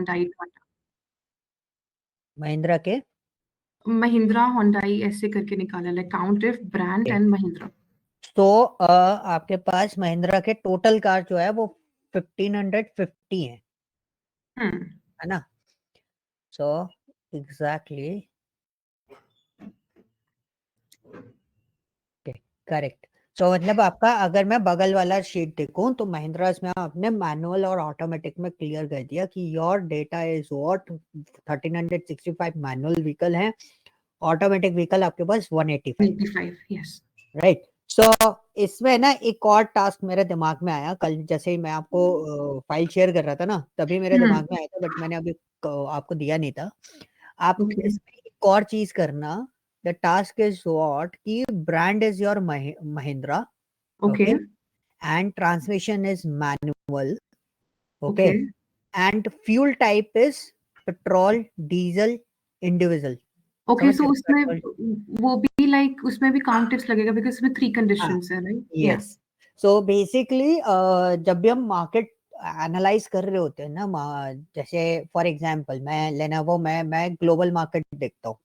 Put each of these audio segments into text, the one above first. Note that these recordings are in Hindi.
Hyundai, Tata. महिंद्रा के Mahindra, Hyundai ऐसे करके निकाला, like count if brand and Mahindra. तो आपके पास महिंद्रा के टोटल कार जो है वो 1550 है ना? So exactly correct. सो मतलब आपका अगर मैं बगल वाला शीट देखूं तो महिंद्रा में आपने मैनुअल और ऑटोमेटिक में क्लियर कर दिया कि your data is what 1365 manual vehicle है, ऑटोमेटिक व्हीकल आपके पास 185. 85, yes. राइट. सो इसमें ना एक और टास्क मेरे दिमाग में आया कल, जैसे ही मैं आपको फाइल शेयर कर रहा था ना तभी मेरे दिमाग में आया था, बट मैंने अभी आपको दिया नहीं था. आप Okay. इसमें एक और चीज करना. द टास्क इज व्हाट कि brand is your Mahindra. Okay. And transmission is manual. Okay. And fuel type is petrol, diesel, individual. Okay, समझ so रहे हो? उसमें Petrol. वो भी like उसमें भी count ifs लगेगा because उसमें 3 conditions है, right? Yeah. Yes. So basically जब भी हम मार्केट एनालाइज कर रहे होते हैं ना, जैसे फॉर एग्जांपल मैं लेनोवो मैं ग्लोबल मार्केट देखता हूँ.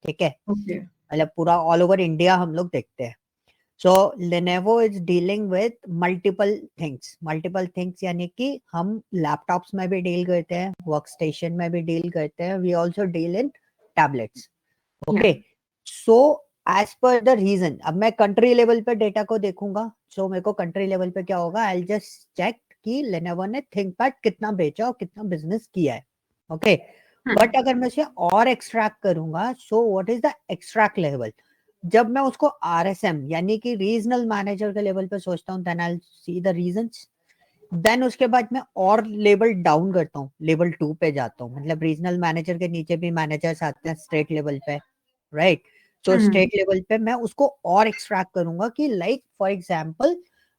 ठीक है. Okay. मतलब पूरा ऑल ओवर इंडिया हम लोग देखते हैं. So Lenovo is dealing with multiple things यानी कि हम लैपटॉप्स में भी डील करते हैं, वर्क स्टेशन में भी डील करते हैं, we also deal in tablets. Okay. So as per the reason, अब मैं कंट्री लेवल पे डेटा को देखूंगा. So मेरे को कंट्री लेवल पे क्या होगा, I'll just check कि Lenovo ने ThinkPad कितना बेचा और कितना बिजनेस किया है. Okay. बट अगर मैं इसे और एक्सट्रैक्ट करूंगा, so what is the extract level? जब मैं उसको RSM यानी कि रीजनल मैनेजर के लेवल पे सोचता हूँ, then I see the reasons. Then उसके बाद मैं और लेवल डाउन करता हूँ, लेवल 2 पे जाता हूँ. मतलब रीजनल मैनेजर के नीचे भी मैनेजर्स आते हैं स्टेट लेवल पे. राइट. सो स्टेट लेवल पे मैं उसको और एक्सट्रैक्ट करूंगा कि लाइक फॉर एग्जांपल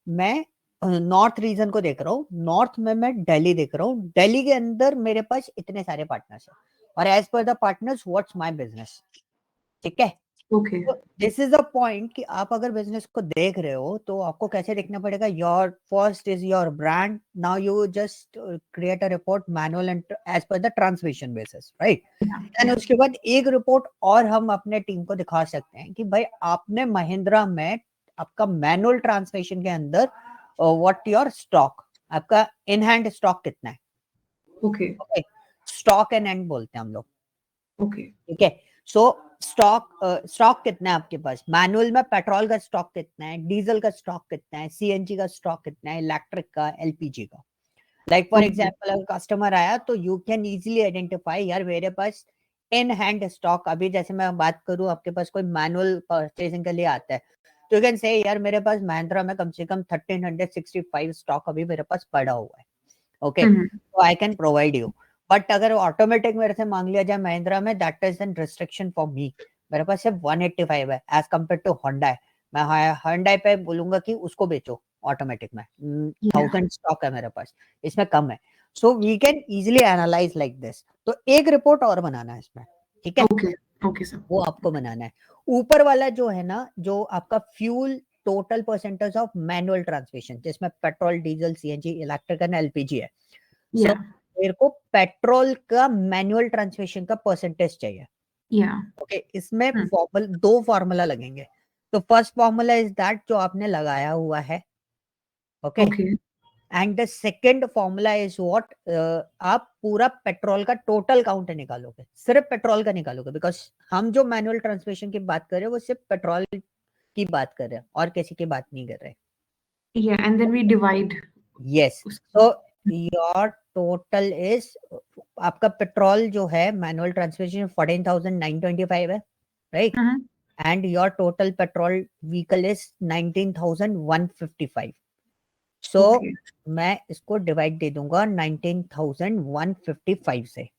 मैं नॉर्थ रीजन को देख रहा हूँ. नॉर्थ में मैं दिल्ली देख रहा हूँ. दिल्ली के अंदर मेरे पास इतने सारे पार्टनर्स हैं और as per the partners what's my business. ठीक है. Okay. This is the point कि आप अगर बिजनेस को देख रहे हो तो आपको कैसे देखना पड़ेगा. Your first is your brand. Now you just create a report manual and as per the transmission basis. Right. And उसके बाद एक रिपोर्ट और हम अपने टीम को दिखा सकते हैं कि भाई आपने महिंद्रा में आपका मैनुअल ट्रांसमिशन के अंदर व्हाट योर स्टॉक, आपका इन हैंड स्टॉक कितना है. Okay. स्टॉक इन हैंड बोलते हैं हम लोग. Okay. ठीक है. सो स्टॉक कितना है आपके पास. मैनुअल में पेट्रोल का स्टॉक कितना है, डीजल का स्टॉक कितना है, सीएनजी का स्टॉक कितना है, इलेक्ट्रिक का, एलपीजी का. लाइक फॉर एग्जांपल अगर कस्टमर आया तो यू कैन इजीली आइडेंटिफाई यार मेरे पास इन हैंड स्टॉक. अभी जैसे मैं बात करूं, आपके पास कोई मैनुअल परचेसिंग के लिए आता है तो यू कैन से यार मेरे पास महिंद्रा में कम से कम 1365 स्टॉक अभी मेरे पास पड़ा हुआ है. ओके. तो I can provide you. But अगर ऑटोमेटिक मेरे से मांग लिया जाए महिंद्रा में, that is an restriction for me. मेरे पास सिर्फ 185 है एज कम्पेयर टू होंडा. मैं होंडा पे बोलूंगा कि उसको बेचो ऑटोमेटिक में. 1000 स्टॉक है मेरे पास, इसमें कम है. So we can easily analyze like this. तो एक रिपोर्ट और बनाना है इसमें. ठीक है. Okay, sir. वो आपको बनाना है. ऊपर वाला जो है ना, जो आपका fuel total percentage of manual transmission जिसमें petrol, diesel, CNG, electric and LPG है. सो मेरे को पेट्रोल का मैनुअल ट्रांसमिशन का परसेंटेज चाहिए. ओके. इसमें दो फॉर्मूला लगेंगे. तो फर्स्ट फॉर्मूला इज दैट जो आपने लगाया हुआ है. Okay. And the second formula is what, आप पूरा पेट्रोल का टोटल काउंट निकालोगे, सिर्फ पेट्रोल का निकालोगे, बिकॉज हम जो मैनुअल ट्रांसमिशन की बात कर रहे हैं वो सिर्फ पेट्रोल की बात कर रहे हैं और किसी की बात नहीं कर रहे. And then we divide. Yes. So your total is, आपका पेट्रोल जो है मैनुअल ट्रांसमिशन 14,925 है. Right. And your total petrol vehicle is 19,155. सो मैं इसको डिवाइड दे दूंगा 19,155 से.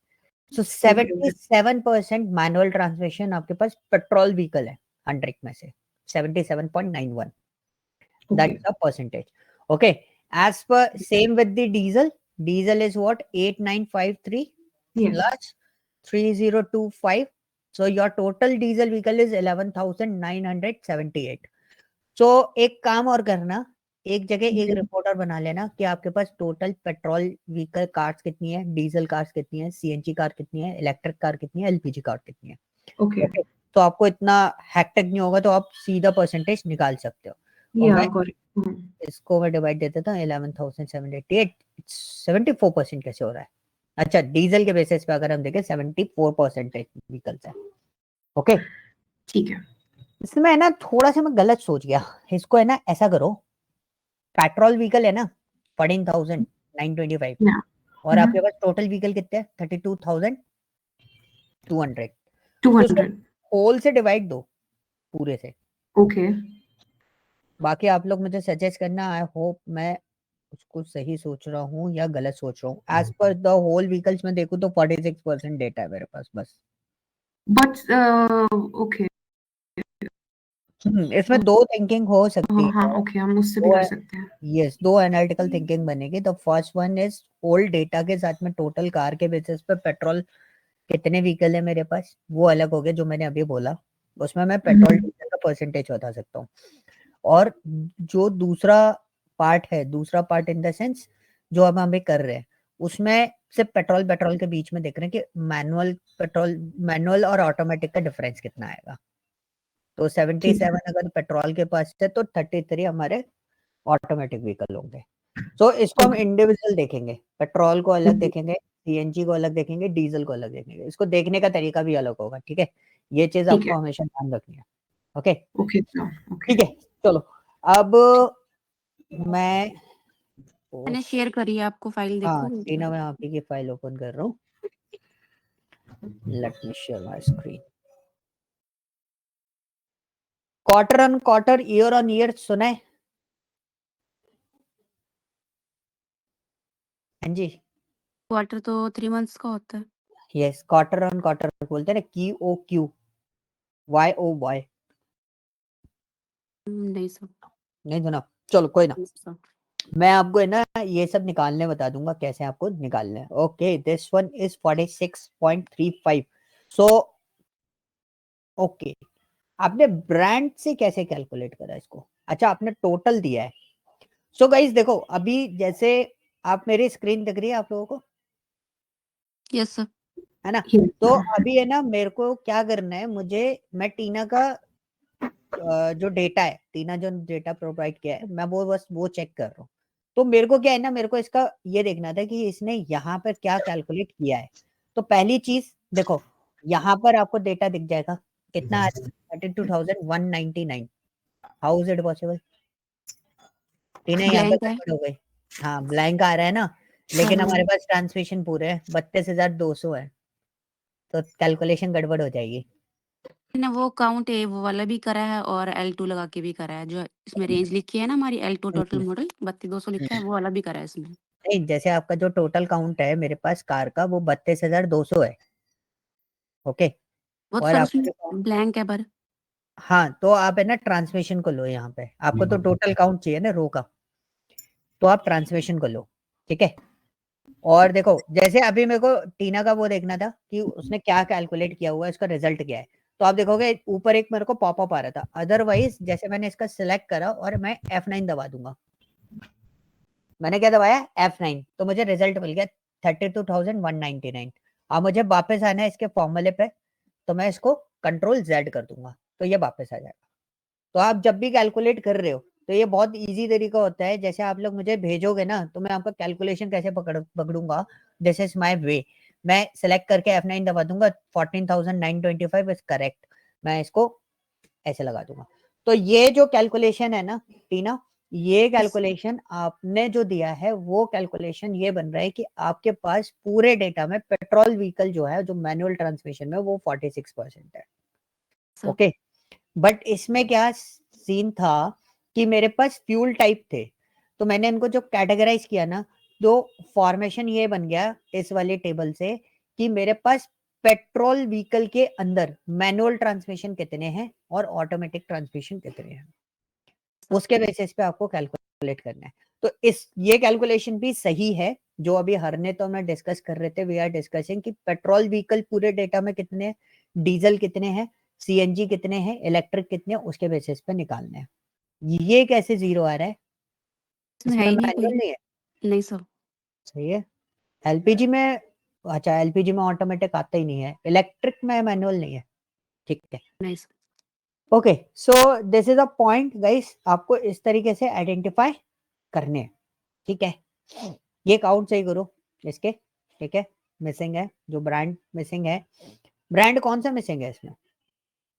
सो 77% मैनुअल ट्रांसमिशन आपके पास पेट्रोल व्हीकल है 100 में से. 77.91. That's the percentage. Okay. As per same with the diesel. Diesel is what? 8953 plus 3025. So your total diesel vehicle is 11,978. So एक काम और करना, एक जगह एक Okay. रिपोर्ट और बना लेना कि आपके पास टोटल पेट्रोल व्हीकल कार्स कितनी है, डीजल कार्स कितनी है, सीएनजी कार कितनी है, इलेक्ट्रिक कार कितनी है, एलपीजी कार कितनी है। Okay. ओके, तो आपको इतना हैक्टिक नहीं होगा, तो आप सीधा परसेंटेज निकाल सकते हो। और Yeah, मैं got it. इसको मैं डिवाइड दे देता हूँ 11,788, 74% कैसे हो रहा है? अच्छा, डीजल के बेसिस पे अगर हम देखें 74% व्हीकल्स है। ओके, ठीक है. इसमें है ना थोड़ा सा मैं गलत सोच गया, इसको है ना ऐसा करो, पेट्रोल व्हीकल है ना 14,925 Yeah. और आपके पास टोटल व्हीकल कितने हैं 32,200, तो इसको 200. होल से डिवाइड दो, पूरे से। Okay. बाकी आप लोग मुझे सजेस्ट करना, आई होप मैं उसको सही सोच रहा हूँ या गलत सोच रहा हूँ। As per the whole vehicles में देखूँ तो 46% डेटा है मेरे पास बस। But okay. इसमें दो थिंकिंग हो सकती हाँ, है। okay, हम उससे भी दो कर सकते हैं. यस, दो एनालिटिकल थिंकिंग बनेगी। The first one is whole data के साथ में टोटल कार के बेसिस पे पेट्रोल कितने व्हीकल है मेरे पास, वो अलग हो गया जो मैंने अभी बोला, उसमें मैं पेट्रोल डीजल का परसेंटेज बता सकता हूँ। और जो दूसरा पार्ट है, दूसरा पार्ट इन द सेंस जो अब हम अभी कर रहे हैं, उसमें सिर्फ पेट्रोल पेट्रोल के बीच में देख रहे हैं कि मैनुअल और ऑटोमेटिक का डिफरेंस कितना आएगा। तो 77 अगर पेट्रोल के पास है तो 33 हमारे ऑटोमेटिक व्हीकल होंगे। तो इसको हम इंडिविजुअल देखेंगे, पेट्रोल को अलग देखेंगे, सीएनजी को अलग देखेंगे, डीजल को अलग देखेंगे। इसको देखने का तरीका भी अलग होगा, ठीक है? ये चीज ठीक है. आपको हमेशा ध्यान रखनी है। Okay, Okay. Okay. ठीक है, चलो अब मैं मैंने शेयर करी है आपको फाइल, हाँ देखो। टीना, मैं आप ही की फाइल ओपन कर रहा हूँ। Let me share my screen. Quarter on quarter, year on year सुना है? हाँ जी, क्वार्टर तो 3 मंथ्स का होता है। यस, क्वार्टर ऑन क्वार्टर बोलते हैं ना, QOQ, YOY। नहीं सब। नहीं सुना? चलो कोई ना, सब। मैं आपको है ना ये सब निकालने बता दूंगा कैसे आपको निकालना है। Okay, this one is 46.35। So okay, आपने ब्रांड से कैसे कैलकुलेट करा इसको? अच्छा, आपने टोटल दिया है। सो गाइस देखो, अभी जैसे आप मेरी स्क्रीन दिख रही है आप लोगों को, यस सर। है ना? Yes. तो अभी है ना मेरे को क्या करना है, मैं टीना का जो डेटा है, टीना जो डेटा प्रोवाइड किया है, मैं वो बस वो चेक कर रहा हूँ। तो मेरे को क्या है ना, मेरे को इसका ये देखना था कि इसने यहाँ पर क्या कैलकुलेट किया है। तो पहली चीज देखो, यहाँ पर आपको डेटा दिख जाएगा कितना आ रहा है, 32,199। How is it possible? टीना यहाँ पे ब्लैंक है। गड़बड़ हो गई। हाँ, ब्लैंक आ रहा है ना, लेकिन हाँ। हमारे पास ट्रांसमिशन पूरे है, 32,200 है, तो कैलकुलेशन गड़बड़ हो जाएगी। मैंने वो काउंट है वो वाला भी करा है और L2 लगा के भी करा है, जो इसमें रेंज लिखी है ना हमारी L2 टोटल हम्म, मॉडल 32,200 लिखा है, वो वाला भी करा है इसमें। नहीं, जैसे आपका जो टोटल काउंट है मेरे पास कार का, वो 32,200 है। ओके, वो तो और सर आपका जो उसमें ब्लैंक है पर। हाँ, तो आप है ना ट्रांसमिशन को लो, यहाँ पे आपको तो टोटल काउंट चाहिए ना रो का, तो आप ट्रांसमिशन को लो, ठीक है? और देखो, जैसे अभी मेरे को टीना का वो देखना था कि उसने क्या कैलकुलेट किया हुआ है, उसका रिजल्ट क्या है। तो आप देखोगे ऊपर एक मेरे को पॉपअप आ रहा था, अदरवाइज जैसे मैंने इसका सिलेक्ट करा और मैं F9 दबा दूंगा, मैंने क्या दबाया F9, तो मुझे रिजल्ट मिल गया 32,199। अब मुझे वापस आना है इसके फॉर्मूले पे, तो मैं इसको Ctrl Z कर दूंगा, तो ये वापस आ जाएगा। तो आप जब भी कैलकुलेट कर रहे हो तो ये बहुत इजी तरीका होता है, जैसे आप लोग मुझे भेजोगे ना तो मैं आपका कैलकुलेशन कैसे पकड़ूंगा, दिस इज माय वे। मैं सेलेक्ट करके F9 दबा दूंगा, 14,925 इज करेक्ट, मैं इसको ऐसे लगा दूंगा। तो ये जो कैलकुलेशन है ना टीना, ये कैलकुलेशन आपने जो दिया है, वो कैलकुलेशन ये बन रहा है कि आपके पास पूरे डेटा में पेट्रोल व्हीकल जो है, जो मैनुअल ट्रांसमिशन में, वो 46% है। सर ओके, बट इसमें क्या सीन था कि मेरे पास फ्यूल टाइप थे, तो मैंने इनको जो कैटेगराइज किया ना, तो फॉर्मेशन ये बन गया इस वाले टेबल से कि मेरे पास पेट्रोल व्हीकल के अंदर मैनुअल ट्रांसमिशन कितने हैं और ऑटोमेटिक ट्रांसमिशन कितने हैं, उसके बेसिस पे आपको कैलकुलेट करना है। तो इस ये कैलकुलेशन भी सही है, जो अभी हरने तो मैं डिस्कस कर रहे थे, वी आर डिस्कसिंग कि पेट्रोल व्हीकल पूरे डेटा में कितने हैं, डीजल कितने हैं, सीएनजी कितने हैं, इलेक्ट्रिक कितने हैं, उसके बेसिस पे निकालना है। ये कैसे जीरो आ रहा है? इसमें है इसमें ही नहीं मैनुअल कोई। नहीं है। नहीं सर। सही है। एलपीजी में, अच्छा एलपीजी में ऑटोमेटिक आता ही नहीं है, इलेक्ट्रिक में मैनुअल नहीं है। ठीक है। नहीं sir. Okay, so this is a point guys, आपको इस तरीके से आइडेंटिफाई करने हैं। ठीक है, ये काउंट सही करो इसके। ठीक है, मिसिंग है जो ब्रांड मिसिंग है, ब्रांड कौन सा मिसिंग है इसमें?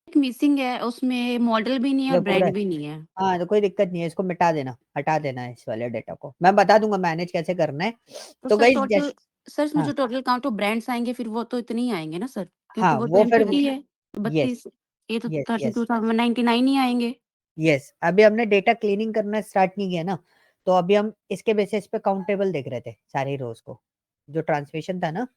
एक मिसिंग है, उसमें मॉडल भी नहीं है और ये पूरा ब्रांड है। भी नहीं है। हाँ तो कोई दिक्कत नहीं है, इसको मिटा देना, हटा देना है इस वाले डेटा को, मैं बता दूंगा मैनेज कैसे करना है। तो तो सर गाइस टोटल, जैसे, सर इसमें हाँ जो टोटल काउंट ऑफ ब्रांड्स आएँगे फिर वो तो इतने ही आएँगे ना सर? क्योंकि हाँ वो तो वो फिर, M30 है, यस 32, ये तो यस यस 32,199 ही आएँगे। यस, अभी हमने डेटा क्लीनिंग करना स्टार्ट नहीं किया ना, तो अभी हम इसके बेसिस पे काउंटेबल देख रहे थे सारी रोज को, जो ट्रांसमिशन था ना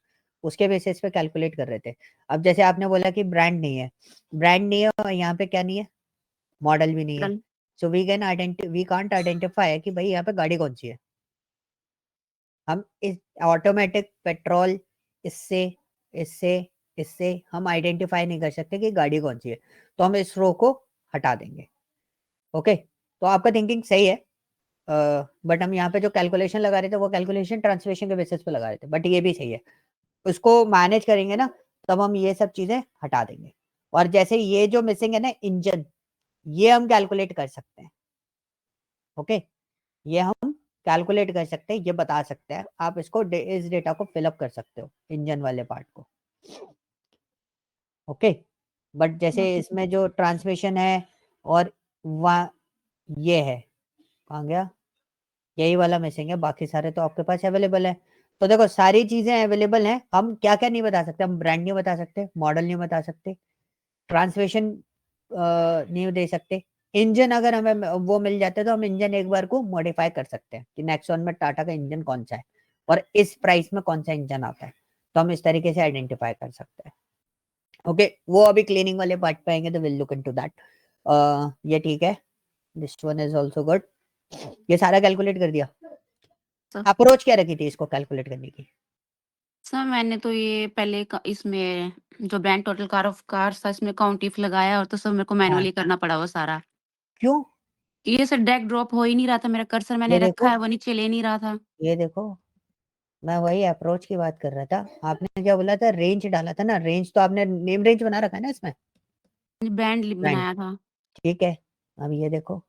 उसके बेसिस पे कैलकुलेट कर रहे थे। अब जैसे आपने बोला कि ब्रांड नहीं है, ब्रांड नहीं है और यहाँ पे क्या नहीं है, मॉडल भी नहीं है, done. So we can't identify कि भाई यहाँ पे गाड़ी कौन सी है। हम इस ऑटोमेटिक पेट्रोल, इससे इससे इससे हम आइडेंटिफाई नहीं कर सकते कि गाड़ी कौन सी है, तो हम इस रो को हटा देंगे। ओके, तो आपका थिंकिंग सही है, बट हम यहाँ पे जो कैलकुलेशन लगा रहे थे वो कैलकुलेशन ट्रांसलेशन के बेसिस पे लगा रहे थे, बट ये भी सही है। उसको मैनेज करेंगे ना तब हम ये सब चीजें हटा देंगे। और जैसे ये जो मिसिंग है ना इंजन, ये हम कैलकुलेट कर सकते हैं। ओके, ये हम कैलकुलेट कर सकते हैं, ये बता सकते हैं, आप इसको इस डेटा को फिलअप कर सकते हो इंजन वाले पार्ट को। ओके, बट जैसे ओके सर। इसमें जो ट्रांसमिशन है और वहाँ ये है, कहाँ गया, यही वाला मिसिंग है, बाकी सारे तो आपके पास अवेलेबल है। तो देखो सारी चीजें अवेलेबल हैं, हम क्या क्या नहीं बता सकते, हम ब्रांड नहीं बता सकते, मॉडल नहीं बता सकते, ट्रांसमिशन नहीं दे सकते। इंजन अगर हमें वो मिल जाते तो हम इंजन एक बार को मॉडिफाई कर सकते हैं कि नेक्सॉन में टाटा का इंजन कौन सा है और इस प्राइस में कौन सा इंजन आता है, तो हम इस तरीके से आइडेंटिफाई कर सकते हैं। ओके, वो अभी क्लीनिंग वाले पार्ट पे आएंगे तो विल लुक इनटू दैट। ये ठीक है, this one is also good. ये सारा कैलकुलेट कर दिया। सर। अप्रोच क्या रखी थी इसको कैलकुलेट करने की? सर मैंने तो ये पहले इसमें जो brand total car of cars था इसमें काउंट इफ लगाया और तो सब मेरे को हाँ, मैनुअली करना पड़ा वो सारा। क्यों? ये सर ड्रैग ड्रॉप हो ही नहीं रहा था, मेरा कर्सर ये मैंने रखा देखो, है वो नीचे ले नहीं रहा था। ये देखो, मैं वही अप्रोच की बात कर रहा था। आपने क्या बोला था, रेंज डाला था ना, रेंज तो आपने नेम रेंज बना रखा है ना इसमें, ब्रांड ब्रांड। बनाया था। ठीक है, अब ये देखो,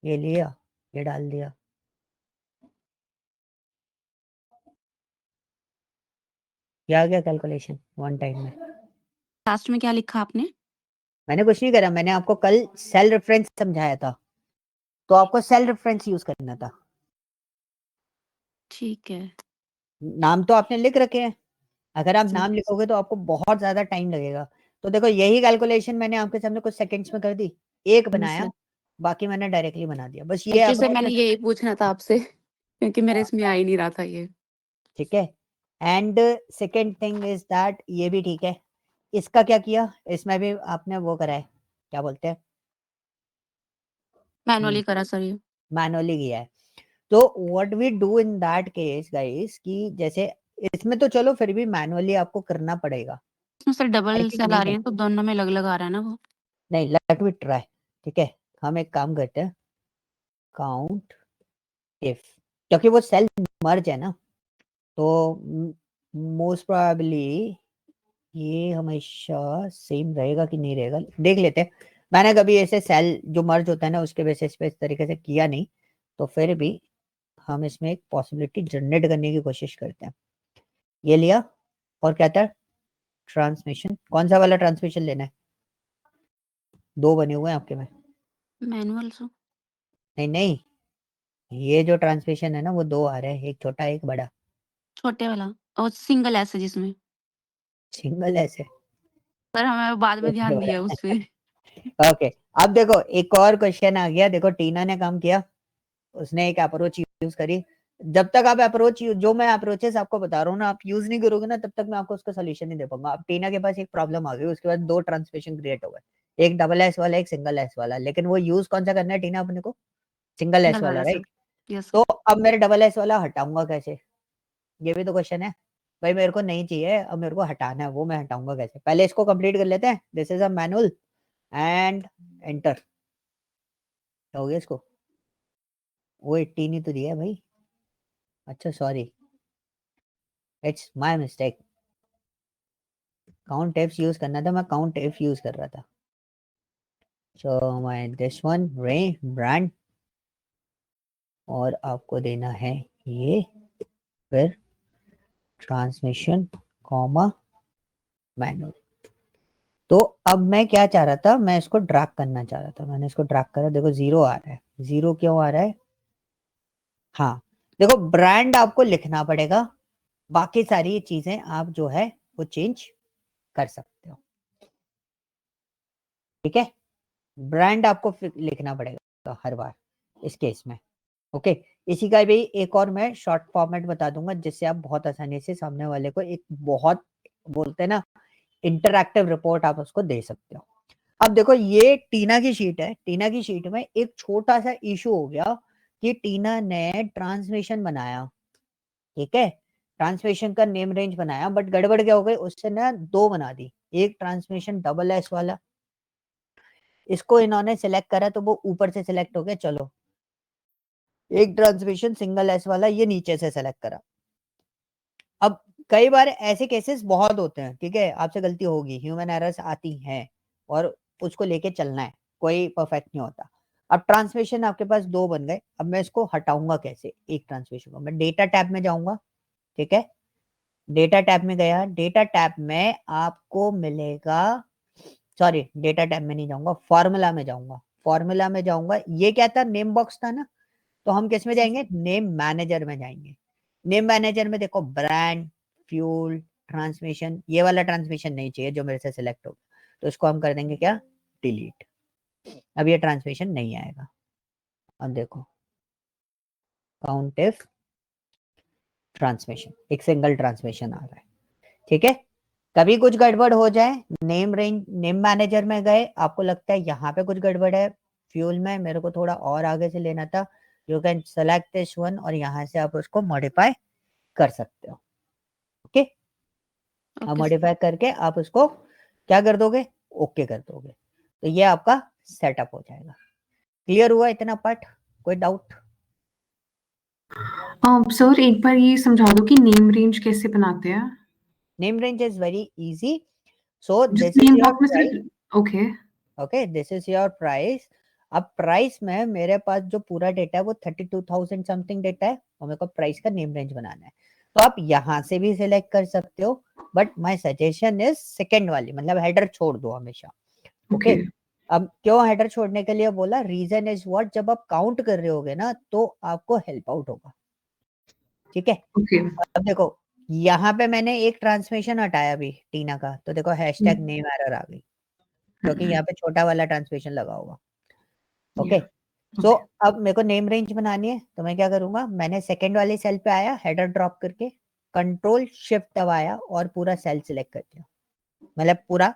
ये लिया, ये डाल दिया, क्या आ गया कैलकुलेशन वन टाइम में। लास्ट में क्या लिखा आपने? मैंने कुछ नहीं करा, मैंने आपको कल सेल रेफरेंस समझाया था, तो आपको सेल रेफरेंस यूज करना था। ठीक है। नाम तो आपने लिख रखे हैं, अगर आप सर। नाम लिखोगे तो आपको बहुत ज्यादा टाइम लगेगा। तो देखो यही कैलकुलेशन मैंने आपके सामने कुछ सेकंड्स में कर दी, एक बनाया, सर। बाकी मैंने डायरेक्टली बना दिया, बस ये एक्चुअली सर अप्रोच मैंने है। यही पूछना था आपसे क्योंकि मेरे इसमें आ ही नहीं रहा था ये। ठीक है, and second thing is that ये भी ठीक है। इसका क्या किया, इसमें भी आपने वो करा है, क्या बोलते हैं, मैनुअली करा सर ये। मैनुअली किया है। तो what we do in that case guys, कि जैसे इसमें तो चलो फिर भी मैनुअली आपको करना पड़ेगा, इसमें sir I double think cell आ नहीं रही कर, है तो दोनों में अलग-अलग आ रहा है ना वो। नहीं लेट मी ट्राई। ठीक है, हम एक काम करते हैं, काउंट इफ, क्योंकि वो सेल मर्ज है ना, तो मोस्ट प्रोबेबली ये हमेशा सेम रहेगा कि नहीं रहेगा, देख लेते हैं। मैंने कभी ऐसे सेल जो मर्ज होता है ना उसके बेसिस पे इस तरीके से किया नहीं, तो फिर भी हम इसमें एक पॉसिबिलिटी जनरेट करने की कोशिश करते हैं। ये लिया, और क्या था, ट्रांसमिशन, कौन सा वाला ट्रांसमिशन लेना है, दो बने हुए हैं आपके में। Manual sir. नहीं नहीं, ये जो ट्रांसमिशन है ना वो दो आ रहे हैं, एक छोटा एक बड़ा। छोटे वाला और सिंगल एस है जिसमें। सिंगल ऐसे। सर हमें बाद में ध्यान दिया उस पे। ओके, अब देखो एक और क्वेश्चन आ गया, देखो टीना ने काम किया, उसने एक अप्रोच यूज करी। जब तक आप अप्रोच, जो मैं अप्रोचेस आपको बता रहा हूँ ना, आप यूज नहीं करोगे ना तब तक मैं आपको उसका सोल्यूशन नहीं दे पाऊंगा। अब टीना के पास एक प्रॉब्लम आ गई, उसके बाद दो ट्रांसमिशन क्रिएट हो गए, एक डबल एस वाला एक सिंगल एस वाला, लेकिन वो यूज कौन सा करना है टीना अपने को, सिंगल एस सिंगल वाला, वाला सर। राइट? Yes sir. तो अब मेरे डबल एस वाला हटाऊंगा कैसे, ये भी तो क्वेश्चन है। भाई मेरे को नहीं चाहिए, अब मेरे को हटाना है, वो मैं हटाऊंगा कैसे, पहले इसको कंप्लीट कर लेते हैं। This is a manual and enter, हो गया इसको। वो 18 ही तो दिया है भाई। अच्छा sorry, it's my mistake. Count F use करना था, मैं काउंट एफ यूज कर रहा था। सो माय दिस वन रे ब्रांड, और आपको देना है ये, फिर ट्रांसमिशन कॉमा मैनुअल। तो अब मैं क्या चाह रहा था, मैं इसको ड्रैग करना चाह रहा था, मैंने इसको ड्रैग करा, देखो 0 आ रहा है। 0 क्यों आ रहा है? हाँ देखो, ब्रांड आपको लिखना पड़ेगा, बाकी सारी चीजें आप जो है वो चेंज कर सकते हो। ठीक है, ब्रांड आपको लिखना पड़ेगा हर बार इस केस में। ओके, इसी का भी एक और मैं शॉर्ट फॉर्मेट बता दूंगा, जिससे आप बहुत आसानी से सामने वाले को एक बहुत, बोलते हैं ना, इंटरैक्टिव रिपोर्ट आप उसको दे सकते हो। अब देखो ये टीना की शीट है, टीना की शीट में एक छोटा सा इशू हो गया कि टीना ने ट्रांसमिशन बनाया, ठीक है, ट्रांसमिशन का नेम रेंज बनाया, बट गड़बड़ क्या हो गई, उससे ना 2 बना दी। एक ट्रांसमिशन डबल एस वाला, इसको इन्होंने सिलेक्ट करा तो वो ऊपर से सिलेक्ट हो गया, चलो। एक ट्रांसमिशन सिंगल एस वाला, ये नीचे से सिलेक्ट करा। अब कई बार ऐसे केसेस बहुत होते हैं, ठीक है, आपसे गलती होगी, ह्यूमन एरर्स आती हैं, और उसको लेके चलना है, कोई परफेक्ट नहीं होता। अब ट्रांसमिशन आपके पास 2 बन गए, अब मैं इसको हटाऊंगा कैसे, एक ट्रांसमिशन को मैं डेटा टैब में जाऊंगा, ठीक है, डेटा टैब में गया, डेटा टैब में आपको मिलेगा, सॉरी डेटा टैब में नहीं जाऊंगा, फॉर्मूला में जाऊंगा, फॉर्मूला में जाऊंगा, ये क्या था, नेम बॉक्स था ना, तो हम किस में जाएंगे, नेम मैनेजर में जाएंगे। नेम मैनेजर में देखो ब्रांड, फ्यूल, ट्रांसमिशन, ये वाला ट्रांसमिशन नहीं चाहिए जो मेरे से सिलेक्ट हो, तो इसको हम कर देंगे क्या, डिलीट। अब ये ट्रांसमिशन नहीं आएगा। अब देखो काउंट इफ ट्रांसमिशन, एक सिंगल ट्रांसमिशन आ रहा है, ठीक है। कभी कुछ गड़बड़ हो जाए, नेम रेंज, नेम मैनेजर में गए, आपको लगता है यहाँ पे कुछ गड़बड़ है, फ्यूल में मेरे को थोड़ा और आगे से लेना था, you can select this one, और यहाँ से आप उसको मॉडिफाई कर सकते हो। ओके, अब ओके सर। मॉडिफाई करके आप उसको क्या कर दोगे, ओके कर दोगे, तो ये आपका सेटअप हो जाएगा। क्लियर हुआ इतना पार्ट, कोई डाउट? सर एक बार ये समझा दो कि नेम रेंज कैसे बनाते हैं? Name range is very easy, so जिस this is name your box में प्राइस, सिर्फ okay okay, this is your price. अब प्राइस में मेरे पास जो पूरा डेटा है वो 32,000 समथिंग डेटा है, और मेरे को प्राइस का नेम रेंज बनाना है, तो आप यहाँ से भी सिलेक्ट कर सकते हो, but my suggestion is second वाली, मतलब हेडर छोड़ दो हमेशा। ओके, ओके अब क्यों हेडर छोड़ने के लिए बोला, रीजन इज व्हाट, जब आप काउंट कर रहे होगे ना तो आपको हेल्प आउट होगा, ठीक है। ओके अब देखो यहाँ पे मैंने एक ट्रांसमिशन हटाया भी टीना का, तो देखो हैशटैग नेम एरर आ गई, क्योंकि यहाँ पे छोटा वाला ट्रांसमिशन लगा हुआ। ओके, सो अब मेरे को नेम रेंज बनानी है, तो मैं क्या करूंगा, मैंने सेकंड वाली सेल पे आया, हेडर ड्रॉप करके कंट्रोल शिफ्ट दबाया और पूरा सेल सिलेक्ट कर दिया, मतलब पूरा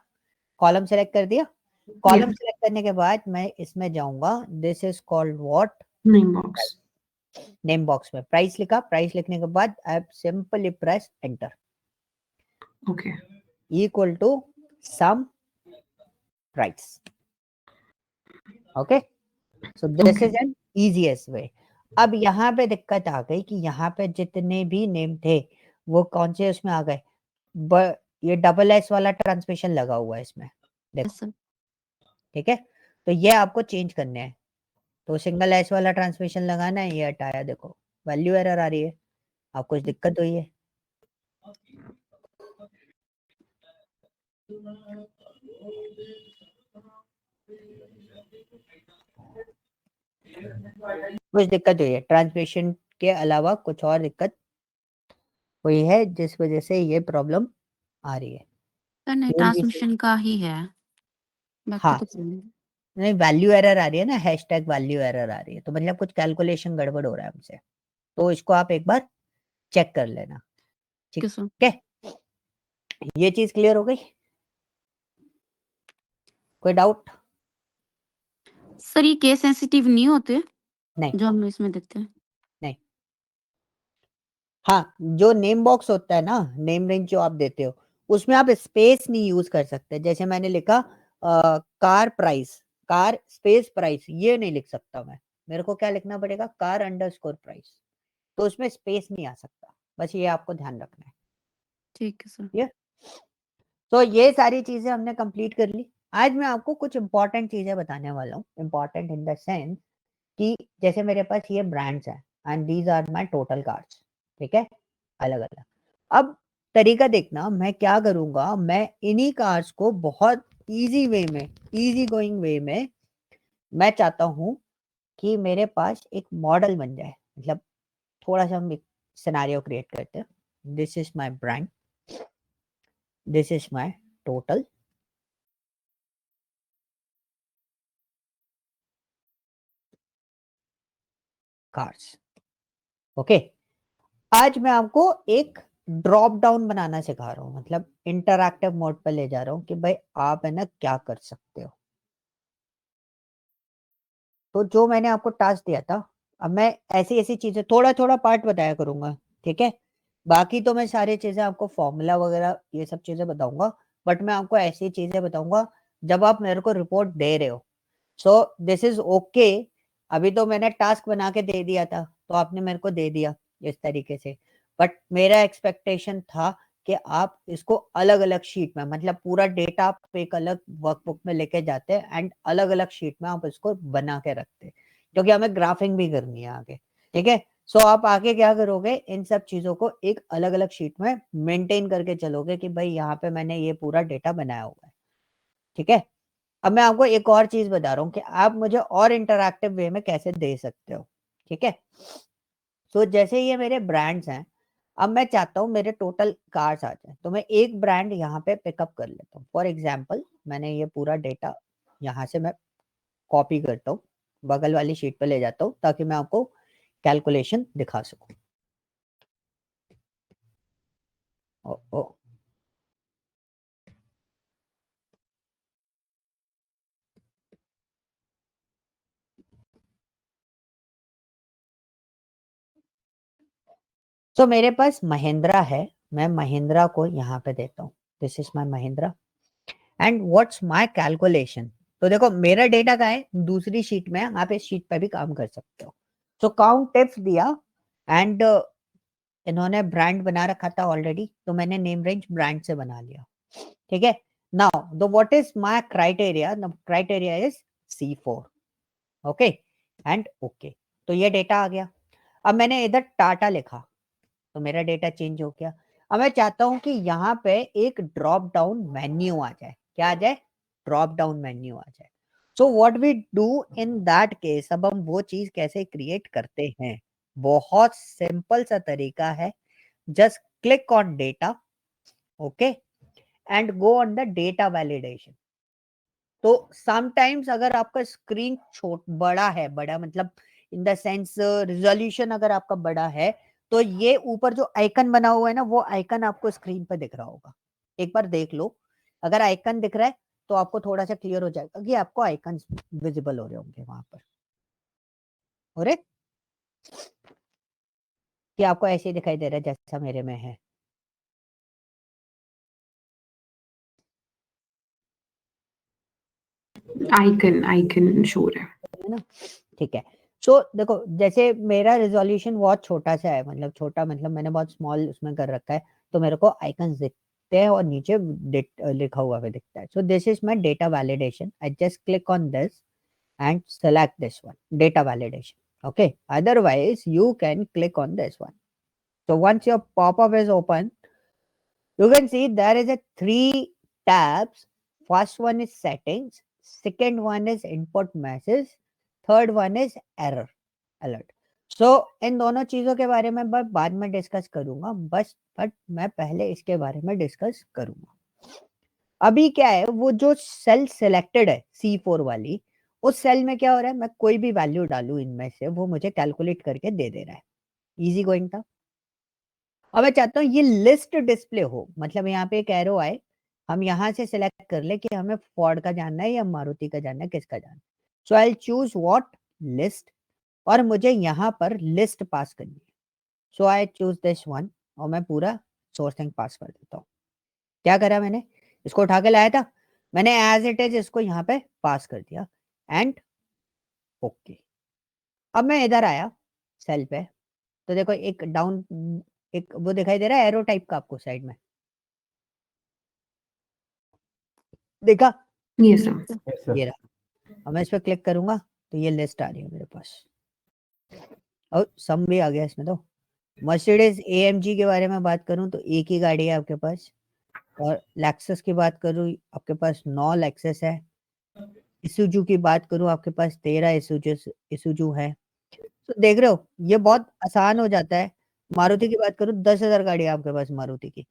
कॉलम सिलेक्ट कर दिया। कॉलम यस सिलेक्ट करने के बाद मैं इसमें जाऊंगा, this is called what, name box name box में प्राइस लिखा, प्राइस लिखने के बाद I simply press enter, okay equal to sum price. Okay, so this okay is an easiest way. अब यहाँ पे दिक्कत आ गई कि यहाँ पे जितने भी नेम थे वो कौन से उसमें आ गए, ये डबल एस वाला ट्रांसमिशन लगा हुआ है इसमें, देखो, यस सर। ठीक है, तो ये आपको चेंज करने हैं, तो सिंगल एस वाला ट्रांसमिशन लगाना है, ये हटाया, देखो वैल्यू एरर आ रही है, आपको कुछ दिक्कत हुई है? कुछ दिक्कत हुई है ट्रांसमिशन के अलावा, कुछ और दिक्कत हुई है जिस वजह से ये प्रॉब्लम आ रही है? सर नहीं, फ्यूल भी ट्रांसमिशन का ही है, बाकी हाँ, तो कोई नहीं। नहीं वैल्यू एरर आ रही है ना, हैशटैग वैल्यू एरर आ रही है, तो मतलब कुछ कैलकुलेशन गड़बड़ हो रहा है हमसे, तो इसको आप एक बार चेक कर लेना, ठीक ओके सर। है। ये चीज क्लियर हो गई, कोई डाउट? सर ये केस सेंसिटिव नहीं होते नहीं जो हम इसमें देखते हैं? नहीं, हाँ जो नेम बॉक्स होता है ना, नेम रेंज जो आप देते हो, उसमें आप स्पेस नहीं यूज कर सकते, जैसे मैंने लिखा car price, car space price, ये नहीं लिख सकता मैं, मेरे को क्या लिखना पड़ेगा, कार अंडरस्कोर प्राइस, तो उसमें स्पेस नहीं आ सकता, बस ये आपको ध्यान रखना है। ठीक है सर। ये तो ये सारी चीजें हमने कंप्लीट कर ली। आज मैं आपको कुछ इंपॉर्टेंट चीजें बताने वाला हूँ, इंपॉर्टेंट इन द सेंस कि जैसे मेरे पास ये ब्रांड्स हैं and these are my total cards, ठीक है, अलग अलग। अब तरीका देखना, मैं क्या करूंगा, मैं इन्हीं कार्ड्स को बहुत इजी वे में, इजी गोइंग वे में, मैं चाहता हूं कि मेरे पास एक मॉडल बन जाए। मतलब थोड़ा सा हम एक सिनेरियो क्रिएट करते हैं। This is my brand, this is my total cards. Okay, आज मैं आपको एक ड्रॉप डाउन बनाना सिखा रहा हूँ, मतलब इंटरैक्टिव मोड पे ले जा रहा हूँ कि भाई आप है ना क्या कर सकते हो। तो जो मैंने आपको टास्क दिया था, अब मैं ऐसी ऐसी चीजें थोड़ा थोड़ा पार्ट बताया करूंगा, ठीक है। बाकी तो मैं सारी चीजें आपको फॉर्मूला वगैरह ये सब चीजें बताऊंगा, बट मैं आपको ऐसी चीजें बताऊंगा जब आप मेरे को रिपोर्ट दे रहे हो। सो दिस इज ओके। अभी तो मैंने टास्क बना के दे दिया था, तो आपने मेरे को दे दिया इस तरीके से, बट मेरा एक्सपेक्टेशन था कि आप इसको अलग अलग शीट में, मतलब पूरा डेटा आप एक अलग वर्कबुक में लेके जाते हैं एंड अलग अलग शीट में आप इसको बना के रखते हैं, क्योंकि हमें ग्राफिंग भी करनी है आगे, ठीक है। सो आप आगे क्या करोगे, इन सब चीजों को एक अलग अलग शीट में मेंटेन करके चलोगे कि भाई यहाँ पे मैंने ये पूरा डेटा बनाया हुआ है, ठीक है। अब मैं आपको एक और चीज बता रहा हूँ कि आप मुझे और इंटरैक्टिव वे में कैसे दे सकते हो, ठीक है। तो जैसे ये मेरे ब्रांड्स हैं, अब मैं चाहता हूँ मेरे टोटल कार्स आ जाए, तो मैं एक ब्रांड यहाँ पे पिकअप कर लेता हूँ। फॉर एग्जाम्पल मैंने ये पूरा डेटा यहाँ से मैं कॉपी करता हूँ, बगल वाली शीट पे ले जाता हूँ ताकि मैं आपको कैलकुलेशन दिखा सकूँ। ओ, ओ, तो मेरे पास महिंद्रा है, मैं महिंद्रा को यहाँ पे देता हूँ, this is my Mahindra and what's my calculation. तो देखो मेरा डेटा का है दूसरी शीट में, आप इस शीट पे भी काम कर सकते हो। सो काउंट टिप्स दिया एंड इन्होंने ब्रांड बना रखा था ऑलरेडी, तो मैंने नेम रेंज ब्रांड से बना लिया, ठीक है। Now the what is my criteria, the criteria is C4, okay and okay. तो ये डेटा आ गया। अब मैंने इधर टाटा लिखा, तो मेरा डेटा चेंज हो गया। अब मैं चाहता हूं कि यहाँ पे एक ड्रॉप डाउन मेन्यू आ जाए। क्या आ जाए, ड्रॉप डाउन मेन्यू आ जाए। So what we do in that case, अब हम वो चीज कैसे क्रिएट करते हैं, बहुत सिंपल सा तरीका है। Just click on data, okay and go on the data validation. तो समटाइम्स अगर आपका स्क्रीन छोट बड़ा है, बड़ा मतलब इन द सेंस रिजोल्यूशन अगर आपका बड़ा है, तो ये ऊपर जो आइकन बना हुआ है ना, वो आइकन आपको स्क्रीन पर दिख रहा होगा। एक बार देख लो, अगर आइकन दिख रहा है तो आपको थोड़ा सा क्लियर हो जाएगा कि आपको आइकन विजिबल हो रहे होंगे वहां पर। हो रहे कि आपको ऐसे ही दिखाई दे रहा है जैसा मेरे में है। आइकन शो रहा है। है ना, ठीक है। सो देखो जैसे मेरा रेजोल्यूशन बहुत छोटा सा है, मतलब छोटा मतलब मैंने बहुत स्मॉल उसमें कर रखा है, तो मेरे को आइकन्स दिखते हैं और नीचे लिखा हुआ भी दिखता है। सो this is my data validation, I just click on this and select this one, data validation. Okay, otherwise you can click on this one. So once your pop-up is open, you can see there is a 3 tabs. First one is settings, second one is input message, third one is error alert. So इन दोनों चीजों के बारे में मैं बाद में डिस्कस करूंगा, बस बट मैं पहले इसके बारे में डिस्कस करूंगा। अभी क्या है, वो जो सेल सिलेक्टेड है C4 वाली, उस सेल में क्या हो रहा है, मैं कोई भी वैल्यू डालू इनमें से वो मुझे कैलकुलेट करके दे दे रहा है। इजी गोइंग था। अब मैं चाहता हूँ ये लिस्ट डिस्प्ले हो, मतलब यहाँ पे एक एरो आए, हम यहाँ से सिलेक्ट कर ले कि हमें फोर्ड का जानना है या मारुति का जानना है, किसका जानना है। So I choose what, list, और मुझे यहाँ पर लिस्ट पास करनी है। So I choose this one और मैं पूरा सोर्सिंग पास कर देता हूँ। क्या करा मैंने, इसको उठा के लाया था, मैंने एज इट इज इसको यहाँ पे पास कर दिया एंड ओके। अब मैं इधर आया सेल पे, तो देखो एक डाउन, एक वो दिखाई दे रहा है एरो टाइप का आपको साइड में, देखा? Yes, sir. Yes, sir. ये रहा। अब मैं इस पे क्लिक करूंगा तो ये लिस्ट आ रही है मेरे पास, और सम भी आ गया इसमें। तो मर्सिडीज एएमजी के बारे में बात करूं तो एक ही गाड़ी है आपके पास, और लेक्सस की बात करूं आपके पास 9 लेक्सस है। इसुजू की बात करूं आपके पास 13 इसुजू है। तो देख रहे हो ये बहुत आसान हो जाता है। मारुति की बात करूं 10,000 गाड़ी है आपके पास मारुति की।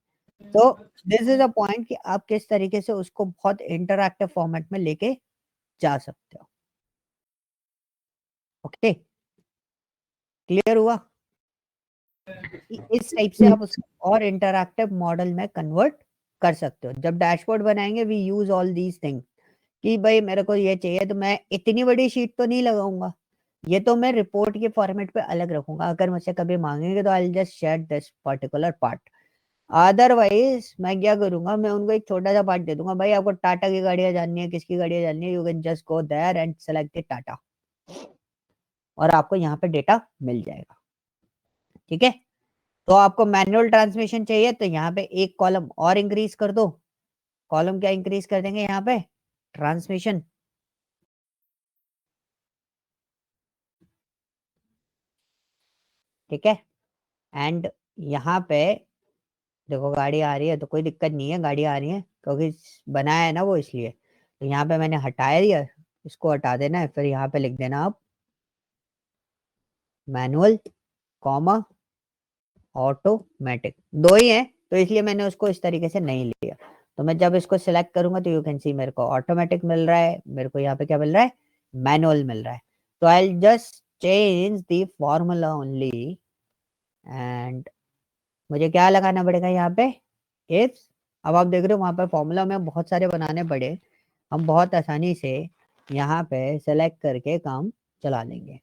तो दिस इज अ पॉइंट कि आप किस तरीके से उसको बहुत इंटरैक्टिव फॉर्मेट में लेके जा सकते हो। ओके, क्लियर हुआ? इस टाइप से आप उसको और इंटरैक्टिव मॉडल में कन्वर्ट कर सकते हो। जब डैशबोर्ड बनाएंगे we use all these things कि भाई मेरे को ये चाहिए तो मैं इतनी बड़ी शीट तो नहीं लगाऊंगा, ये तो मैं रिपोर्ट के फॉर्मेट पे अलग रखूंगा। अगर मुझसे कभी मांगेंगे तो I will just share this particular part. Otherwise मैं क्या करूंगा, मैं उनको एक छोटा सा पार्ट दे दूंगा, भाई आपको टाटा की गाड़ियां जाननी है, किसकी गाड़ियां जाननी है, you can just go there and select the Tata, और आपको यहाँ पे डेटा मिल जाएगा। ठीक है, तो आपको मैनुअल ट्रांसमिशन चाहिए तो यहाँ पे एक कॉलम और इंक्रीज कर दो। कॉलम क्या इंक्रीज कर देंगे यहाँ पे? ट्रांसमिशन। ठीक है, एंड यहाँ पे देखो गाड़ी आ रही है तो कोई दिक्कत नहीं है, गाड़ी आ रही है क्योंकि बनाया है ना वो, इसलिए। तो यहाँ पे मैंने हटाया दिया, इसको हटा देना है, फिर यहाँ पे लिख देना आप मैनुअल कॉमा ऑटोमेटिक, दो ही है तो इसलिए मैंने उसको इस तरीके से नहीं लिया। तो मैं जब इसको सिलेक्ट करूंगा तो यू कैन सी मेरे को ऑटोमेटिक मिल रहा है, मेरे को यहाँ पे क्या मिल रहा है? मैनुअल मिल रहा है। तो I just change the formula only, and मुझे क्या लगाना पड़ेगा यहाँ पे? इफ। अब आप देख रहे हो वहां पर फॉर्मूला में बहुत सारे बनाने पड़े, हम बहुत आसानी से यहाँ पे सेलेक्ट करके काम चला लेंगे।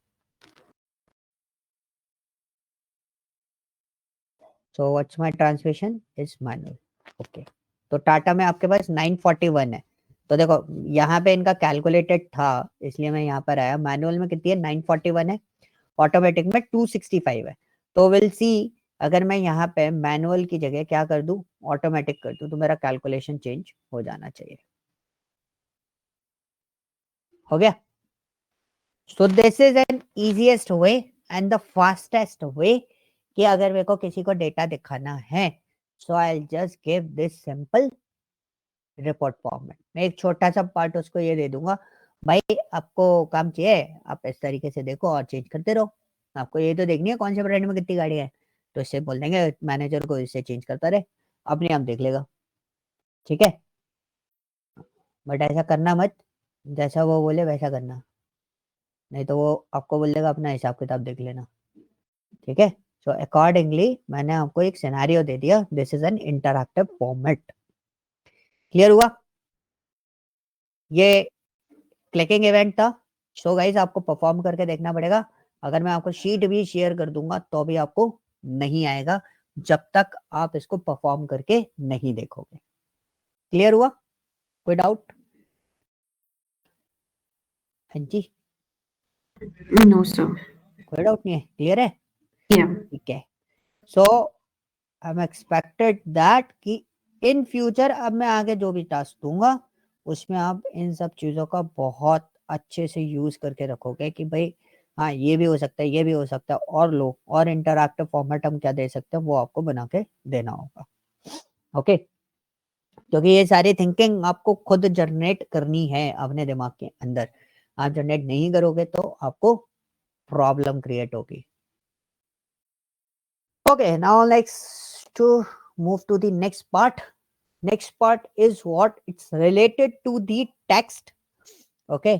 So what's my transmission is manual. Okay, तो टाटा में आपके पास 941 है। तो देखो यहाँ पे इनका कैलकुलेटेड था इसलिए मैं यहाँ पर आया। मैनुअल में कितनी है? 941 है, ऑटोमेटिक में 265 है। तो विल सी, अगर मैं यहाँ पे मैनुअल की जगह क्या कर दूं, ऑटोमेटिक कर दूं, तो मेरा कैलकुलेशन चेंज हो जाना चाहिए। हो गया? So this is an easiest way and the fastest way कि अगर मेरे को किसी को डेटा दिखाना है, so I just give this simple report format. मैं एक छोटा सा पार्ट उसको ये दे दूंगा, भाई आपको काम चाहिए आप इस तरीके से देखो और चेंज करते रहो, आपको ये तो देखनी है कौन से ब्रांड में कितनी गाड़ी है, तो इससे बोल देंगे मैनेजर को इससे चेंज करता रहे, अपने आप देख लेगा। ठीक है, बट ऐसा करना मत, जैसा वो बोले वैसा करना, नहीं तो वो आपको बोल देगा अपना हिसाब किताब देख लेना। ठीक है, सो अकॉर्डिंगली मैंने आपको एक सिनेरियो दे दिया, this is N interactive format. Clear हुआ? ये क्लिकिंग इवेंट था। सो गाइस आपको परफॉर्म करके देखना पड़ेगा। अगर मैं आपको शीट भी शेयर कर दूंगा तो भी आपको नहीं आएगा जब तक आप इसको परफॉर्म करके नहीं देखोगे। क्लियर हुआ? कोई डाउट? हाँ जी, No, sir. कोई डाउट नहीं है? क्लियर है? Yeah. ठीक है, so I M expected that कि इन फ्यूचर अब मैं आगे जो भी टास्क दूंगा उसमें आप इन सब चीज़ों का बहुत अच्छे से यूज करके रखोगे कि भाई हाँ ये भी हो सकता है, ये भी हो सकता है, और लो और इंटरैक्टिव फॉर्मेट हम क्या दे सकते हैं वो आपको बना के देना होगा। ओके, क्योंकि ये सारी थिंकिंग आपको खुद जनरेट करनी है अपने दिमाग के अंदर। आप जनरेट नहीं करोगे तो आपको प्रॉब्लम क्रिएट होगी। Okay, now let's to move to the next part. Next part is what it's related to the text. Okay,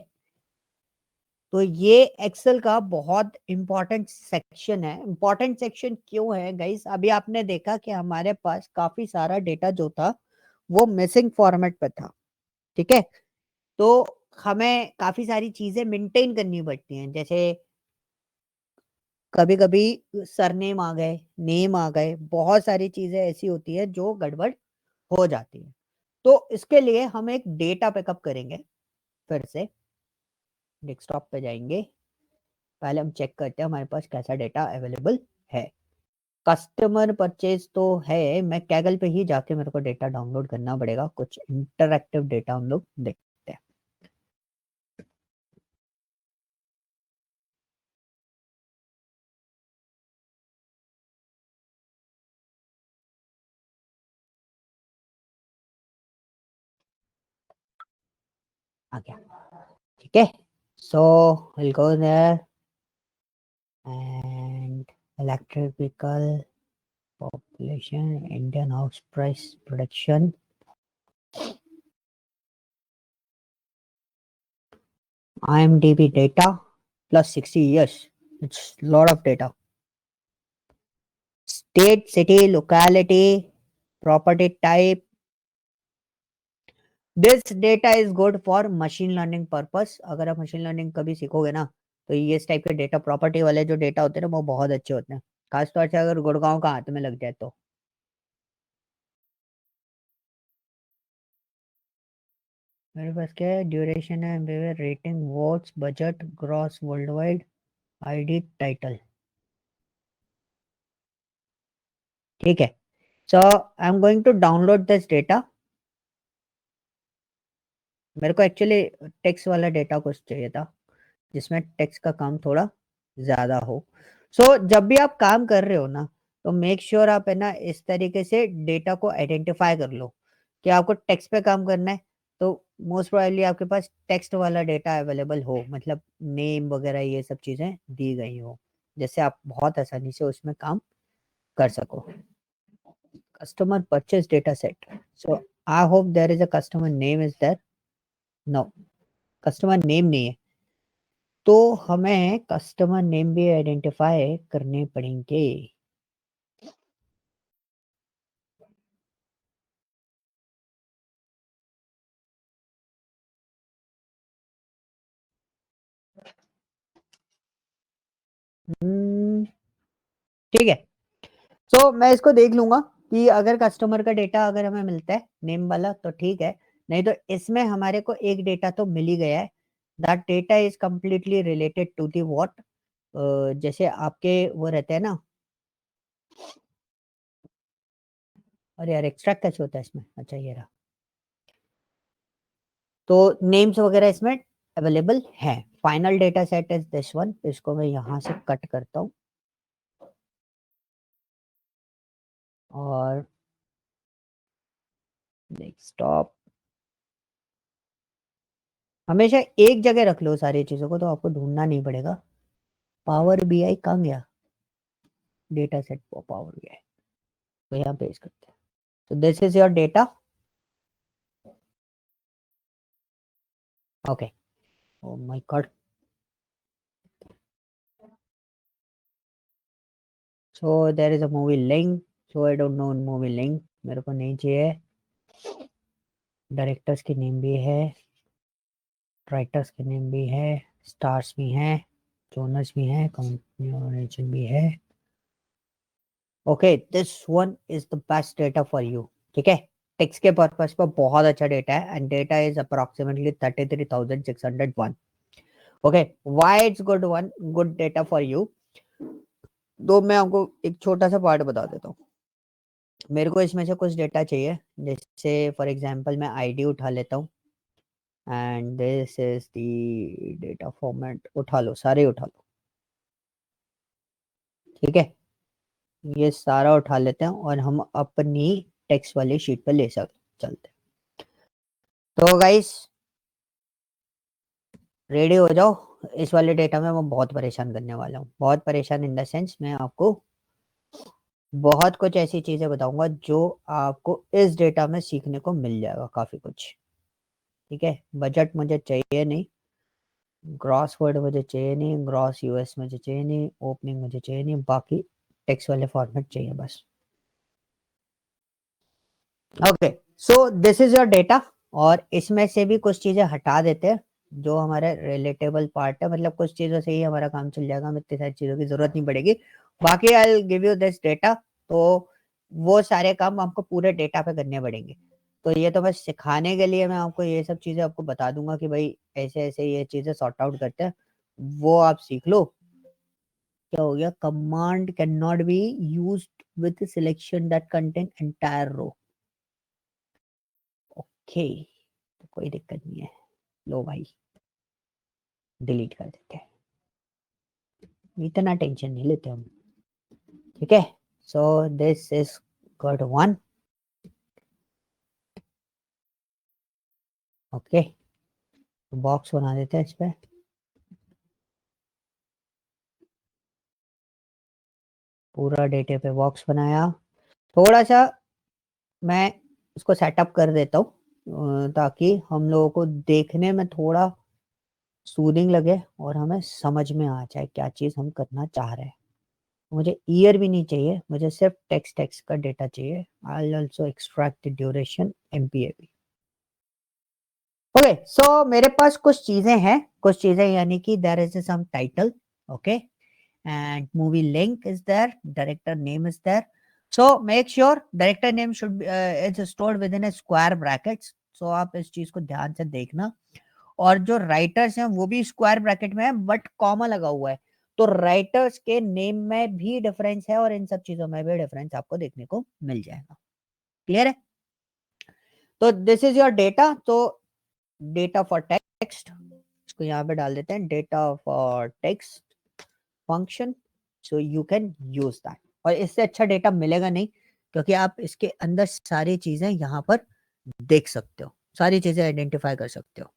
तो ये एक्सेल का बहुत इंपॉर्टेंट सेक्शन है। इंपॉर्टेंट सेक्शन क्यों है गाइस? अभी आपने देखा कि हमारे पास काफी सारा डेटा जो था वो मिसिंग फॉर्मेट पे था। ठीक है, तो हमें काफी सारी चीजें मेंटेन करनी पड़ती हैं, जैसे कभी कभी सरनेम आ गए, नेम आ गए, बहुत सारी चीजें ऐसी होती है जो गड़बड़ हो जाती है। तो इसके लिए हम एक डेटा पिकअप करेंगे, फिर से डेस्कटॉप पे जाएंगे, पहले हम चेक करते हैं हमारे पास कैसा डेटा अवेलेबल है। कस्टमर परचेज तो है, मैं कैगल पे ही जाके मेरे को डेटा डाउनलोड करना पड़ेगा, कुछ इंटरएक्टिव डेटा हम लोग देखते हैं। आ गया, ठीक है। So will go there and electric vehicle population, Indian house price production, IMDb data plus 60 years. It's a lot of data. State, city, locality, property type. This data is good for machine learning purpose. अगर आप machine learning कभी सीखोगे ना, तो ये इस टाइप के डेटा, प्रॉपर्टी वाले जो डेटा होते हैं ना, वो बहुत अच्छे होते हैं, खासतौर से अगर गुड़गांव का हाथ में लग जाए तो। मेरे पास क्या है, ड्यूरेशन है, rating, votes, budget, gross world wide, ID, title, ठीक है। So I am going to download this data. मेरे को एक्चुअली टेक्स्ट वाला डेटा कुछ चाहिए था, जिसमें टेक्स्ट का काम थोड़ा ज्यादा हो। जब भी आप काम कर रहे हो ना, तो मेक श्योर आप है ना इस तरीके से डेटा को आइडेंटिफाई कर लो कि आपको टेक्स्ट पे काम करना है, तो मोस्ट प्रोबेबली आपके पास टेक्स्ट वाला डेटा अवेलेबल हो, मतलब नेम वगैरह ये सब चीजें दी गई हो, जिससे आप बहुत आसानी से उसमें काम कर सको। Customer purchase data set. So I hope there is a customer name is there. No, customer name नहीं है, तो हमें कस्टमर नेम भी आइडेंटिफाई करने पड़ेंगे। ठीक है। मैं इसको देख लूंगा कि अगर कस्टमर का डेटा अगर हमें मिलता है नेम वाला तो ठीक है, नहीं तो इसमें हमारे को एक डेटा तो मिल ही गया है। That data is completely related to the what, जैसे आपके वो रहते हैं ना, अरे यार एक्सट्रैक्ट कैसे होता है इसमें, अच्छा ये रहा। तो नेम्स वगैरह इसमें अवेलेबल है। Final data set is this one, इसको मैं यहां से कट करता हूँ और डेस्कटॉप, हमेशा एक जगह रख लो सारी चीजों को, तो आपको ढूंढना नहीं पड़ेगा। पावर बीआई कहाँ गया, डेटा सेट पावर बीआई, तो यहाँ पेस्ट करते हैं। तो this is your data, okay. Oh my God, so there is a movie link, so I don't know movie link, मेरे को नहीं चाहिए। डायरेक्टर्स की नेम भी है, राइटर्स के नेम भी है, स्टार्स भी हैं, जोनर्स भी हैं, कंपनी भी है। Okay, this one is the best data for you, ठीक है। टेक्स्ट के पर्पस पर बहुत अच्छा डेटा है, and data is approximately 33,601। Okay, why it's good one, good data for you. तो मैं आपको एक छोटा सा पार्ट बता देता हूँ। मेरे को इसमें से कुछ डेटा चाहिए, जैसे फॉर एग्जांपल मैं आईडी उठा लेता हूँ, and this is the data format, उठा लो सारे उठा लो, ठीक है। ये सारा उठा लेते हैं और हम अपनी टेक्स्ट वाली शीट पर ले चलते हैं। तो गाइस रेडी हो जाओ, इस वाले डेटा में मैं बहुत परेशान करने वाला हूँ, बहुत परेशान इन द सेंस मैं आपको बहुत कुछ ऐसी चीजें बताऊंगा जो आपको इस डेटा में सीखने को मिल जाएगा, काफी कुछ, ठीक है। बजट मुझे चाहिए नहीं, ग्रॉस वर्ड मुझे चाहिए नहीं, ग्रॉस यूएस मुझे चाहिए नहीं, ओपनिंग मुझे चाहिए नहीं, बाकी टेक्स्ट वाले फॉर्मेट चाहिए बस। Okay, so this is your data, और इसमें से भी कुछ चीजें हटा देते हैं जो हमारे रिलेटेबल पार्ट है, मतलब कुछ चीजों से ही हमारा काम चल जाएगा, हमें इतनी सारी चीजों की जरूरत नहीं पड़ेगी। बाकी I will give you this data, तो वो सारे काम आपको पूरे डेटा पे करने पड़ेंगे। तो ये तो बस सिखाने के लिए मैं आपको ये सब चीजें आपको बता दूंगा कि भाई ऐसे ऐसे ये चीजें सॉर्ट आउट करते हैं, वो आप सीख लो, क्या हो गया, command can not be used with selection that contain entire row. Okay, तो कोई दिक्कत नहीं है, लो भाई डिलीट कर देते हैं, इतना टेंशन नहीं लेते हम, ठीक है। सो this is good one. Okay, box बना देते हैं इस पे। पूरा डेटा पे बॉक्स बनाया। थोड़ा सा मैं इसको सेटअप कर देता हूँ ताकि हम लोगों को देखने में थोड़ा सूदिंग लगे और हमें समझ में आ जाए क्या चीज हम करना चाह रहे हैं। मुझे ईयर भी नहीं चाहिए, मुझे सिर्फ टेक्स्ट टेक्स्ट का डेटा चाहिए। I also extract the duration MPAB. Okay, so मेरे पास कुछ चीजें हैं, कुछ चीजें यानी कि there is some title, okay, and movie link is there, director name is there. So make sure director name should be is stored within a square brackets. So आप इस चीज को ध्यान से देखना। और जो राइटर्स हैं वो भी स्क्वायर ब्रैकेट में है बट कॉमा लगा हुआ है, तो राइटर्स के नेम में भी डिफरेंस है और इन सब चीजों में भी डिफरेंस आपको देखने को मिल जाएगा। क्लियर है? तो दिस इज योर डेटा। तो डेटा फॉर टेक्स्ट, इसको यहाँ पे डाल देते हैं, data for text function, so you can use that. और इससे अच्छा डेटा मिलेगा नहीं, क्योंकि आप इसके अंदर सारी चीजें यहाँ पर देख सकते हो, सारी चीजें आइडेंटिफाई कर सकते हो।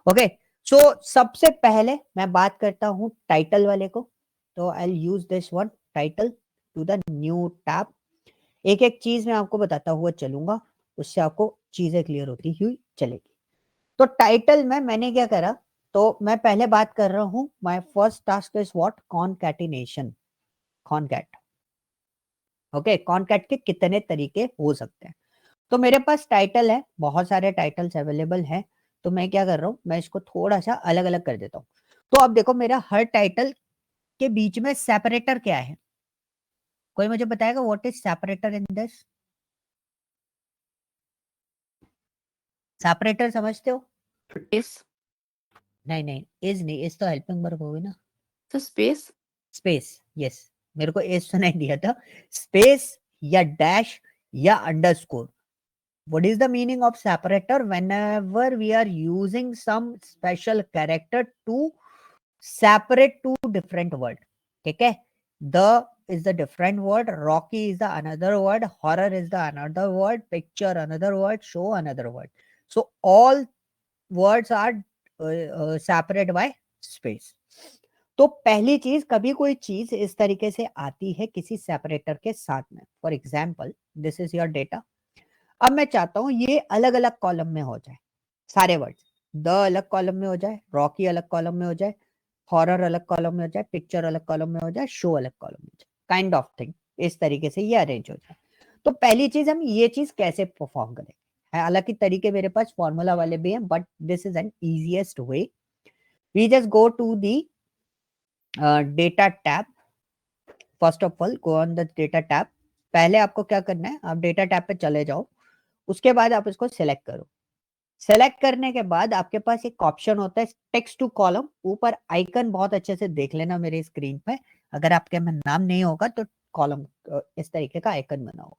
ओके, सो सबसे पहले मैं बात करता हूँ टाइटल वाले को। तो I use this one, title to the new tab. एक एक चीज मैं आपको बताता हुआ चलूंगा, उससे आपको चीजें क्लियर होती हुई चलेगी। तो टाइटल में मैंने क्या करा, तो मैं पहले बात कर रहा हूं, my first task is what, concatenation, concat. Okay, concat के कितने तरीके हो सकते हैं। तो मेरे पास टाइटल है, बहुत सारे टाइटल्स अवेलेबल हैं, तो मैं क्या कर रहा हूं, मैं इसको थोड़ा सा अलग अलग कर देता हूं। तो अब देखो, मेरा हर टाइटल के बीच में सेपरेटर क्या है, कोई मुझे बताएगा what is separator in this? Separator समझते हो? स्पेस। नहीं नहीं, इज नहीं, इज तो हेल्पिंग वर्ब होगी ना। तो स्पेस। स्पेस, यस, मेरे को एस सुनाई दिया था। स्पेस या डैश या underscore. What is the meaning of separator? Whenever we are using some special character to separate two different word, ठीक है? The is the different word, Rocky is the another word, horror is the another word, picture another word, show another word. So all words are separate by space. तो पहली चीज, कभी कोई चीज इस तरीके से आती है किसी सेपरेटर के साथ में। For example, this is your data. अब मैं चाहता हूं ये अलग अलग कॉलम में हो जाए, सारे वर्ड्स, द अलग कॉलम में हो जाए, रॉकी अलग कॉलम में हो जाए, हॉरर अलग कॉलम में हो जाए, पिक्चर अलग कॉलम में हो जाए, शो अलग कॉलम में हो जाए, काइंड ऑफ थिंग, इस तरीके से ये अरेंज हो जाए। तो पहली चीज, हम ये चीज कैसे परफॉर्म करेंगे। हालांकि तरीके मेरे पास फॉर्मूला वाले भी हैं, but this is an easiest way. We just go to the data tab. First of all go on the data tab. पहले आपको क्या करना है, आप डेटा टैब पे चले जाओ, उसके बाद आप इसको सिलेक्ट करो। सेलेक्ट करने के बाद आपके पास एक ऑप्शन होता है टेक्स्ट टू कॉलम, ऊपर आइकन बहुत अच्छे से देख लेना मेरे स्क्रीन पे, अगर आपके में नाम नहीं होगा तो कॉलम इस तरीके का आइकन बना हो।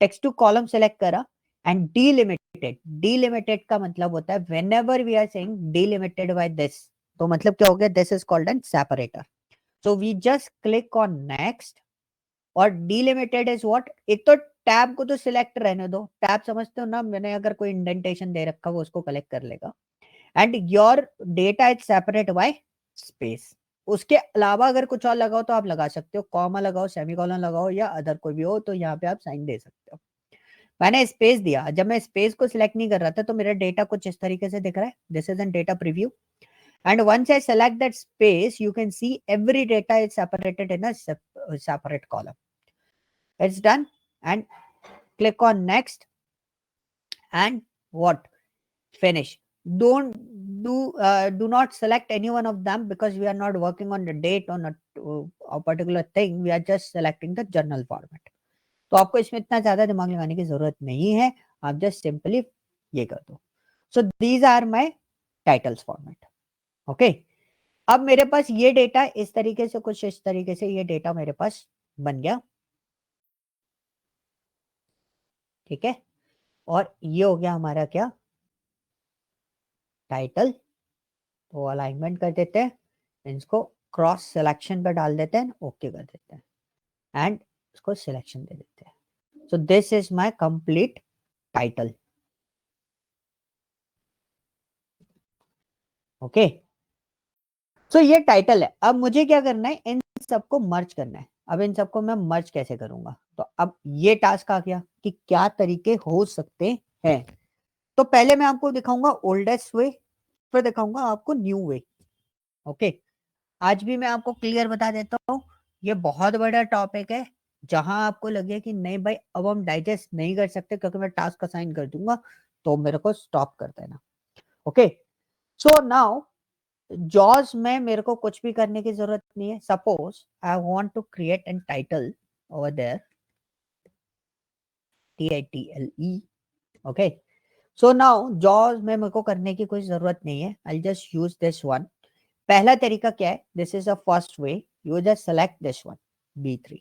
टेक्स्ट टू कॉलम सेलेक्ट करा एंड डीलिमिटेड। डीलिमिटेड का मतलब होता है whenever we are saying delimited by this, तो मतलब क्या हो गया, this is called an separator. So we just click on next. और डीलिमिटेड इज व्हाट, एक तो टैब को तो सिलेक्ट रहने दो, टैब समझते हो ना, मैंने अगर कोई इंडेंटेशन दे रखा वो उसको कलेक्ट कर लेगा। And your data is separate by space. उसके अलावा अगर कुछ और लगाओ तो आप लगा सकते हो, कॉमा लगाओ, सेमीकोलन लगाओ, या अदर कोई भी हो तो यहाँ पे आप साइन दे सकते हो। मैंने स्पेस दिया, जब मैं स्पेस को सिलेक्ट नहीं कर रहा था तो मेरा डेटा कुछ इस तरीके से दिख रहा है, this is N data preview. And once I select that space, you can see every data is separated in a separate column. It's done, and click on next and what, finish. Do not select any one of them because we are not working on the date on a particular thing. We are just selecting the journal format. तो आपको इसमें इतना ज्यादा दिमाग लगाने की जरूरत नहीं है, आप जस्ट सिंपली ये कर दो। So these are my titles format. Okay, अब मेरे पास ये डेटा इस तरीके से, कुछ इस तरीके से ये डेटा मेरे पास बन गया, ठीक है। और ये हो गया हमारा क्या, टाइटल। तो अलाइनमेंट कर देते हैं, इसको क्रॉस सिलेक्शन पर डाल देते हैं, ओके कर देते हैं एंड इसको सिलेक्शन दे देते हैं। So this is my complete title. Okay, so ये टाइटल है। अब मुझे क्या करना है, इन सबको मर्ज करना है। अब इन सबको मैं मर्ज कैसे करूंगा, तो अब ये टास्क आ गया कि क्या तरीके हो सकते हैं। तो पहले मैं आपको दिखाऊंगा ओल्डेस्ट वे, फिर दिखाऊंगा आपको न्यू वे। ओके, आज भी मैं आपको क्लियर बता देता हूँ, ये बहुत बड़ा टॉपिक है। जहां आपको लगे कि नहीं भाई अब हम डाइजेस्ट नहीं कर सकते क्योंकि मैं टास्क असाइन कर दूंगा, तो मेरे को स्टॉप कर देना। ओके, सो नाउ जॉज में मेरे को कुछ भी करने की जरूरत नहीं है। Suppose I want to create an title over there, TITLE। Okay, so now जॉज में मेरे को करने की कोई जरूरत नहीं है, I just use this one. पहला तरीका क्या है, this is the first way, you just select this one, B3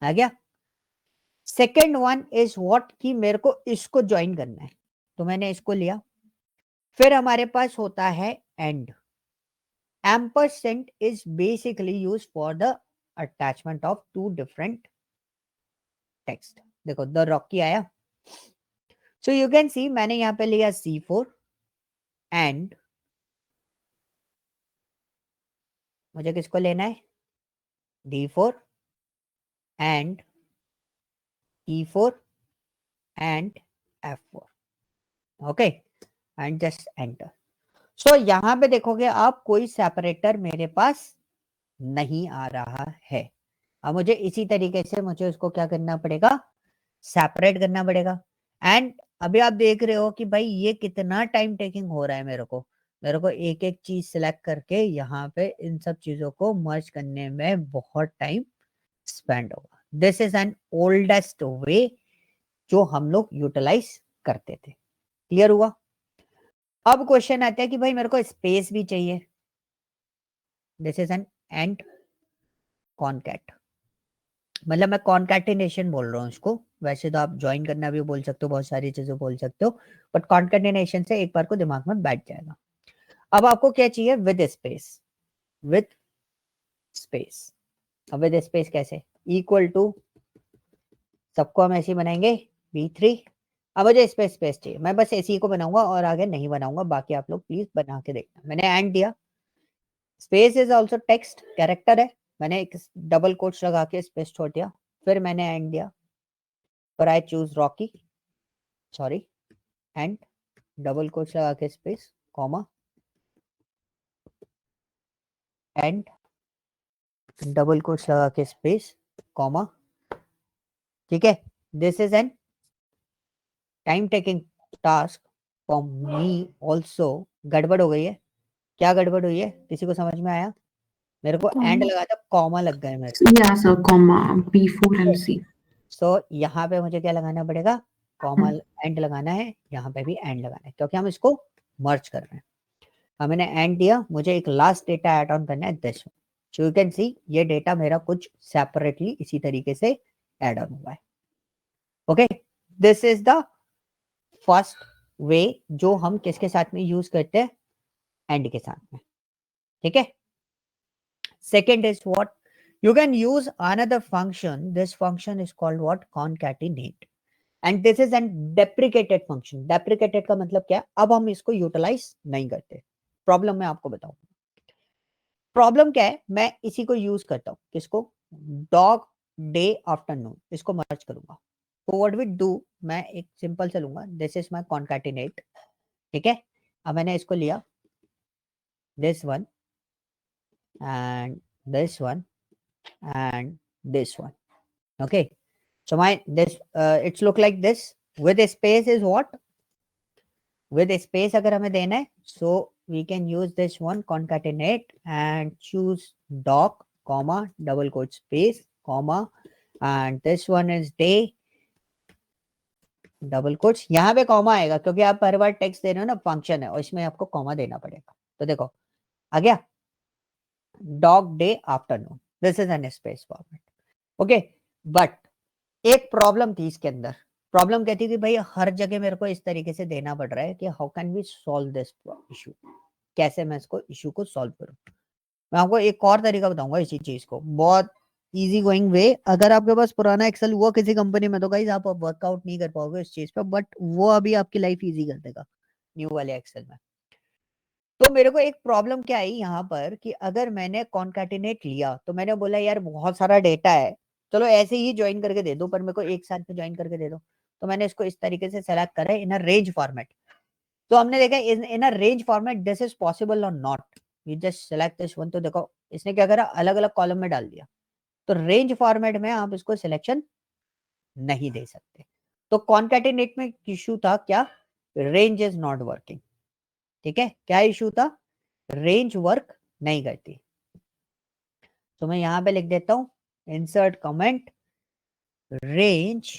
आ गया। सेकेंड वन इज व्हाट, कि मेरे को इसको ज्वाइन करना है, तो मैंने इसको लिया। फिर हमारे पास होता है and. Ampersand is basically use for the attachment of two different text. देखो द रॉकी आया, सो यू कैन सी मैंने यहां पे लिया C4 एंड मुझे किसको लेना है, D4 and E4 and F4। Okay, and just enter. So यहां पे देखोगे आप कोई सेपरेटर मेरे पास नहीं आ रहा है। अब मुझे इसी तरीके से मुझे उसको क्या करना पड़ेगा, सेपरेट करना पड़ेगा। एंड अभी आप देख रहे हो कि भाई ये कितना टाइम टेकिंग हो रहा है, मेरे को एक एक चीज सिलेक्ट करके यहाँ पे इन सब चीजों को मर्ज करने में बहुत टाइम स्पेंड होगा। दिस इज एन ओल्डेस्ट वे जो हम लोग यूटिलाइज करते थे। क्लियर हुआ? अब क्वेश्चन आता है कि भाई मेरे को स्पेस भी चाहिए। This is N and concat, मतलब मैं कॉन्कैटिनेशन बोल रहा हूँ इसको। वैसे तो आप ज्वाइन करना भी बोल सकते हो, बहुत सारी चीजें बोल सकते हो, बट कॉन्कैटिनेशन से एक बार को दिमाग में बैठ जाएगा। अब आपको क्या चाहिए, विद स्पेस, विद स्पेस। अब विद स्पेस कैसे, इक्वल टू, सबको हम ऐसे ही बनाएंगे B3। अब मुझे स्पेस स्पेस चाहिए, मैं बस ऐसे ही को बनाऊंगा और आगे नहीं बनाऊंगा, बाकी आप लोग प्लीज बना के देखना। मैंने एंड दिया, space is also text character है, मैंने एक डबल कोट्स लगा के स्पेस छोड़ दिया। फिर मैंने एंड दिया, पर I choose Rocky, sorry, and double quotes लगा के space comma and double quotes लगा के स्पेस कॉमा। ठीक है, this is N time taking task for me also. गड़बड़ हो गई है, क्या गड़बड़ हुई है, किसी को समझ में आया? मेरे को एंड लगा था, कॉमा लग गए मेरे को। Yeah, sir, comma B4 and C. सो यहाँ पे मुझे क्या लगाना पड़ेगा, कॉमा एंड लगाना है, यहाँ पे भी एंड लगाना है, क्योंकि हम इसको मर्ज कर रहे हैं। अब मैंने एंड दिया, मुझे एक लास्ट डेटा ऐड ऑन करना है, this one. So you can सी ये डेटा मेरा कुछ सेपरेटली इसी तरीके से ऐड ऑन हुआ है। Okay, this is the first वे जो हम किसके साथ में यूज करते हैं, एंड के साथ में। ठीक है, second is what, you can use another function. This function is called what, concatenate, and this is an deprecated function. Deprecated का मतलब क्या है, अब हम इसको यूटिलाइज नहीं करते। प्रॉब्लम मैं आपको बताऊं, प्रॉब्लम क्या है, मैं इसी को यूज करता हूं, किसको, डॉग डे आफ्टरनून, इसको मर्ज करूंगा। तो व्हाट वी डू, मैं एक सिंपल से लूंगा, दिस इज माय कॉन्कैटिनेट। ठीक है, अब मैंने इसको लिया, this one and this one and this one. Okay, so my this it's look like this. With a space is what, with a space अगर हमें देना है, so we can use this one, concatenate and choose doc comma double quote space comma, and this one is day double quotes. यहाँ पे कॉमा आएगा क्योंकि आप हर बार टेक्स्ट दे रहे हो ना, फंक्शन है और इसमें आपको कॉमा देना पड़ेगा। तो देखो आ गया, dog day afternoon. This is an space format. Okay, but एक प्रॉब्लम थी इसके अंदर. प्रॉब्लम कहती थी भाई हर जगह मेरे को इस तरीके से देना पड़ रहा है कि how can we solve this issue, कैसे मैं इसको इशू को सॉल्व करूं. मैं आपको एक और तरीका बताऊंगा इसी चीज को, बहुत इजी गोइंग वे. अगर आपके पास पुराना एक्सेल हुआ किसी कंपनी में तो गाइस आप वर्कआउट नहीं कर पाओगे इस चीज पे, बट वो अभी आपकी लाइफ इजी कर देगा न्यू वाले एक्सेल में. तो मेरे को एक प्रॉब्लम क्या आई यहाँ पर कि अगर मैंने कॉन्कैटिनेट लिया तो मैंने बोला यार बहुत सारा डेटा है, चलो ऐसे ही ज्वाइन करके दे दो, पर मेरे को एक साथ में ज्वाइन करके दे दो. तो मैंने इसको इस तरीके से सेलेक्ट करा है इन अ रेंज फॉर्मेट. तो हमने देखा in a range format this is possible और not. You just select this one. तो देखो इसने क्या करा, अलग अलग कॉलम में डाल दिया. तो रेंज फॉर्मेट में आप इसको सिलेक्शन नहीं दे सकते. तो कॉन्कैटिनेट में इशू था क्या, रेंज इज नॉट वर्किंग. ठीक है, क्या इशू था, रेंज वर्क नहीं करती. तो मैं यहां पे लिख देता हूं insert comment, range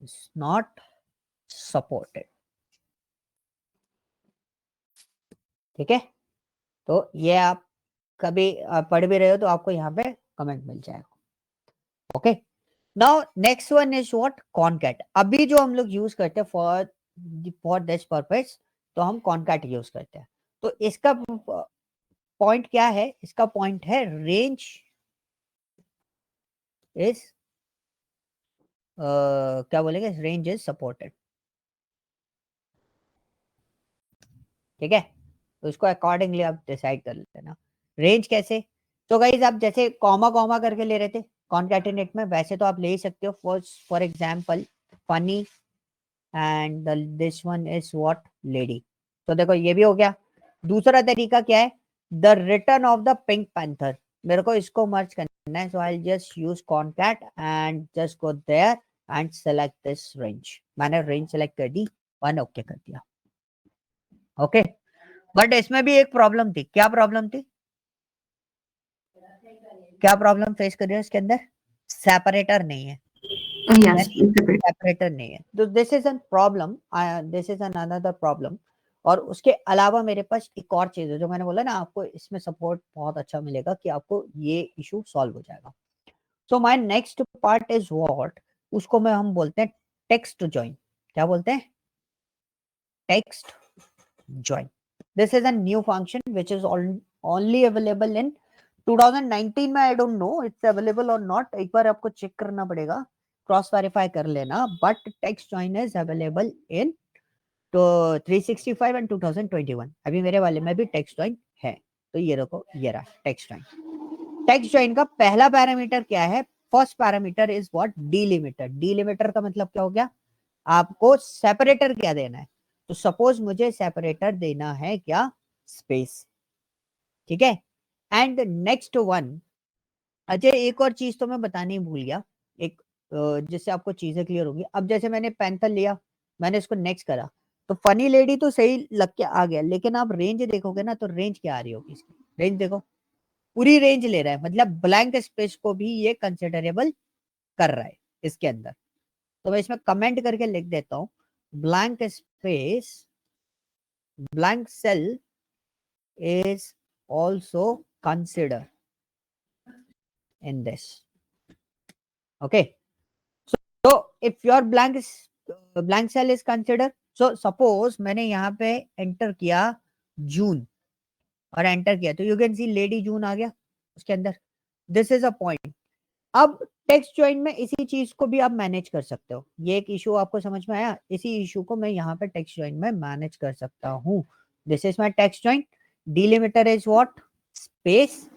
is not supported. ठीक है, तो ये आप कभी पढ़ भी रहे हो तो आपको यहाँ पे कमेंट मिल जाएगा. Okay, now next one is what, concat. अभी जो हम लोग यूज करते हैं फॉर दिस पर्पस, तो हम कॉनकैट यूज करते हैं. तो इसका पॉइंट क्या है, इसका पॉइंट है रेंज इज क्या बोलेंगे, रेंज इज सपोर्टेड. ठीक है, तो इसको अकॉर्डिंगली आप डिसाइड कर लेते ना रेंज कैसे. तो गाइज आप जैसे कॉमा कॉमा करके ले रहे थे कॉन्कैटिनेट में, वैसे तो आप ले ही सकते हो. For example funny and this one is what, lady. तो देखो ये भी हो गया. दूसरा तरीका क्या है, the return of the pink panther. मेरे को इसको मर्ज करना है, so I just use concat and just go there and select this range. मैंने रेंज सेलेक्ट कर दी, वन ओके कर दिया. ओके, बट इसमें भी एक प्रॉब्लम थी. क्या प्रॉब्लम थी, क्या प्रॉब्लम फेस कर रही है इसके अंदर, सेपरेटर नहीं है. Yes, separate. सेपरेटर नहीं है, तो this is N problem, this is another problem. और उसके अलावा मेरे पास एक और चीज है जो मैंने बोला ना आपको इसमें सपोर्ट बहुत अच्छा मिलेगा कि आपको ये इशू सॉल्व हो जाएगा. So my next part is what, उसको में हम बोलते हैं टेक्स्ट ज्वाइन. क्या बोलते हैं, text join. This is a new function which is only available in 2019 में. आई डोंट नो इट्स अवेलेबल और नॉट, एक बार आपको चेक करना पड़ेगा, क्रॉस वेरीफाई कर लेना. But text join is available in तो 365 एंड 2021. अभी मेरे वाले में भी टेक्स्ट ज्वाइन है. तो ये देखो ये रहा टेक्स्ट ज्वाइन. टेक्स्ट ज्वाइन का पहला पैरामीटर क्या है, first parameter is what, delimiter. Delimiter का मतलब क्या हो गया, आपको सेपरेटर क्या देना है. तो सपोज मुझे सेपरेटर देना है क्या, स्पेस. ठीक है, एंड नेक्स्ट वन, अच्छा एक और चीज तो मैं बताने ही भूल गया, एक जिससे आपको चीजें क्लियर होंगी. अब जैसे मैंने पेंसिल लिया, मैंने इसको नेक्स्ट करा, तो फनी लेडी तो सही लग के आ गया, लेकिन आप रेंज देखोगे ना तो रेंज क्या आ रही होगी इसकी, रेंज देखो पूरी रेंज ले रहा है, मतलब ब्लैंक स्पेस को भी ये कंसिडरेबल कर रहा है इसके अंदर. तो मैं इसमें कमेंट करके लिख देता हूँ, blank space, blank cell is also considered in this. Okay, so if your blank cell is considered, so suppose मैंने यहाँ पे एंटर किया जून और एंटर किया, तो यू कैन सी लेडी जून आ गया उसके अंदर. This is a point. अब टेक्स्ट ज्वाइन में इसी चीज को भी आप मैनेज कर सकते हो. ये एक इशू आपको समझ में आया, इसी इशू को मैं यहाँ पे टेक्स्ट ज्वाइन में मैनेज कर सकता हूँ. This is my text join. Delimiter is what, space.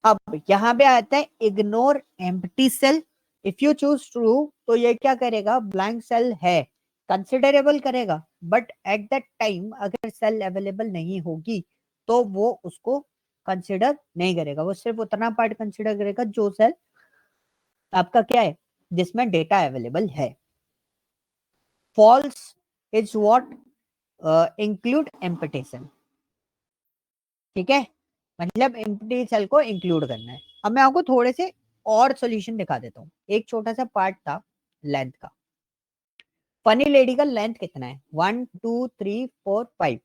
अब यहाँ पे आता है ignore empty cell. If you choose true तो ये क्या करेगा, ब्लैंक सेल है कंसिडरेबल करेगा, बट एट दैट टाइम अगर सेल अवेलेबल नहीं होगी तो वो उसको कंसिडर नहीं करेगा. वो सिर्फ उतना पार्ट कंसिडर करेगा जो सेल आपका क्या है, जिसमें डेटा अवेलेबल है. False is what, include empty cell. ठीक है, मतलब एम्प्टी सेल को इंक्लूड करना है. अब मैं आपको थोड़े से और सॉल्यूशन दिखा देता हूँ. एक छोटा सा पार्ट था लेंथ का. फनी लेडी का लेंथ कितना है, 1 2 3 4 5.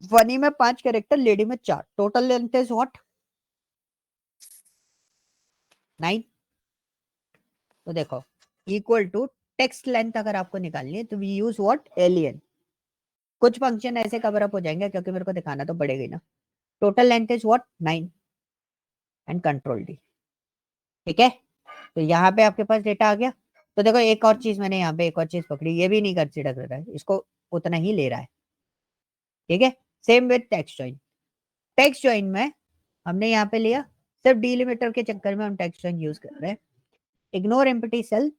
फनी में 5 कैरेक्टर, लेडी में 4, टोटल लेंथ इज व्हाट 9। तो देखो इक्वल टू टेक्स्ट लेंथ अगर आपको निकालनी है तो वी यूज व्हाट एलियन। कुछ फंक्शन ऐसे कवर अप हो जाएंगे क्योंकि मेरे को दिखाना तो पड़ेगा ही ना। Total length is what 9 and control D. ठीक है, तो यहाँ पे आपके पास डेटा आ गया। तो देखो एक और चीज मैंने यहाँ पे एक और चीज पकड़ी, ये भी नहीं कंसिडर कर रहा है, इसको उतना ही ले रहा है। ठीक है, same with text join. Text join में हमने यहाँ पे लिया, सिर्फ डीलिमिटर के चक्कर में हम टेक्स्ट जॉइन यूज कर रहे हैं। Ignore empty cell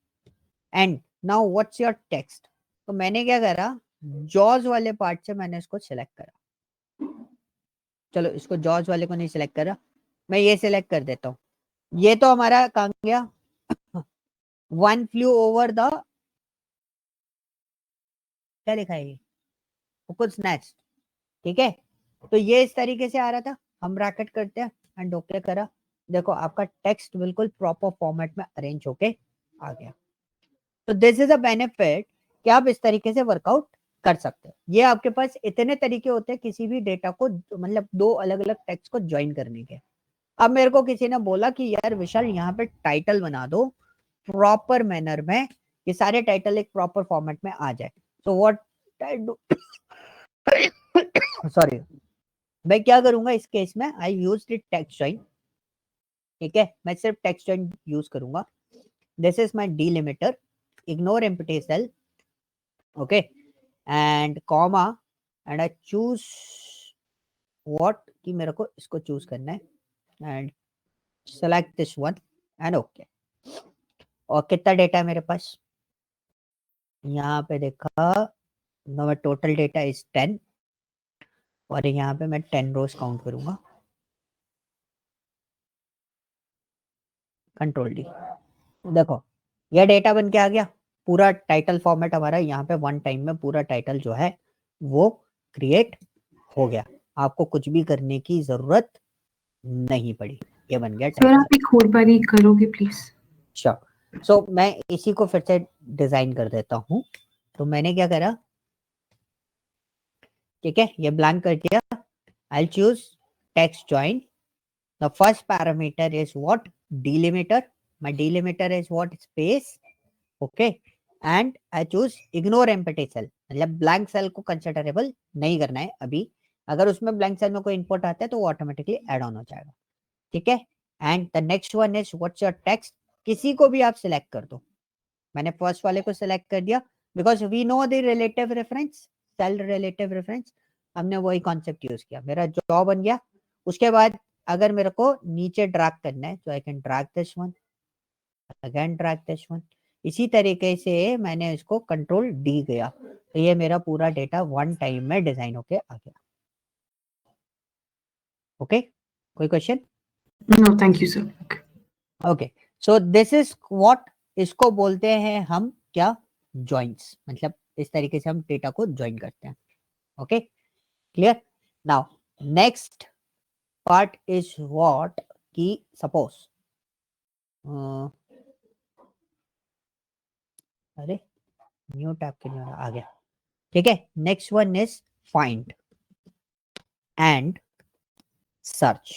and now what's your text. तो मैंने क्या करा, जॉज वाले पार्ट से मैंने इसको सिलेक्ट करा। चलो इसको जॉज वाले को नहीं सिलेक्ट करा, मैं ये सिलेक्ट कर देता हूँ। ये तो हमारा कहाँ गया, वन फ्लू ओवर द, क्या लिखा है ये, कुछ स्नैच। ठीक है, तो ये इस तरीके से आ रहा था, हम ब्रैकेट करते हैं एंड ओके करा। देखो आपका टेक्स्ट बिल्कुल प्रॉपर फॉर्मेट में अरेंज होके आ गया। तो दिस इज अ बेनिफिट कि आप इस तरीके से वर्कआउट कर सकते हैं। ये आपके पास इतने तरीके होते हैं किसी भी डेटा को, मतलब दो अलग अलग टेक्स्ट को ज्वाइन करने के। अब मेरे को किसी ने बोला कि यार विशाल यहाँ पे टाइटल बना दो प्रॉपर मैनर में, ये सारे टाइटल एक प्रॉपर फॉर्मेट में आ जाए। So what I do, sorry, मैं क्या करूंगा इस केस में, आई यूज टेक्स्ट जॉइन। ठीक है, मैं सिर्फ टेक्स्ट जॉइन यूज करूंगा। This is my delimiter, ignore empty cell, okay, and comma, and I choose what, कि मेरे को इसको चूज करना है and select this one and okay. और कितना डेटा है मेरे पास, यहाँ पे देखा, नंबर टोटल डेटा इज 10 और यहाँ पे मैं 10 रोज काउंट करूंगा, कंट्रोल डी। देखो यह डेटा बन के आ गया, पूरा टाइटल फॉर्मेट हमारा यहाँ पे वन टाइम में पूरा टाइटल जो है वो क्रिएट हो गया। आपको कुछ भी करने की जरूरत नहीं पड़ी, ये बन गया सर टाइटल। आप एक और बारी करोगे प्लीज? श्योर। सो मैं इसी को फिर से डिजाइन कर देता हूँ। तो मैंने क्या करा, ठीक है, ये ब्लैंक कर दिया। I choose text join, the first parameter is what delimiter, my delimiter is what space, okay, and I choose ignore empty cell, मतलब ब्लैंक सेल को कंसिडरेबल नहीं करना है अभी। अगर उसमें ब्लैंक सेल में कोई इनपुट आता है तो वो ऑटोमेटिकली ऐड ऑन हो जाएगा। ठीक है, and the next one is what's your text, किसी को भी आप सिलेक्ट कर दो। मैंने फर्स्ट वाले को सिलेक्ट कर दिया because we know the relative reference, cell relative reference, हमने वही कॉन्सेप्ट यूज किया, मेरा जॉब बन गया। उसके बाद अगर मेरे को नीचे ड्रैग करना है तो I can drag this one, again drag this one. इसी तरीके से मैंने इसको कंट्रोल डी गया, तो ये मेरा पूरा डेटा वन टाइम में डिजाइन होके आ गया। ओके, कोई question? No thank you sir. Okay, so this is what, इसको बोलते हैं हम क्या, जॉइंट्स, मतलब इस तरीके से हम डेटा को ज्वाइन करते हैं। Okay, clear? Now next part is what, कि सपोज, अरे न्यू टैब के लिए आ गया। ठीक है, next one is find and search.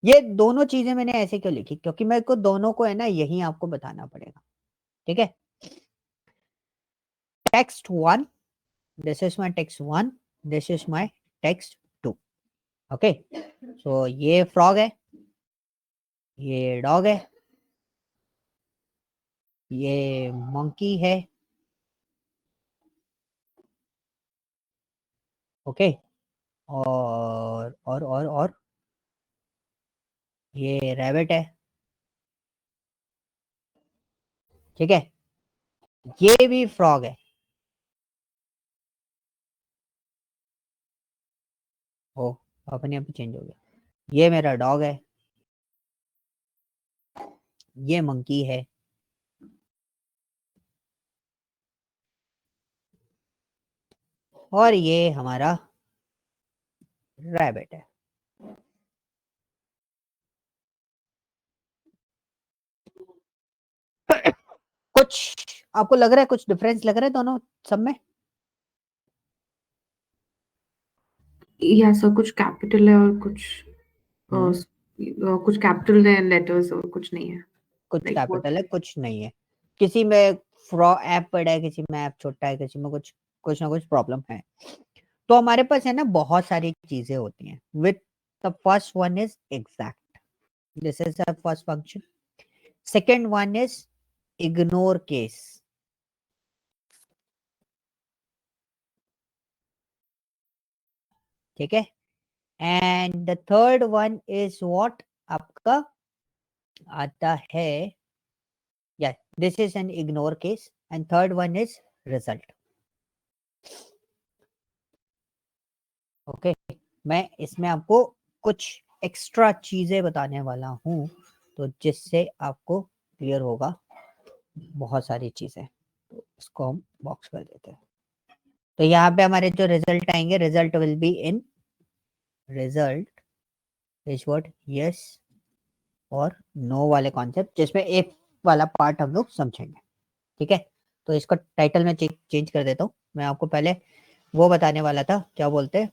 ये दोनों चीजें मैंने ऐसे क्यों लिखी, क्योंकि मेरे को दोनों को है ना यही आपको बताना पड़ेगा। ठीक है, text one, this is my text one, this is my text two. Okay, so ये फ्रॉग है, ये डॉग है, ये मंकी है, ओके, और ये रैबिट है। ठीक है, ये भी फ्रॉग है, ओ अपने आप चेंज हो गया। ये मेरा डॉग है, ये मंकी है, और ये हमारा रैबिट है। कुछ आपको लग रहा है, कुछ डिफरेंस लग रहा है दोनों सब में? या सर कुछ कैपिटल है और कुछ हम्म, कुछ कैपिटल है लेटर्स और कुछ नहीं है, कुछ लाइक व्हाट। कैपिटल है कुछ नहीं है, किसी में फ्रॉ ऐप बड़ा है, किसी में ऐप छोटा है, किसी में कुछ कुछ ना कुछ प्रॉब्लम है। तो हमारे पास है ना बहुत सारी चीजें होती हैं। With the first one is exact, this is the first function. Second one is ignore case, ठीक है। And the third one is what, आपका आता है, या this is N ignore case, and third one is result. Okay, मैं इसमें आपको कुछ एक्स्ट्रा चीजें बताने वाला हूं, तो जिससे आपको क्लियर होगा बहुत सारी चीजें। तो इसको हम बॉक्स कर देते हैं। तो यहाँ पे हमारे जो रिजल्ट आएंगे, result will be in, result is what yes और नो वाले कॉन्सेप्ट, जिसमें एक वाला पार्ट हम लोग समझेंगे, ठीक है। तो इसको टाइटल में चेंज कर देता हूँ। मैं आपको पहले वो बताने वाला था, क्या बोलते हैं,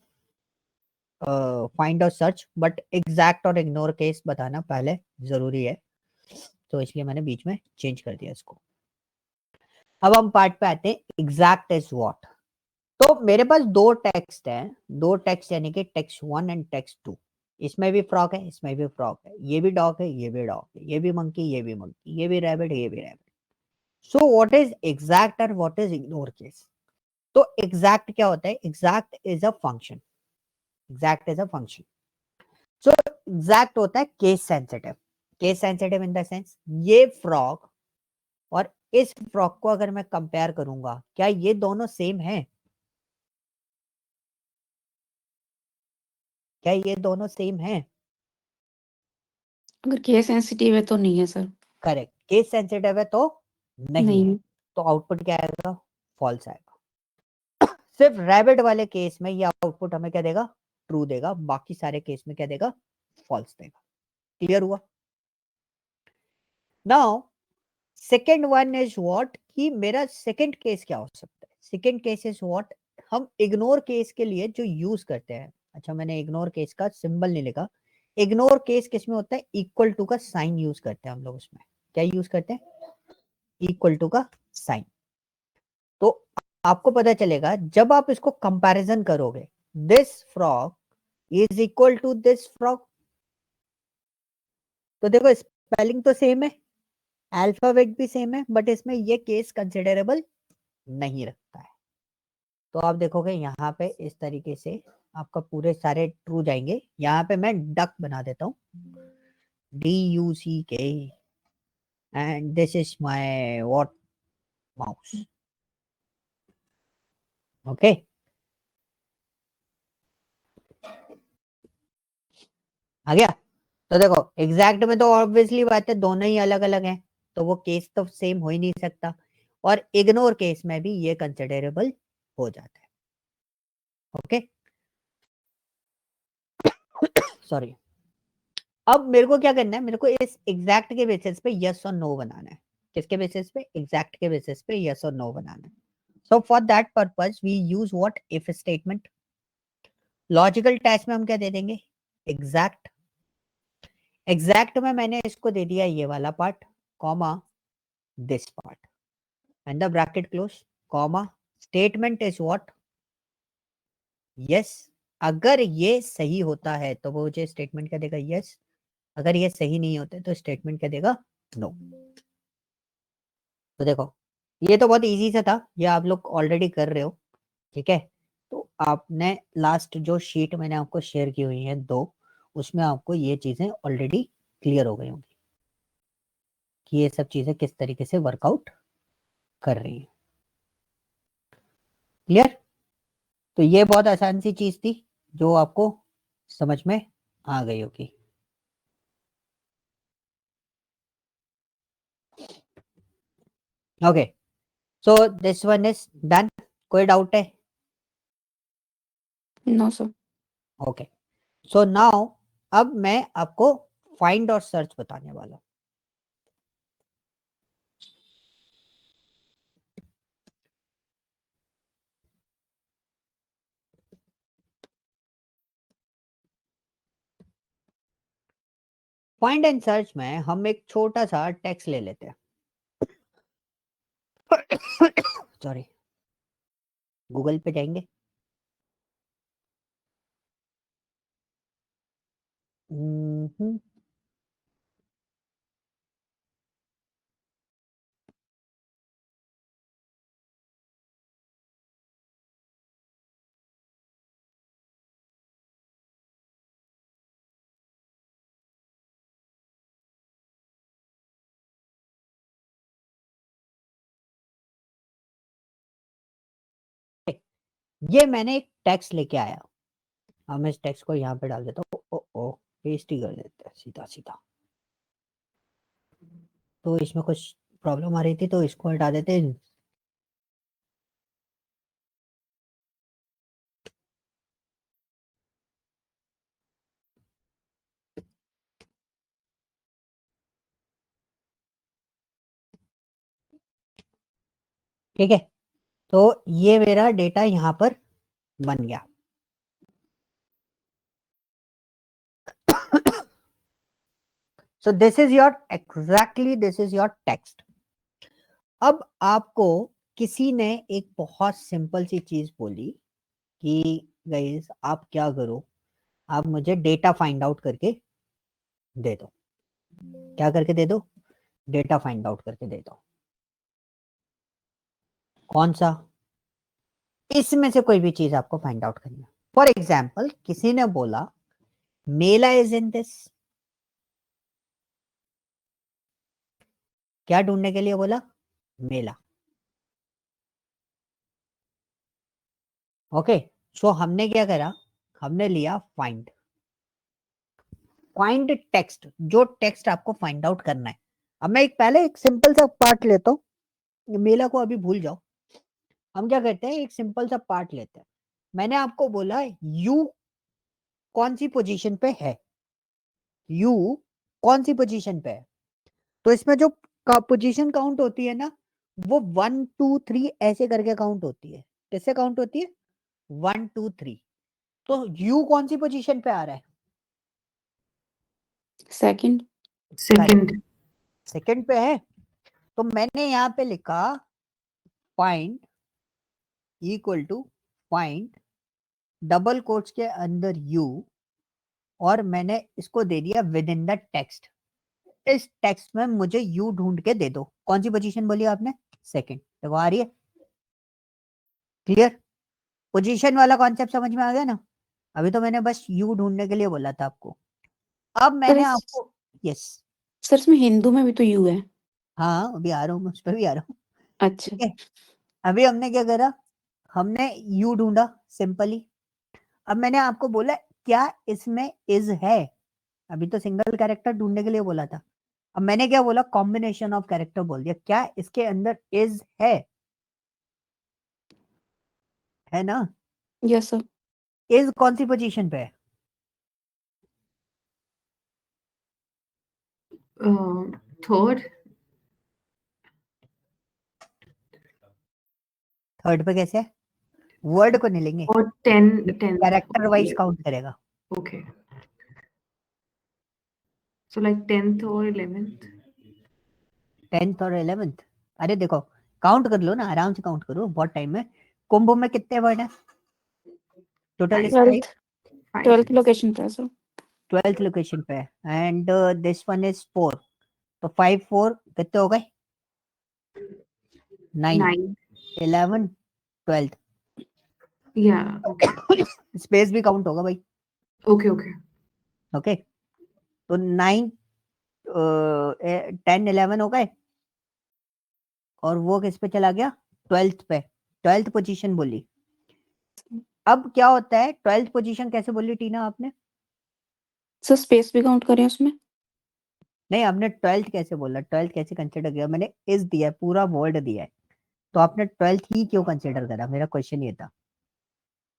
फाइंड और सर्च, बट एग्जैक्ट और इग्नोर केस बताना पहले जरूरी है, तो इसलिए मैंने बीच में चेंज कर दिया इसको। अब हम पार्ट पे आते हैं, एग्जैक्ट इज व्हाट। तो मेरे पास दो टेक्स्ट हैं, दो टेक्स्ट यानी कि टेक्स्ट 1 एंड टेक्स्ट 2। इसमें भी फ्रॉक है, इसमें भी फ्रॉक है, ये भी डॉग है, ये भी डॉग है, ये भी मंकी, ये भी मंकी, ये भी रैबिट, ये भी rabbit. So what is exact और व्हाट इज इग्नोर केस? तो एग्जैक्ट क्या होता है? Exact is a function, exact is a function. So exact होता है case sensitive, case sensitive in the sense, ये फ्रॉग और इस फ्रॉग को अगर मैं कंपेयर करूंगा, क्या ये दोनों सेम है? क्या ये दोनों सेम है? अगर केस सेंसिटिव है तो नहीं है सर। करेक्ट, केस सेंसिटिव है तो नहीं है। नहीं। तो आउटपुट क्या आएगा? फॉल्स आएगा। सिर्फ रैबिट वाले केस में ये आउटपुट हमें क्या देगा? ट्रू देगा, बाकी सारे केस में क्या देगा? फॉल्स देगा। क्लियर हुआ? Now second one is what, कि मेरा सेकेंड केस क्या हो सकता है? सेकेंड केस इज व्हाट, हम इग्नोर केस के लिए जो यूज करते हैं। अच्छा, मैंने इग्नोर केस का सिंबल नहीं लिखा। इग्नोर केस किस में होता है? इक्वल टू का साइन यूज करते हैं हम लोग उसमें। क्या यूज करते हैं? इक्वल टू का साइन। तो आपको पता चलेगा जब आप इसको कंपैरिजन करोगे, this frog is equal to this frog, तो देखो स्पेलिंग तो सेम है, अल्फाबेट भी सेम है, बट इसमें ये केस कंसिडरेबल नहीं रखता है। तो आप देखोगे यहाँ पे इस तरीके से आपका पूरे सारे ट्रू जाएंगे। यहाँ पे मैं डक बना देता हूँ, DUCK, and this is my what, mouse. Okay, आ गया। तो देखो एग्जैक्ट में तो ऑब्वियसली बात है, दोनों ही अलग अलग हैं, तो वो केस तो सेम हो ही नहीं सकता। और इग्नोर केस में भी ये कंसिडरेबल हो जाता है। Okay, sorry. अब मेरे को क्या करना है? मेरे को इस एग्जैक्ट के बेसिस पे यस और नो बनाना है। किसके बेसिस पे? एग्जैक्ट के बेसिस पे यस और नो बनाना है। So for that purpose we use what, if statement. Logical test में हम क्या दे देंगे? एग्जैक्ट। एग्जैक्ट में मैंने इसको दे दिया ये वाला part, comma this part, and the bracket close, comma statement is what, yes. अगर ये सही होता है तो वो मुझे स्टेटमेंट क्या देगा? यस। अगर ये सही नहीं होते तो स्टेटमेंट क्या देगा? नो। तो देखो, ये तो बहुत इजी सा था, ये आप लोग ऑलरेडी कर रहे हो, ठीक है। तो आपने लास्ट जो शीट मैंने आपको शेयर की हुई है दो, उसमें आपको ये चीजें ऑलरेडी क्लियर हो गई होंगी कि ये सब चीजें किस तरीके से वर्कआउट कर रही है। क्लियर? तो ये बहुत आसान सी चीज थी जो आपको समझ में आ गई होगी। Okay, so this one is done. कोई डाउट है? No sir. Okay, so now अब मैं आपको फाइंड और सर्च बताने वाला हूं। फाइंड एंड सर्च में हम एक छोटा सा टेक्स्ट ले लेते हैं, सॉरी, गूगल पे जाएंगे, हम्म, ये मैंने एक टेक्स्ट लेके आया, हम इस टेक्स्ट को यहाँ पे डाल देता हूँ, ओ पेस्ट ही कर देते हैं सीधा सीधा। तो इसमें कुछ प्रॉब्लम आ रही थी तो इसको हटा देते हैं। ठीक है, तो ये मेरा डेटा यहाँ पर बन गया। So this is your exactly this is your text. अब आपको किसी ने एक बहुत सिंपल सी चीज बोली कि गाइस आप क्या करो, आप मुझे डेटा फाइंड आउट करके दे दो। क्या करके दे दो? डेटा फाइंड आउट करके दे दो। कौन सा? इसमें से कोई भी चीज आपको फाइंड आउट करनी है। फॉर एग्जाम्पल किसी ने बोला मेला इज इन दिस, क्या ढूंढने के लिए बोला? मेला। ओके, सो हमने क्या करा, हमने लिया फाइंड टेक्स्ट, जो टेक्स्ट आपको फाइंड आउट करना है। अब मैं पहले एक सिंपल सा पार्ट लेता हूँ, मेला को अभी भूल जाओ। हम क्या करते हैं, एक सिंपल सा पार्ट लेते हैं। मैंने आपको बोला यू कौन सी पोजीशन पे है, यू कौन सी पोजीशन पे है। तो इसमें जो पोजीशन काउंट होती है ना, वो 1 2 3 ऐसे करके काउंट होती है। कैसे काउंट होती है? 1 2 3। तो यू कौन सी पोजीशन पे आ रहा है? सेकंड। सेकंड। सेकंड पे है। तो मैंने यहाँ पे लिखा find equal to find double quotes के अंदर यू, और मैंने इसको दे दिया विद इन द टेक्स्ट। इस टेक्स्ट में मुझे यू ढूंढ के दे दो। कौन सी पोजीशन बोली आपने? सेकंड। देखो आ रही है, क्लियर? पोजीशन वाला कॉन्सेप्ट समझ में आ गया ना? अभी तो मैंने बस यू ढूंढने के लिए बोला था आपको। अब सर मैंने आपको, यस, सर इसमें हिंदू में भी तो यू है। हाँ अभी आ रहा हूँ, मैं उस पर भी आ रहा हूँ। अच्छा। ठीक है, अभी हमने क्या करा, हमने यू ढूंढा सिंपली। अब मैंने आपको बोला क्या इसमें इज है, अभी तो सिंगल कैरेक्टर ढूंढने के लिए बोला था। अब मैंने क्या बोला, कॉम्बिनेशन ऑफ कैरेक्टर बोल दिया। क्या इसके अंदर इज है ना? Yes sir. इज कौन सी पोजीशन पे है? थर्ड। थर्ड पे कैसे है? वर्ड को नहीं लेंगे, और 10 कैरेक्टर वाइज काउंट करेगा। ओके, सो लाइक 10th और 11th। 10th और 11th। अरे देखो, काउंट कर लो ना, आराम से काउंट करो, बहुत टाइम है। कुंभ में कितने वर्ड है टोटल? इस 12th 12th लोकेशन पे है सर। 12th लोकेशन पे है, एंड दिस वन इज 4। तो 5 4 कितने हो गए? 9 9। 11 12। या ओके स्पेस भी काउंट होगा भाई। Okay okay. ओके, तो 9 10 11 हो गए, और वो किस पे चला गया? 12th पे। 12th पोजीशन बोली। अब क्या होता है, 12th पोजीशन कैसे बोली टीना आपने? सर स्पेस भी काउंट करें उसमें? नहीं, आपने 12th कैसे बोला? 12th कैसे कंसिडर किया? मैंने इज दिया है, पूरा वर्ड दिया है, तो आपने 12th ही क्यों कंसिडर करा? मेरा क्वेश्चन ये था।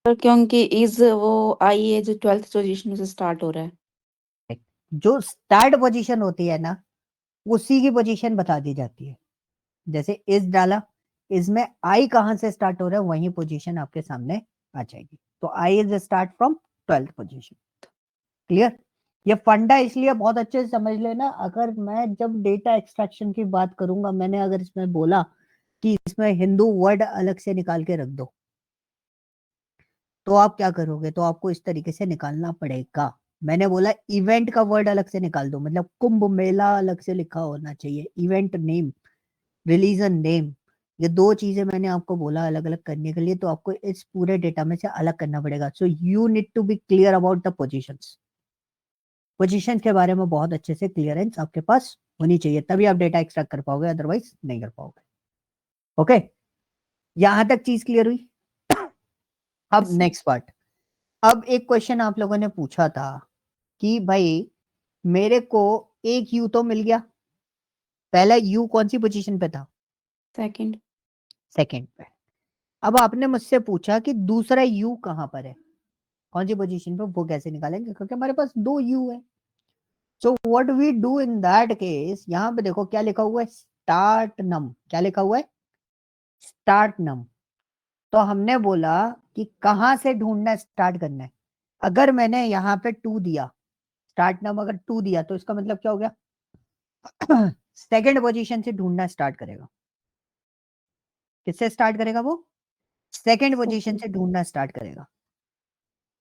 सर क्योंकि इज वो आई है जो 12th पोजीशन से स्टार्ट हो रहा है। जो स्टार्ट पोजीशन होती है ना, उसी की पोजीशन बता दी जाती है। जैसे इज डाला, इसमें आई कहां से स्टार्ट हो रहा है, वही पोजीशन आपके सामने आ जाएगी। तो I is start from 12th position. Clear? ये फंडा इसलिए बहुत अच्छे से समझ लेना, अगर मैं जब डेटा एक्सट्रैक्शन की बात करूंगा, मैंने अगर इसमें बोला कि इसमें हिंदू वर्ड अलग से निकाल के रख दो, तो आप क्या करोगे, तो आपको इस तरीके से निकालना पड़ेगा। मैंने बोला इवेंट का वर्ड अलग से निकाल दो, मतलब कुंभ मेला अलग से लिखा होना चाहिए, इवेंट नेम, रिलीजन नेम, ये दो चीजें मैंने आपको बोला अलग अलग करने के लिए, तो आपको इस पूरे डेटा में से अलग करना पड़ेगा। So you need to be clear about the positions. Position के बारे में बहुत अच्छे से क्लियरेंस आपके पास होनी चाहिए, तभी आप डेटा एक्सट्रैक्ट कर पाओगे, अदरवाइज नहीं कर पाओगे। ओके, यहां तक चीज क्लियर हुई। अब Yes. Next part. अब एक क्वेश्चन आप लोगों ने पूछा था कि भाई मेरे को एक यू तो मिल गया, पहला यू कौन सी पोजीशन पे था, सेकंड। सेकंड पे। अब आपने मुझसे पूछा कि दूसरा यू कहां पर है, कौन सी पोजीशन पे, वो कैसे निकालेंगे, क्योंकि हमारे पास दो यू है। So what we do in that case, यहां पे देखो क्या लिखा हुआ है, स्टार्ट नम, क्या लिखा हुआ है, स्टार्ट नम। तो हमने बोला कि कहां से ढूंढना स्टार्ट करना है। अगर मैंने यहाँ पे 2 दिया, स्टार्ट नम अगर 2 दिया, तो इसका मतलब क्या हो गया, सेकंड पोजीशन से ढूंढना स्टार्ट करेगा। किससे स्टार्ट करेगा वो, सेकंड पोजीशन से ढूंढना स्टार्ट करेगा।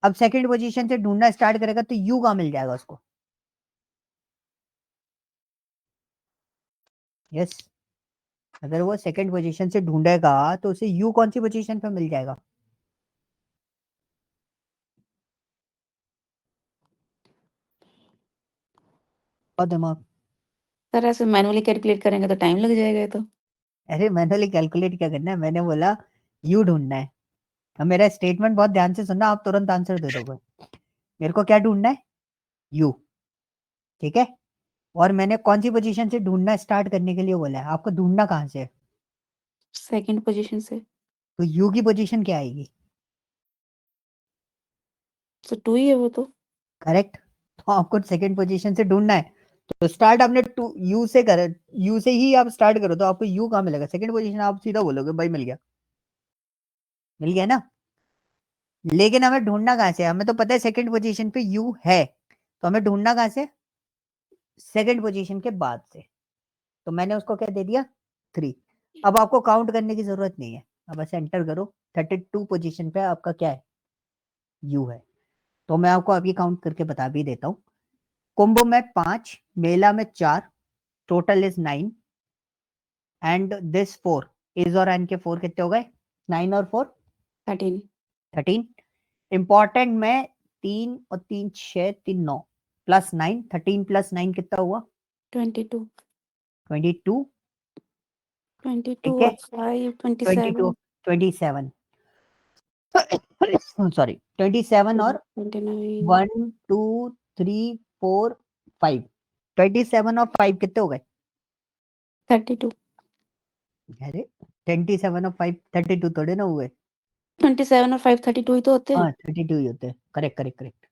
अब सेकंड पोजीशन से ढूंढना स्टार्ट करेगा तो यू कहां मिल जाएगा उसको, यस अगर वो सेकंड पोजीशन से ढूंढेगा तो उसे यू कौन सी पोजीशन पे मिल जाएगा, और दिमाग। सर ऐसे मैनुअली कैलकुलेट करेंगे तो टाइम लग जाएगा ये तो। अरे मैनुअली कैलकुलेट क्या करना है, मैंने बोला यू ढूंढना है। अब मेरा स्टेटमेंट बहुत ध्यान से सुनना, आप तुरंत आंसर दे दोगे। मेरे को क्या ढूंढना है, यू, ठीक है। और मैंने कौन सी पोजीशन से ढूंढना स्टार्ट करने के लिए बोला है, आपको ढूंढना कहां से है, सेकंड पोजीशन से। तो यू की पोजीशन क्या आएगी, तो 2 ही है वो तो। करेक्ट। तो आपको सेकंड पोजीशन से ढूंढना है, तो स्टार्ट आपने टू यू से कर, यू से ही आप स्टार्ट करो, तो आपको यू कहां मिलेगा, सेकंड पोजीशन, आप सीधा बोलोगे भाई मिल गया, मिल गया ना। लेकिन हमें ढूंढना कहां से है? हमें तो पता है सेकंड पोजीशन पे यू है, तो हमें ढूंढना कहां से, सेकंड पोजीशन के बाद से। तो मैंने उसको क्या दे दिया, 3। अब आपको काउंट करने की जरूरत नहीं है, अब बस एंटर करो, 32 पोजीशन पे आपका क्या है, यू है। तो मैं आपको अभी काउंट करके बता भी देता हूँ। कुंभ में 5, मेला में 4, total is 9, and this 4 is और एन के 4 कितने हो गए, 9 और 4 13। 13। इंपॉर्टेंट में 3 और 3 6, 3 9 प्लस 9, 13 प्लस 9 कितना हुआ, 22। 22, 22 ठीक है, और 5 22 27। 27 सॉरी 27 और 29। 1 2 3 4 5, 27 और 5 कितने हो गए, 32। अरे 27 और 5 32 थोड़े ना हुए, 27 और 5 32 ही तो होते हैं। हाँ 32 ही होते हैं, करेक्ट करेक्ट करेक्ट,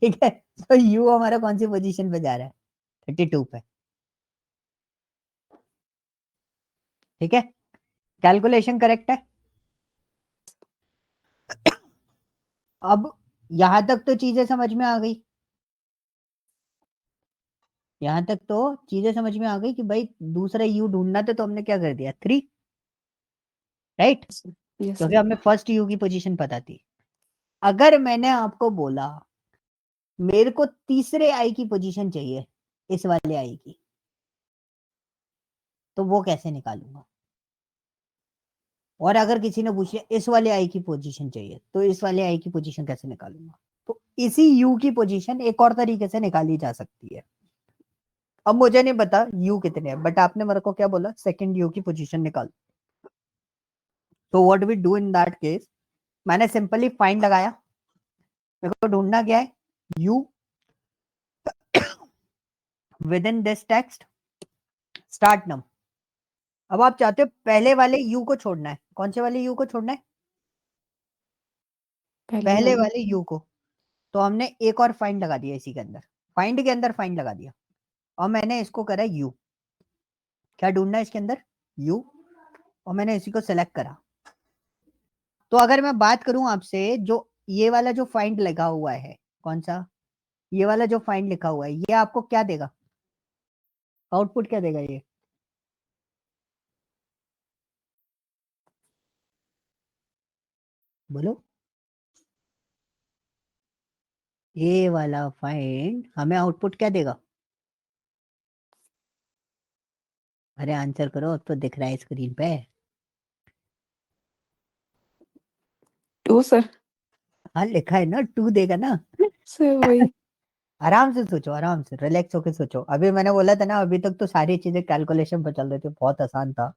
ठीक है। तो यू हमारा कौन सी पोजीशन पे जा रहा है, 32 पे, ठीक है, कैलकुलेशन करेक्ट है। अब यहां तक तो चीजें समझ में आ गई, यहां तक तो चीजें समझ में आ गई कि भाई दूसरा यू ढूंढना था, तो हमने क्या कर दिया, 3, राइट, यस क्योंकि सर। हमें फर्स्ट यू की पोजीशन पता थी। अगर मैंने आपको बोला मेरे को तीसरे आई की पोजीशन चाहिए, इस वाले आई की, तो वो कैसे निकालूंगा। और अगर किसी ने पूछ लिया इस वाले आई की पोजीशन चाहिए, तो इस वाले आई की पोजीशन कैसे निकालूंगा। तो इसी यू की पोजीशन एक और तरीके से निकाली जा सकती है। अब मुझे नहीं पता यू कितने हैं, बट आपने मेरे को क्या बोला, सेकंड यू की पोजीशन निकाल। तो what we do in that case, मैंने सिंपली फाइंड लगाया, मेरे को ढूंढना क्या है, you within this text start num. अब आप चाहते हो पहले वाले यू को छोड़ना है, कौन से वाले यू को छोड़ना है, पहले वाले यू को। तो हमने एक और फाइंड लगा दिया इसी के अंदर, फाइंड के अंदर फाइंड लगा दिया, और मैंने इसको करा यू, क्या ढूंढना है इसके अंदर, यू, और मैंने इसी को सिलेक्ट करा। तो अगर मैं बात करूं आपसे, जो ये वाला जो फाइंड लगा हुआ है, कौन सा, ये वाला जो फाइंड लिखा हुआ है ये आपको क्या देगा, आउटपुट क्या देगा ये? बोलो। ये वाला फाइंड हमें आउटपुट क्या देगा? अरे आंसर करो, अब तो दिख रहा है स्क्रीन पे। 2 सर। हाँ लिखा है ना, 2 देगा ना। सर वही। आराम से सोचो, आराम से रिलैक्स होकर सोचो। अभी मैंने बोला था ना, अभी तक तो सारी चीजें कैलकुलेशन पर चल रही थी, बहुत आसान था।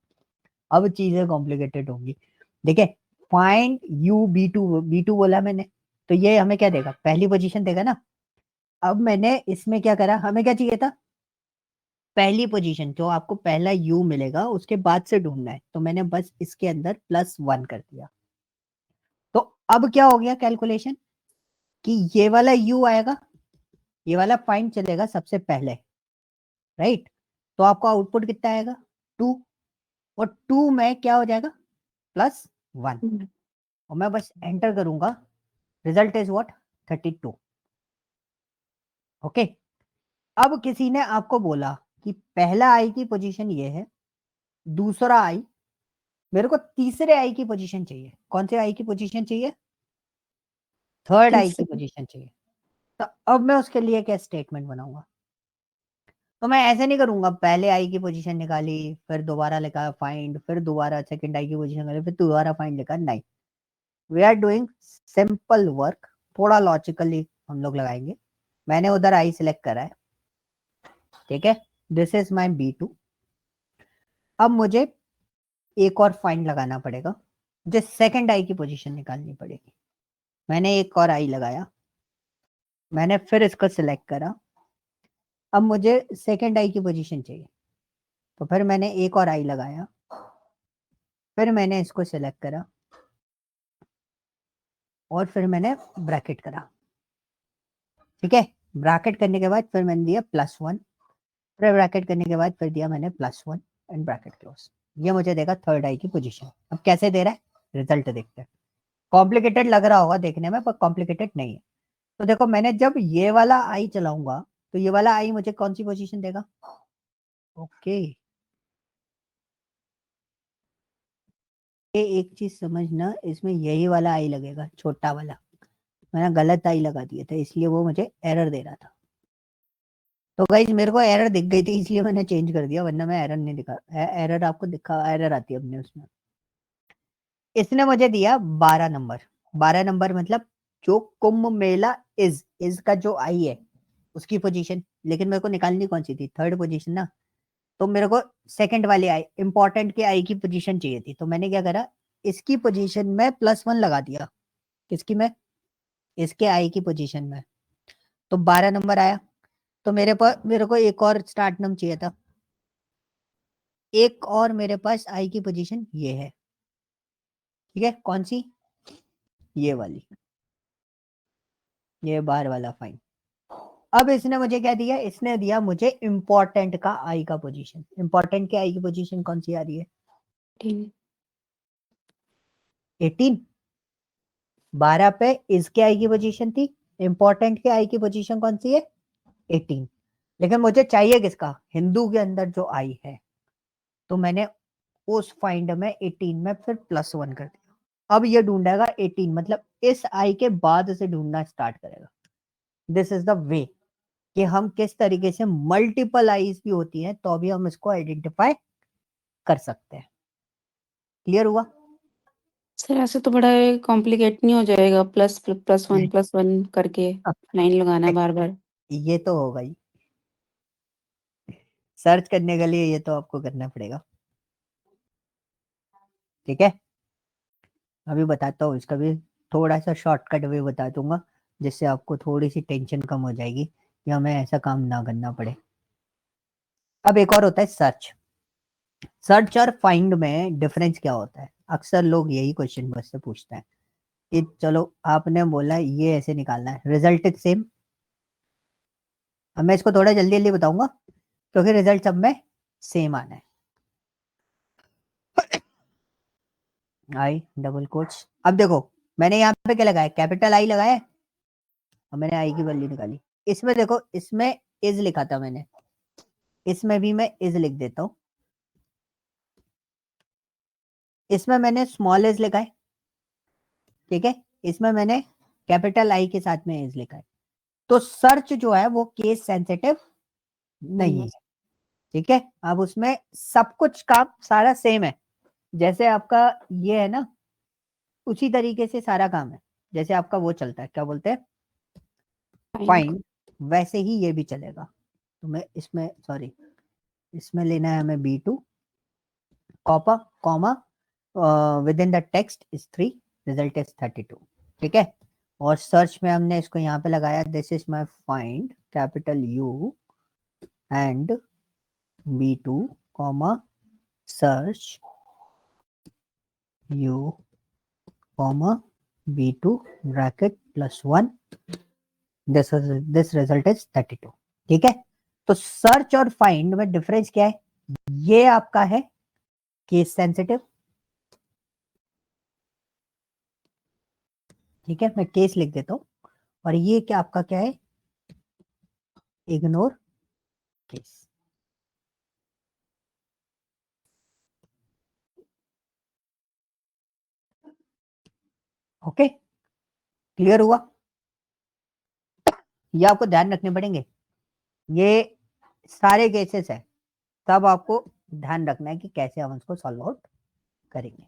अब चीजें कॉम्प्लिकेटेड होंगी। देखिए, फाइंड यू बी टू बोला मैंने, तो ये हमें क्या देगा, पहली पोजीशन देगा ना। अब मैंने इसमें क्या करा, हमें क्या चाहिए था, पहली पोजीशन जो आपको पहला यू मिलेगा उसके बाद से ढूंढना है, तो मैंने बस इसके अंदर +1 कर दिया। तो अब क्या हो गया कैलकुलेशन, कि ये वाला यू आएगा, ये वाला फाइंड चलेगा सबसे पहले, राइट। तो आपको आउटपुट कितना आएगा, 2, और 2 में क्या हो जाएगा, +1, और मैं बस एंटर करूंगा, रिजल्ट इज व्हाट, 32। ओके। अब किसी ने आपको बोला कि पहला आई की पोजीशन ये है, दूसरा आई, मेरे को तीसरे आई की पोजीशन चाहिए। कौन से आई की पोजीशन चाहिए, थर्ड आई की तीसरे। पोजीशन चाहिए। तो अब मैं उसके लिए क्या स्टेटमेंट बनाऊंगा, तो मैं ऐसे नहीं करूंगा, पहले आई की पोजीशन निकाली, फिर दोबारा लिखा फाइंड, फिर दोबारा सेकंड आई की पोजीशन निकाली, फिर दोबारा फाइंड लिखा, नहीं। We are doing simple work, थोड़ा लॉजिकली हम लोग लगाएंगे। मैंने उधर आई सिलेक्ट करा है, ठीक है, दिस इज माई B2। अब मुझे एक और फाइंड लगाना पड़ेगा, मुझे सेकंड आई की पोजीशन निकालनी पड़ेगी। मैंने एक और आई लगाया, मैंने फिर इसको सिलेक्ट करा, अब मुझे सेकंड आई की पोजीशन चाहिए, तो फिर मैंने एक और आई लगाया, फिर मैंने इसको सिलेक्ट करा, और फिर मैंने ब्रैकेट करा, ठीक है। ब्रैकेट करने के बाद फिर मैंने दिया +1, फिर ब्रैकेट करने के बाद फिर दिया मैंने +1 एंड ब्रैकेट क्लोज। ये मुझे देगा थर्ड आई की पोजीशन। अब कैसे दे रहा है, रिजल्ट देखते हैं। कॉम्प्लिकेटेड लग रहा होगा देखने में, पर कॉम्प्लिकेटेड नहीं है। तो देखो, मैंने जब ये वाला आई चलाऊंगा, तो ये वाला आई मुझे कौन सी पोजीशन देगा, ओके। ये एक चीज समझना, इसमें यही वाला आई लगेगा, छोटा वाला। मैंने गलत आई लगा दिया था, इसलिए वो मुझे एरर दे रहा था। तो गाइज मेरे को एरर दिख गई थी, इसलिए मैंने चेंज कर दिया, वरना मैं एरर नहीं दिखा। एरर आपको दिखा, एरर आती है अपने उसमें। इसने मुझे दिया 12 नंबर। 12 नंबर मतलब जो कुंभ मेला इज का जो आई है उसकी पोजीशन, लेकिन मेरे को निकालनी कौन सी थी, थर्ड पोजीशन ना। तो मेरे को सेकंड वाली आई, इंपॉर्टेंट के आई की पोजीशन चाहिए थी, तो मैंने क्या करा, इसकी पोजीशन में +1 लगा दिया। किसकी में, इसके आई की पोजीशन में। तो 12 नंबर आया। तो मेरे को एक और स्टार्ट नंबर चाहिए था, एक और मेरे पास आई की पोजीशन ये है, ठीक है। कौन सी, ये वाली, ये बार वाला फाइन। अब इसने मुझे क्या दिया, इसने दिया मुझे इंपॉर्टेंट का आई का पोजीशन। इंपॉर्टेंट के आई की पोजीशन कौन सी आ रही है, 18। 12 पे इसके आई की पोजीशन थी, इंपॉर्टेंट के आई की पोजीशन कौन सी है, 18। लेकिन मुझे चाहिए किसका, हिंदू के अंदर जो आई है। तो मैंने उस फाइंड में 18 में फिर +1 कर दिया। अब ये ढूंढेगा 18, मतलब इस आई के बाद से ढूंढना स्टार्ट करेगा। दिस इज द वे कि हम किस तरीके से मल्टीपल आईज भी होती हैं तो भी हम इसको आइडेंटिफाई कर सकते हैं। क्लियर हुआ? सर ऐसे तो बड़ा कॉम्प्लिकेट नहीं हो जाएगा, +1 करके लाइन लगाना बार बार। ये तो होगा ही, सर्च करने के लिए ये तो आपको करना पड़ेगा, ठीक है। अभी बताता हूँ इसका भी, थोड़ा सा शॉर्टकट वे बता दूंगा, जिससे आपको थोड़ी सी टेंशन कम हो जाएगी कि हमें ऐसा काम ना करना पड़े। अब एक और होता है सर्च। सर्च और फाइंड में डिफरेंस क्या होता है, अक्सर लोग यही क्वेश्चन मुझसे पूछते हैं कि चलो आपने बोला ये ऐसे निकालना है, रिजल्ट इज सेम। अब मैं इसको थोड़ा जल्दी जल्दी बताऊंगा क्योंकि रिजल्ट सब में सेम आना है। आई डबल कोट्स, अब देखो मैंने यहाँ पे क्या लगाया, कैपिटल आई लगाया है, और मैंने आई की वैल्यू निकाली। इसमें देखो, इसमें इज लिखा था मैंने, इसमें भी मैं इज लिख देता हूं। इसमें मैंने स्मॉल इज लिखा है, ठीक है, इसमें मैंने कैपिटल आई के साथ में इज लिखा है। तो सर्च जो है वो केस सेंसिटिव नहीं है, ठीक है। अब उसमें सब कुछ काम सारा सेम है, जैसे आपका ये है ना, उसी तरीके से सारा काम है, जैसे आपका वो चलता है, क्या बोलते हैं, फाइंड, वैसे ही ये भी चलेगा। तो मैं इसमें, सॉरी, इसमें लेना है हमें B2 कॉपा comma within the text is 3, result is 32, ठीक है। और सर्च में हमने इसको यहाँ पे लगाया, this is my find, capital U and B2 comma search U comma B2 bracket +1, this result is 32, ठीक है। तो सर्च और फाइंड में डिफरेंस क्या है, ये आपका है केस सेंसिटिव, ठीक है, मैं केस लिख देता हूं, और ये क्या आपका क्या है, इग्नोर केस। ओके, क्लियर हुआ। ये आपको ध्यान रखने पड़ेंगे, ये सारे केसेस है, तब आपको ध्यान रखना है कि कैसे हम इसको सॉल्व आउट करेंगे।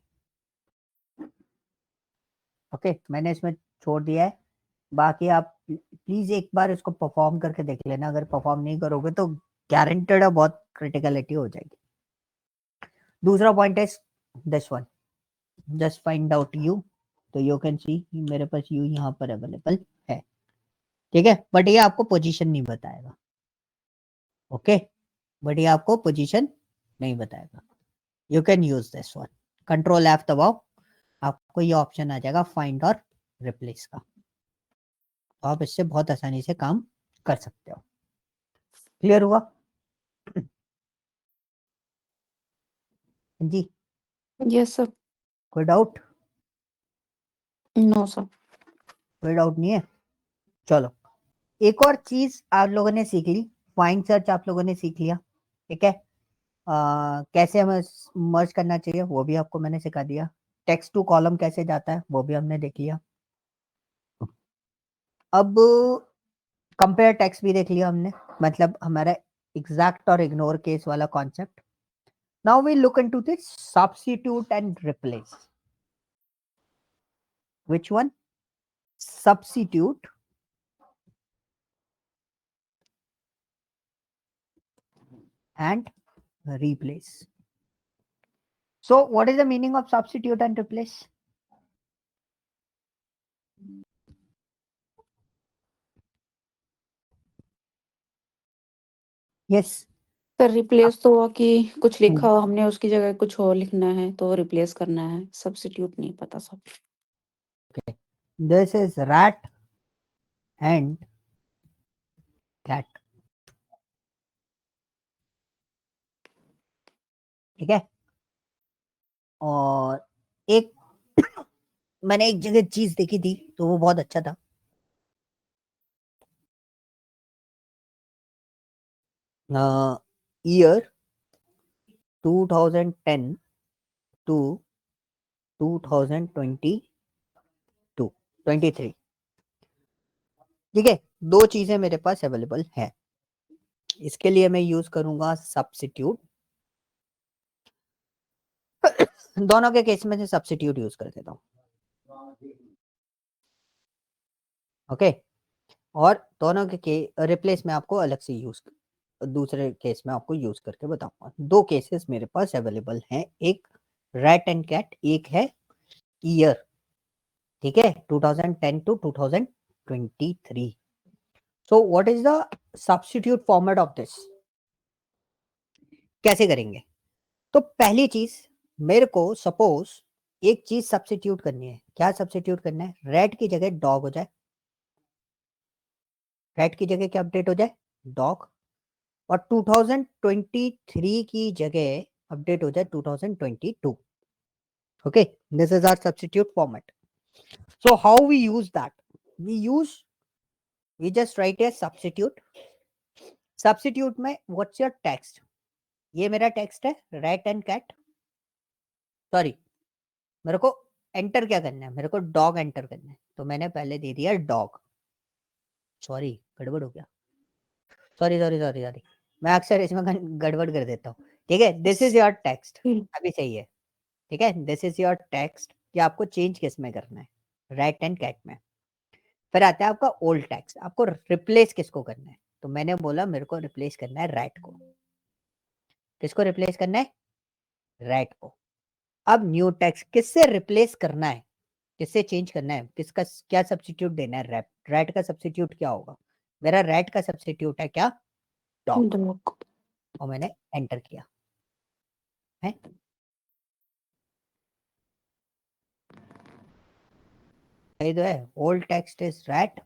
ओके, मैंने इसमें छोड़ दिया है, बाकी आप प्लीज एक बार इसको परफॉर्म करके देख लेना, अगर परफॉर्म नहीं करोगे तो गारंटेड है बहुत क्रिटिकलिटी हो जाएगी। दूसरा पॉइंट है this one, just find out you, तो यू कैन सी मेरे पास यू यहाँ पर अवेलेबल है, ठीक है, बट ये आपको पोजीशन नहीं बताएगा। ओके, बट ये आपको पोजीशन नहीं बताएगा। You can use this one, control F दबाओ, आपको ये ऑप्शन आ जाएगा फाइंड और रिप्लेस का, तो आप इससे बहुत आसानी से काम कर सकते हो। क्लियर हुआ जी? Yes sir. कोई डाउट? No sir. कोई डाउट नहीं है, चलो। एक और चीज आप लोगों ने सीख ली, फाइंड सर्च आप लोगों ने सीख लिया, ठीक है। कैसे हमें मर्ज करना चाहिए वो भी आपको मैंने सिखा दिया, टेक्स्ट टू कॉलम कैसे जाता है वो भी हमने देख लिया। अब कंपेयर टेक्स्ट भी देख लिया हमने, मतलब हमारा एग्जैक्ट और इग्नोर केस वाला concept. Now we look into this substitute and replace. Which one? Substitute and replace. So what is the meaning of substitute and replace? Yes. Sir replace तो हुआ कि कुछ लिखा हो हमने, उसकी जगह कुछ और लिखना है तो रिप्लेस करना है, सब्स्टिट्यूट नहीं पता सब। Okay. This is rat and cat. ठीक है, और एक मैंने एक जगह चीज देखी थी तो वो बहुत अच्छा था। ईयर 2010 टू 2022 23, ठीक है, दो चीजें मेरे पास अवेलेबल है। इसके लिए मैं यूज करूंगा सब्स्टिट्यूट, दोनों के केस में से सब्स्टिट्यूट यूज कर देता हूं। ओके, और दोनों के रिप्लेस में आपको अलग से यूज, दूसरे केस में आपको यूज करके बताऊंगा। दो केसेस मेरे पास अवेलेबल हैं, एक रैट एंड कैट, एक है ईयर, ठीक है, 2010 to 2023। So what is the substitute format of this, कैसे करेंगे? तो पहली चीज, मेरे को सपोज एक चीज सब्स्टिट्यूट करनी है, क्या सब्स्टिट्यूट करना है? रैट की जगह डॉग हो जाए, रैट की जगह क्या अपडेट हो जाए? डॉग, और 2023 की जगह अपडेट हो जाए 2022। Okay, this is our substitute format. So how we use that? We use we just write a substitute. Substitute में व्हाट्स योर टेक्स्ट? ये मेरा टेक्स्ट है, रैट एंड कैट. सॉरी, मेरे को एंटर क्या करना है? मेरे को डॉग एंटर करना है, तो मैंने पहले दे दिया डॉग. सॉरी, गड़बड़ हो गया. सॉरी सॉरी सॉरी सॉरी, मैं अक्सर इसमें गड़बड़ कर देता हूँ. ठीक है, दिस इज योर टेक्स्ट. अभी सही है. ठीक है, दिस इज योर टेक्स्ट. कि आपको चेंज किस में करना है? रैट एंड कैट में. फिर आता है आपका ओल्ड टेक्स्ट. आपको रिप्लेस किसको करना है? तो मैंने बोला मेरे को रिप्लेस करना है रैट को. किसको रिप्लेस करना है? रैट को. अब न्यू टेक्स्ट किससे रिप्लेस करना है? किससे चेंज करना है? किसका क्या सब्स्टिट्यूट देना है? रैट. रैट का सब्स्टिट्यूट क्या होगा? मेरा रैट का सब्स्टिट्यूट है क्या? डॉग. डॉग. और मैंने एंटर किया है. सही तो है. Old text is rat.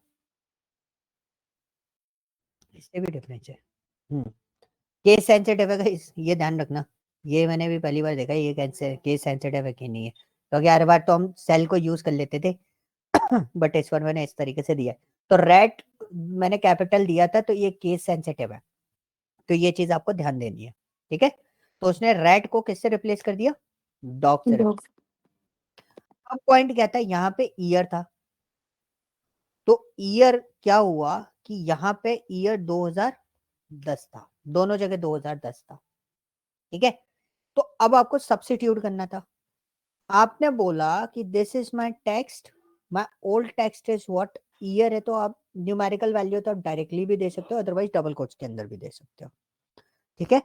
इससे भी डिफरेंस है. केस सेंसिटिव है guys, ये ध्यान रखना. ये मैंने भी पहली बार देखा, ये केस सेंसिटिव है कि नहीं है. क्योंकि हर बार तो हम सेल को यूज कर लेते थे बट इस बार मैंने इस तरीके से दिया है. तो रैट मैंने कैपिटल दिया था, तो ये केस सेंसिटिव है. तो ये चीज आपको ध्यान देनी है. ठीक है, तो उसने रैट को किससे रिप्लेस कर दिया? डॉग से. डॉग. अब पॉइंट क्या था? यहाँ पे ईयर था. तो ईयर क्या हुआ कि यहाँ पे ईयर 2010 था. दोनों जगह 2010 था. ठीक है, तो अब आपको सब्स्टिट्यूट करना था. आपने बोला कि this is my text, my old text is what? Year है, तो आप न्यूमेरिकल वैल्यू तो आप डायरेक्टली भी दे सकते हो, अदरवाइज डबल कोट्स के अंदर भी दे सकते हो. ठीक है,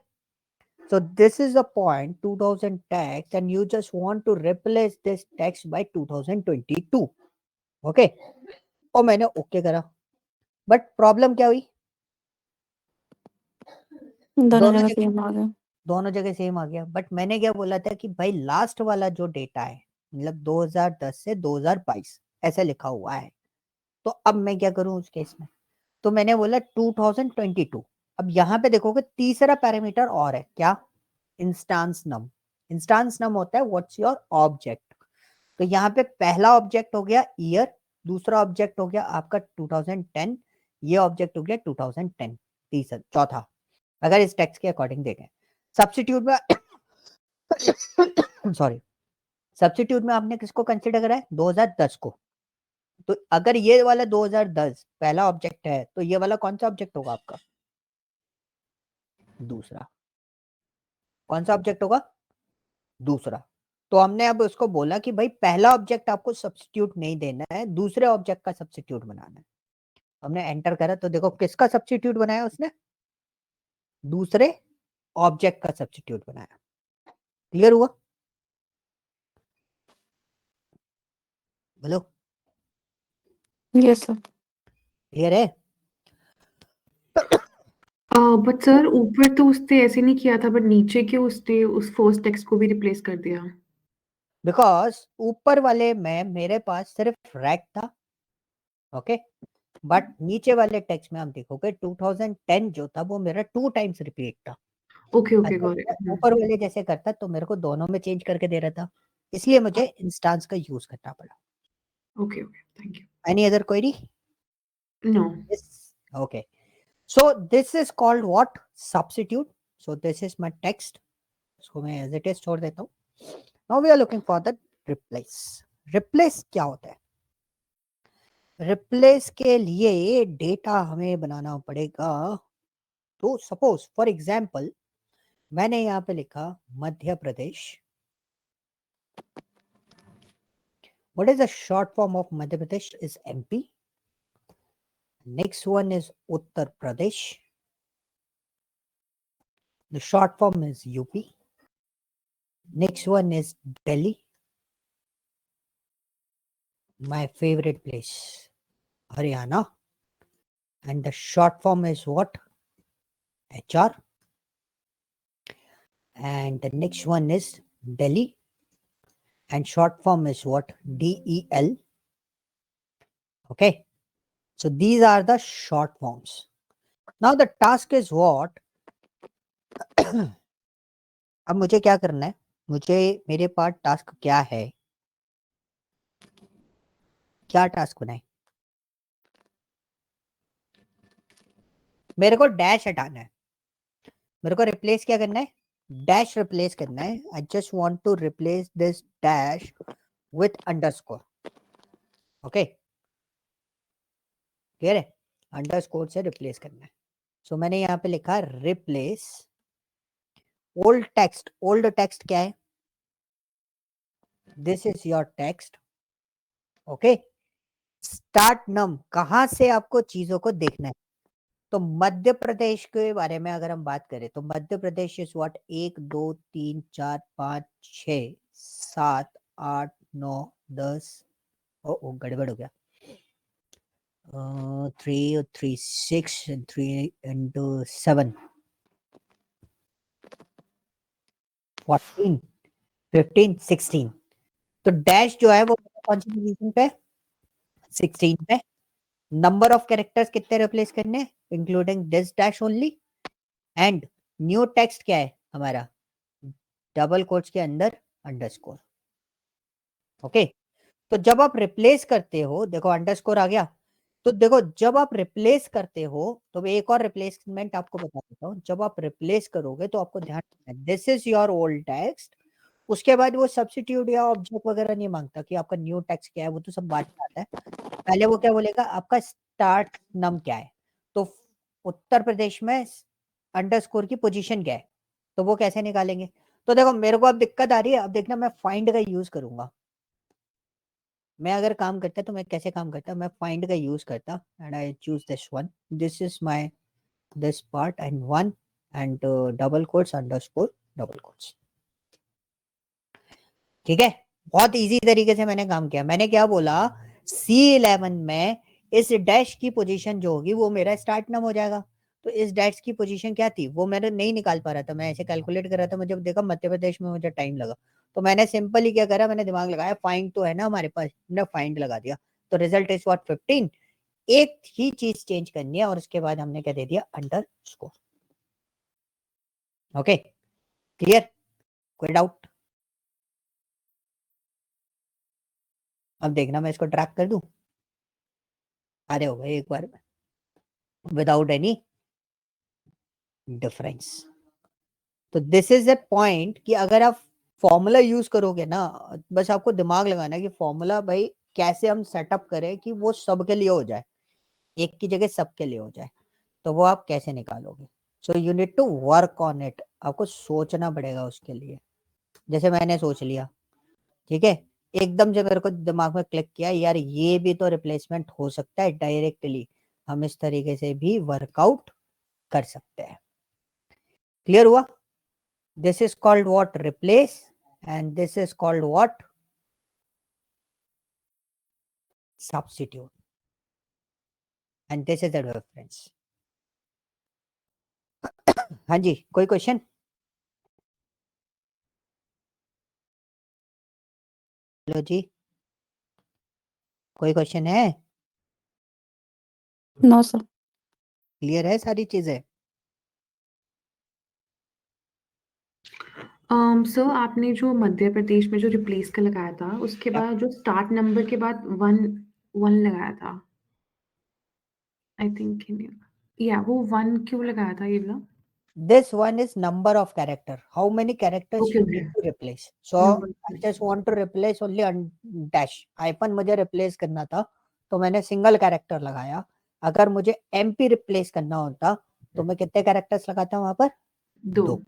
so this is the point 2000 text and you just want to replace this text by 2022. okay, और मैंने ओके करा. बट प्रॉब्लम क्या हुई? दोनों दोनों जगह जगह सेम आ गया. दोनों जगह सेम आ गया. बट मैंने क्या बोला था कि भाई लास्ट वाला जो डेटा है, मतलब 2010 से 2022 ऐसा लिखा हुआ है. तो अब मैं क्या करूं उस केस में? तो मैंने बोला 2022. अब यहाँ पे देखोगे तीसरा पैरामीटर और है क्या? इंस्टांस नम. इंस्टांस नम होता है व्हाट्स योर ऑब्जेक्ट. तो यहाँ पे पहला ऑब्जेक्ट हो गया ईयर, दूसरा ऑब्जेक्ट हो गया आपका 2010, ये ऑब्जेक्ट हो गया 2010, तीसरा चौथा, अगर इस टेक्स्ट के अकॉर्डिंग देखें. सब्स्टिट्यूट में सॉरी, सब्स्टिट्यूट में आपने किसको कंसिडर करा है? 2010 को. तो अगर ये वाला 2010 पहला ऑब्जेक्ट है, तो ये वाला कौन सा ऑब्जेक्ट होगा आपका? दूसरा. कौन सा ऑब्जेक्ट होगा? दूसरा. तो हमने अब उसको बोला कि भाई पहला ऑब्जेक्ट आपको सब्स्टिट्यूट नहीं देना है, दूसरे ऑब्जेक्ट का सब्स्टिट्यूट बनाना है. हमने एंटर करा, तो देखो किसका सब्स्टिट्यूट बनाया उसने? दूसरे ऑब्जेक्ट का सब्स्टिट्यूट बनाया. क्लियर हुआ? बोलो. Yes sir. क्लियर है? बट सर ऊपर तो उसने ऐसे नहीं किया था, बट नीचे के उसने उस फर्स्ट टेक्स्ट को भी रिप्लेस कर दिया. बिकॉज ऊपर वाले में मेरे पास सिर्फ रैट था. ओके, बट नीचे वाले टेक्स्ट में आप देखोगे 2010 जो था वो मेरा 2 टाइम्स रिपीट था. ओके ओके अगर गॉट मैं इट. ऊपर वाले जैसे करता तो मेरे को दोनों में चेंज करके दे रहा था, इसलिए मुझे इंस्टांस का यूज करना पड़ा. Okay okay, thank you. Any other query? No. Yes. Okay. So this is called what? Substitute. So this is my text. इसको मैं as it is छोड़ देता हूँ. Now we are looking for the replace. Replace क्या होता है? Replace के लिए डेटा हमें बनाना पड़ेगा. तो सपोज फॉर एग्जाम्पल मैंने यहाँ पे लिखा Madhya Pradesh. What is the short form of Madhya Pradesh? Is MP. Next one is Uttar Pradesh. The short form is UP. Next one is Delhi. My favorite place, Haryana. And the short form is what? HR. And the next one is Delhi. And short form is what? DEL. Okay. So these are the short forms. Now the task is what? अब मुझे क्या करना है? मुझे मेरे पास टास्क क्या है? क्या टास्क बनाए? मेरे को डैश हटाना है, मेरे को रिप्लेस क्या करना है, डैश रिप्लेस करना है। I just want to replace this dash with underscore. Okay, clear है, अंडरस्कोर से रिप्लेस करना है। सो मैंने यहाँ पे लिखा replace old text. Old text क्या है, this is your text. Okay, start num, कहां से आपको चीजों को देखना है। तो मध्य प्रदेश के बारे में अगर हम बात करें तो मध्य प्रदेश इज व्हाट, 1 2 3 4 5 6 7 8 9 10, ओ गड़बड़ हो गया, 3 3 6 and 3 and 7 14 15 16। तो डैश जो है वो कौन सी पोजीशन पे, 16 पे। नंबर ऑफ कैरेक्टर्स कितने रिप्लेस करने हैं, including this dash only. And new text क्या है हमारा, डबल कोट्स के अंदर अंडरस्कोर। ओके, तो जब आप रिप्लेस करते हो, देखो अंडरस्कोर आ गया, तो देखो जब आप रिप्लेस करते हो, तो मैं एक और रिप्लेसमेंट आपको बता देता हूँ। जब आप रिप्लेस करोगे तो आपको ध्यान रखना है, this is your old text. उसके बाद वो सब्स्टिट्यूट या ऑब्जेक्ट वगैरह नहीं मांगता कि आपका न्यू टेक्स्ट क्या है, वो तो सब बाद में आता है। पहले वो क्या बोलेगा, आपका स्टार्ट नम क्या है। तो उत्तर प्रदेश में अंडरस्कोर की पोजीशन क्या है, तो वो कैसे निकालेंगे। तो देखो मेरे को अब दिक्कत आ रही है, अब देखना मैं फाइंड का यूज करूंगा। मैं अगर काम करता तो मैं कैसे काम करता, मैं फाइंड का यूज करता and I choose this one, this is my this part and one and double quotes underscore double quotes. ठीक है, बहुत इजी तरीके से मैंने काम किया। मैंने क्या बोला, C11 में इस डैश की पोजीशन जो होगी वो मेरा स्टार्ट नम हो जाएगा। तो इस डैश की पोजीशन क्या थी वो मैंने नहीं निकाल पा रहा था, मैं ऐसे कैलकुलेट कर रहा था, मुझे देखा मध्य प्रदेश में मुझे टाइम लगा। तो मैंने सिंपली क्या करा, मैंने दिमाग लगाया, फाइंड तो है ना हमारे पास, मैंने फाइंड लगा दिया। तो रिजल्ट इज व्हाट, 15। एक ही चीज चेंज करनी है और उसके बाद हमने क्या दे दिया, अंडर स्कोर। ओके, क्लियर, कोई डाउट। अब देखना मैं इसको ट्रैक कर दूं, अरे हो गए एक बार विदाउट एनी डिफरेंस। तो दिस इज ए पॉइंट कि अगर आप फॉर्मूला यूज करोगे ना, बस आपको दिमाग लगाना है कि फॉर्मूला भाई कैसे हम सेटअप करें कि वो सबके लिए हो जाए, एक की जगह सबके लिए हो जाए। तो वो आप कैसे निकालोगे, so you need to work on it, आपको सोचना पड़ेगा उसके लिए। जैसे मैंने सोच लिया, ठीक है, एकदम से मेरे को दिमाग में क्लिक किया, यार ये भी तो रिप्लेसमेंट हो सकता है डायरेक्टली, हम इस तरीके से भी वर्कआउट कर सकते हैं। क्लियर हुआ, this is called what, replace, and this is called what, substitute, and this is the difference। हाँ जी, कोई क्वेश्चन, हेलो जी, कोई क्वेश्चन है, नो सर। क्लियर है सारी चीजें। सर आपने जो मध्य प्रदेश में जो रिप्लेस का लगाया था उसके बाद जो स्टार्ट नंबर के बाद वन वन लगाया था, आई थिंक या वो वन क्यों लगाया था ये वाला। This one is number of character, how many characters okay you okay, need to replace। So I just want to replace only dash, hyphen मुझे रिप्लेस करना था तो मैंने सिंगल कैरेक्टर लगाया। अगर मुझे MP रिप्लेस करना होता तो मैं कितने कैरेक्टर्स लगाता वहां पर, दो। दो।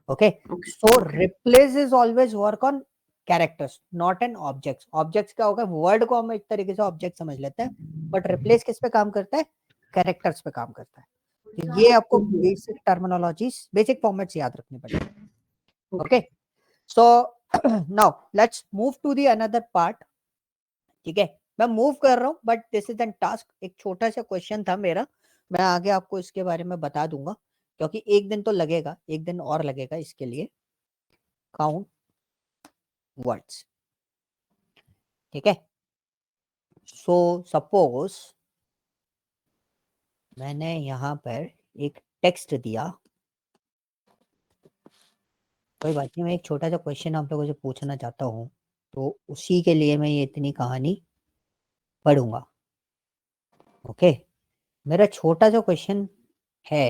Okay, okay so okay replace is always work on characters not an objects. Objects क्या होगा, वर्ड को हम एक तरीके से ऑब्जेक्ट समझ लेते हैं, बट रिप्लेस किस पे काम करता है, कैरेक्टर्स पे काम करता है। तो ये आपको बेसिक टर्मिनोलॉजीज, बेसिक फॉर्मेट्स याद रखने पड़ेंगे। Okay, so now let's move to the another part. ठीक है, मैं मूव कर रहा हूँ but this is an task, एक छोटा सा क्वेश्चन था मेरा, मैं आगे आपको इसके बारे में बता दूंगा, क्योंकि एक दिन तो लगेगा, एक दिन और लगेगा इसके लिए। काउंट वर्ड्स, ठीक है। सो सपोज मैंने यहां पर एक टेक्स्ट दिया, कोई बात नहीं, मैं एक छोटा सा क्वेश्चन आप लोगों से पूछना चाहता हूँ, तो उसी के लिए मैं ये इतनी कहानी पढ़ूंगा। ओके, मेरा छोटा सा क्वेश्चन है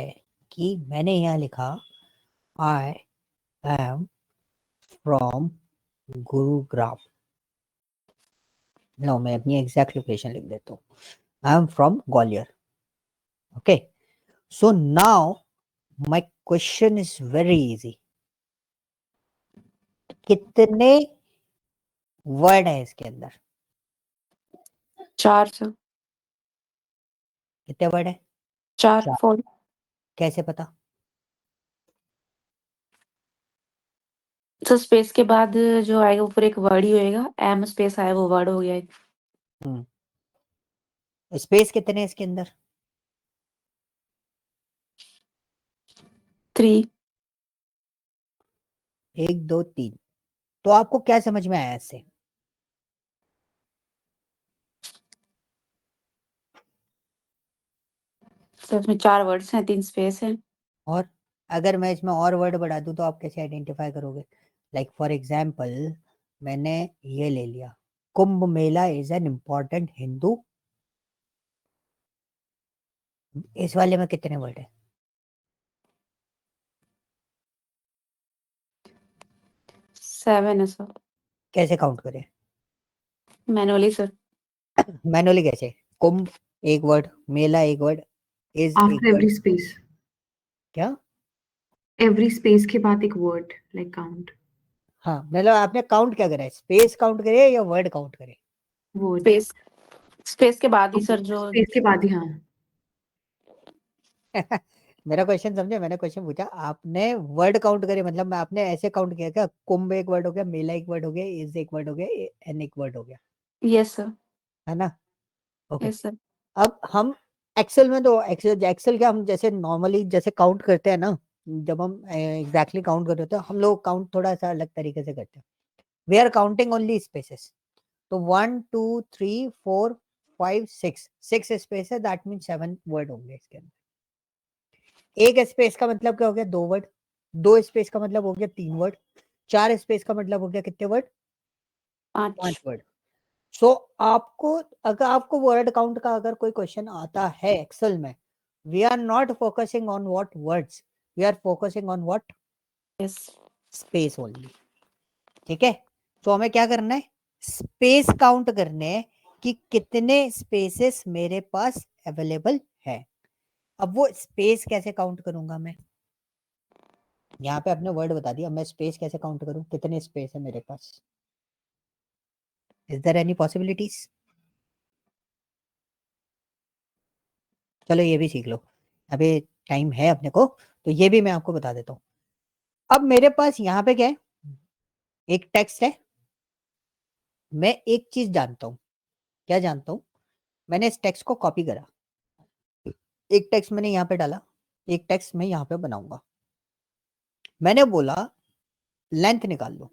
कि मैंने यहाँ लिखा I am from Gurugram. No, मैं अपनी एग्जैक्ट लोकेशन लिख देता हूँ। I am from Gwalior. Okay, so now my question is very easy. कितने वर्ड है इसके अंदर? 4 सर। कितने वर्ड है? 4 चार। 4। कैसे पता? सर स्पेस के बाद जो आएगा वो पूरा एक वर्ड ही होएगा, एम स्पेस आया वो वर्ड हो गया एक। स्पेस कितने है इसके अंदर? 3। 1 2 3। तो आपको क्या समझ में आया इससे? सर इसमें 4 वर्ड्स हैं, 3 स्पेस है। और अगर मैं इसमें और वर्ड बढ़ा दूं तो आप कैसे आइडेंटिफाई करोगे? लाइक फॉर एग्जाम्पल, मैंने ये ले लिया, Kumbh Mela is an important Hindu. इस वाले में कितने वर्ड है? 7 है सर। कैसे काउंट करें? Manually sir. मैनुअली कैसे? कुंभ एक वर्ड, मेला एक वर्ड, इज एक आफ्टर वर्ड। एवरी स्पेस, क्या? एवरी स्पेस के बाद एक वर्ड लाइक काउंट हाँ, मतलब आपने काउंट क्या करा है? स्पेस काउंट करे या वर्ड काउंट करे? वर्ड। स्पेस स्पेस के बाद ही सर जो स्पेस के बाद ही, हाँ। मेरा क्वेश्चन समझे? मैंने क्वेश्चन पूछा, आपने वर्ड काउंट करे, मतलब आपने ऐसे काउंट किया क्या? कुंभ एक वर्ड हो गया, मेला एक वर्ड हो गया, इज एक वर्ड हो गया, एन एक वर्ड हो गया, यस सर। है ना? ओके। Yes sir. अब हम एक्सेल में, तो एक्सेल क्या, हम जैसे नॉर्मली जैसे काउंट करते हैं ना, जब हम एग्जैक्टली काउंट करते हैं, हम लोग काउंट थोड़ा सा अलग तरीके से करते हैं। We are counting only spaces. तो 1 2 3 4 5 6 6 स्पेस है, दैट मीन 7 वर्ड होंगे इसके अंदर। एक स्पेस का मतलब क्या हो गया? 2 वर्ड। 2 स्पेस का मतलब हो गया 3 वर्ड। 4 स्पेस का मतलब हो गया कितने वर्ड? 5 5। वर्ड। सो आपको, अगर आपको वर्ड काउंट का अगर कोई क्वेश्चन आता है एक्सेल में, we are not focusing on what words, we are focusing on what yes. Space only. ठीक है? तो हमें क्या करना है? स्पेस काउंट करने हैं कि कितने स्पेसेस मेरे पास अवेलेबल है। अब वो स्पेस कैसे काउंट करूंगा मैं? यहाँ पे आपने वर्ड बता दिया, मैं स्पेस कैसे काउंट करूं? कितने स्पेस है मेरे पास? Is there any possibilities? चलो ये भी सीख लो, अभी टाइम है अपने को, तो ये भी मैं आपको बता देता हूँ। अब मेरे पास यहाँ पे क्या है? एक टेक्स्ट है। मैं एक चीज जानता हूँ। क्या जानता हूँ? मैंने इस टेक्स्ट को कॉपी करा, एक टेक्स्ट मैंने यहाँ पे डाला, एक टेक्स्ट मैं यहाँ पे बनाऊंगा। मैंने बोला लेंथ निकाल लो।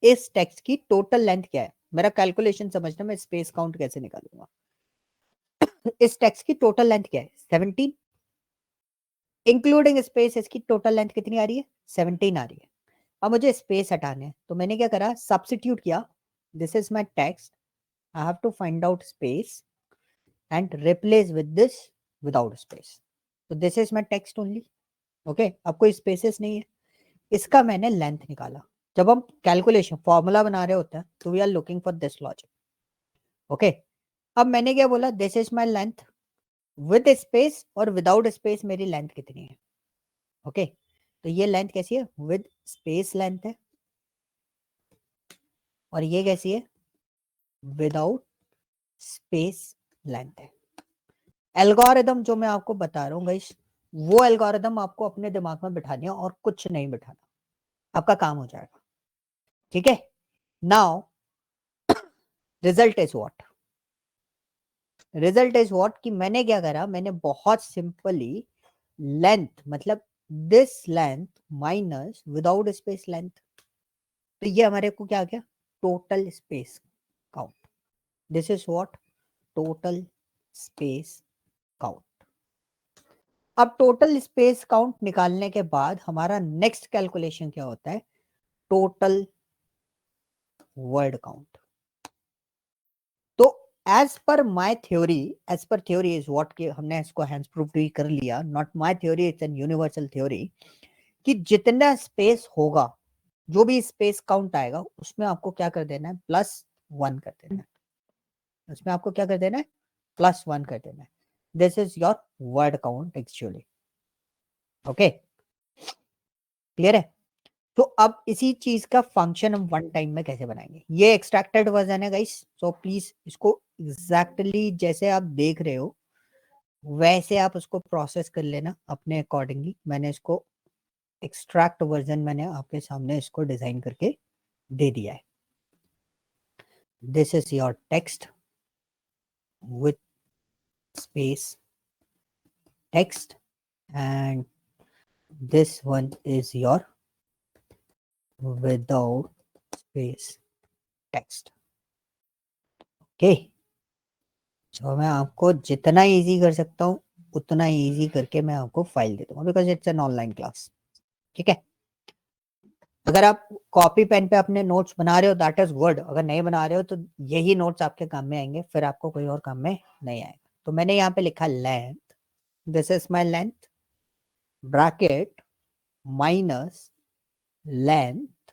इस टेक्स्ट की टोटल लेंथ क्या है? मेरा कैलकुलेशन समझना, मैं स्पेस काउंट कैसे निकालूंगा। इस टेक्स्ट की टोटल लेंथ क्या है? 17। इंक्लूडिंग स्पेस इसकी टोटल लेंथ कितनी आ रही है? 17 आ रही है। अब मुझे स्पेस हटाने हैं, तो मैंने क्या करा? सब्स्टिट्यूट किया। This is my text, I have to find out space and replace with this without space. तो this is my text only. Okay, अब कोई स्पेसेस नहीं है। इसका मैंने लेंथ निकाला। जब हम कैलकुलेशन फॉर्मूला बना रहे होते हैं, तो we are looking for this logic. Okay, अब मैंने क्या बोला? This is my length with space और विदाउट स्पेस मेरी लेंथ कितनी है? ओके, तो ये लेंथ कैसी है? विद स्पेस लेंथ है, और ये कैसी है? विदाउट स्पेस लेंथ है। एल्गोरिदम जो मैं आपको बता रहा हूँ गाइस, वो एल्गोरिदम आपको अपने दिमाग में बिठानी है और कुछ नहीं बिठाना, आपका काम हो जाएगा। ठीक है? Now result is what? Result is what कि मैंने क्या करा? मैंने बहुत सिंपली लेंथ, मतलब this length minus without space length, तो ये हमारे को क्या आ गया? Total space count. This is what? Total space count. अब टोटल स्पेस काउंट निकालने के बाद हमारा नेक्स्ट कैलकुलेशन क्या होता है? Total word count. तो as per my theory, as per theory is what, कि हमने इसको हैंस प्रूफ भी कर लिया, not my theory, it's an universal theory, कि जितना स्पेस होगा, जो भी स्पेस काउंट आएगा उसमें आपको क्या कर देना है, +1 कर देना है, उसमें आपको क्या कर देना है, +1 कर देना है. This is your word count actually. Okay, clear है. तो अब इसी चीज का फंक्शन हम वन टाइम में कैसे बनाएंगे, ये एक्सट्रैक्टेड वर्जन है गाइस, सो प्लीज इसको एग्जैक्टली जैसे आप देख रहे हो वैसे आप उसको प्रोसेस कर लेना अपने अकॉर्डिंगली. मैंने इसको एक्सट्रैक्ट वर्जन मैंने आपके सामने इसको डिजाइन करके दे दिया है. This is your text with space text, and this one is your without space text. Okay, तो मैं आपको जितना इजी कर सकता हूँ उतना इजी करके मैं आपको फाइल दे दूंगा, because it's an online class. ठीक है, अगर आप कॉपी पेन पे अपने नोट्स बना रहे हो दैट इज गुड, अगर नहीं बना रहे हो तो यही नोट्स आपके काम में आएंगे, फिर आपको कोई और काम में नहीं आएगा. तो मैंने यहाँ पे लिखा length, this is my length, bracket minus length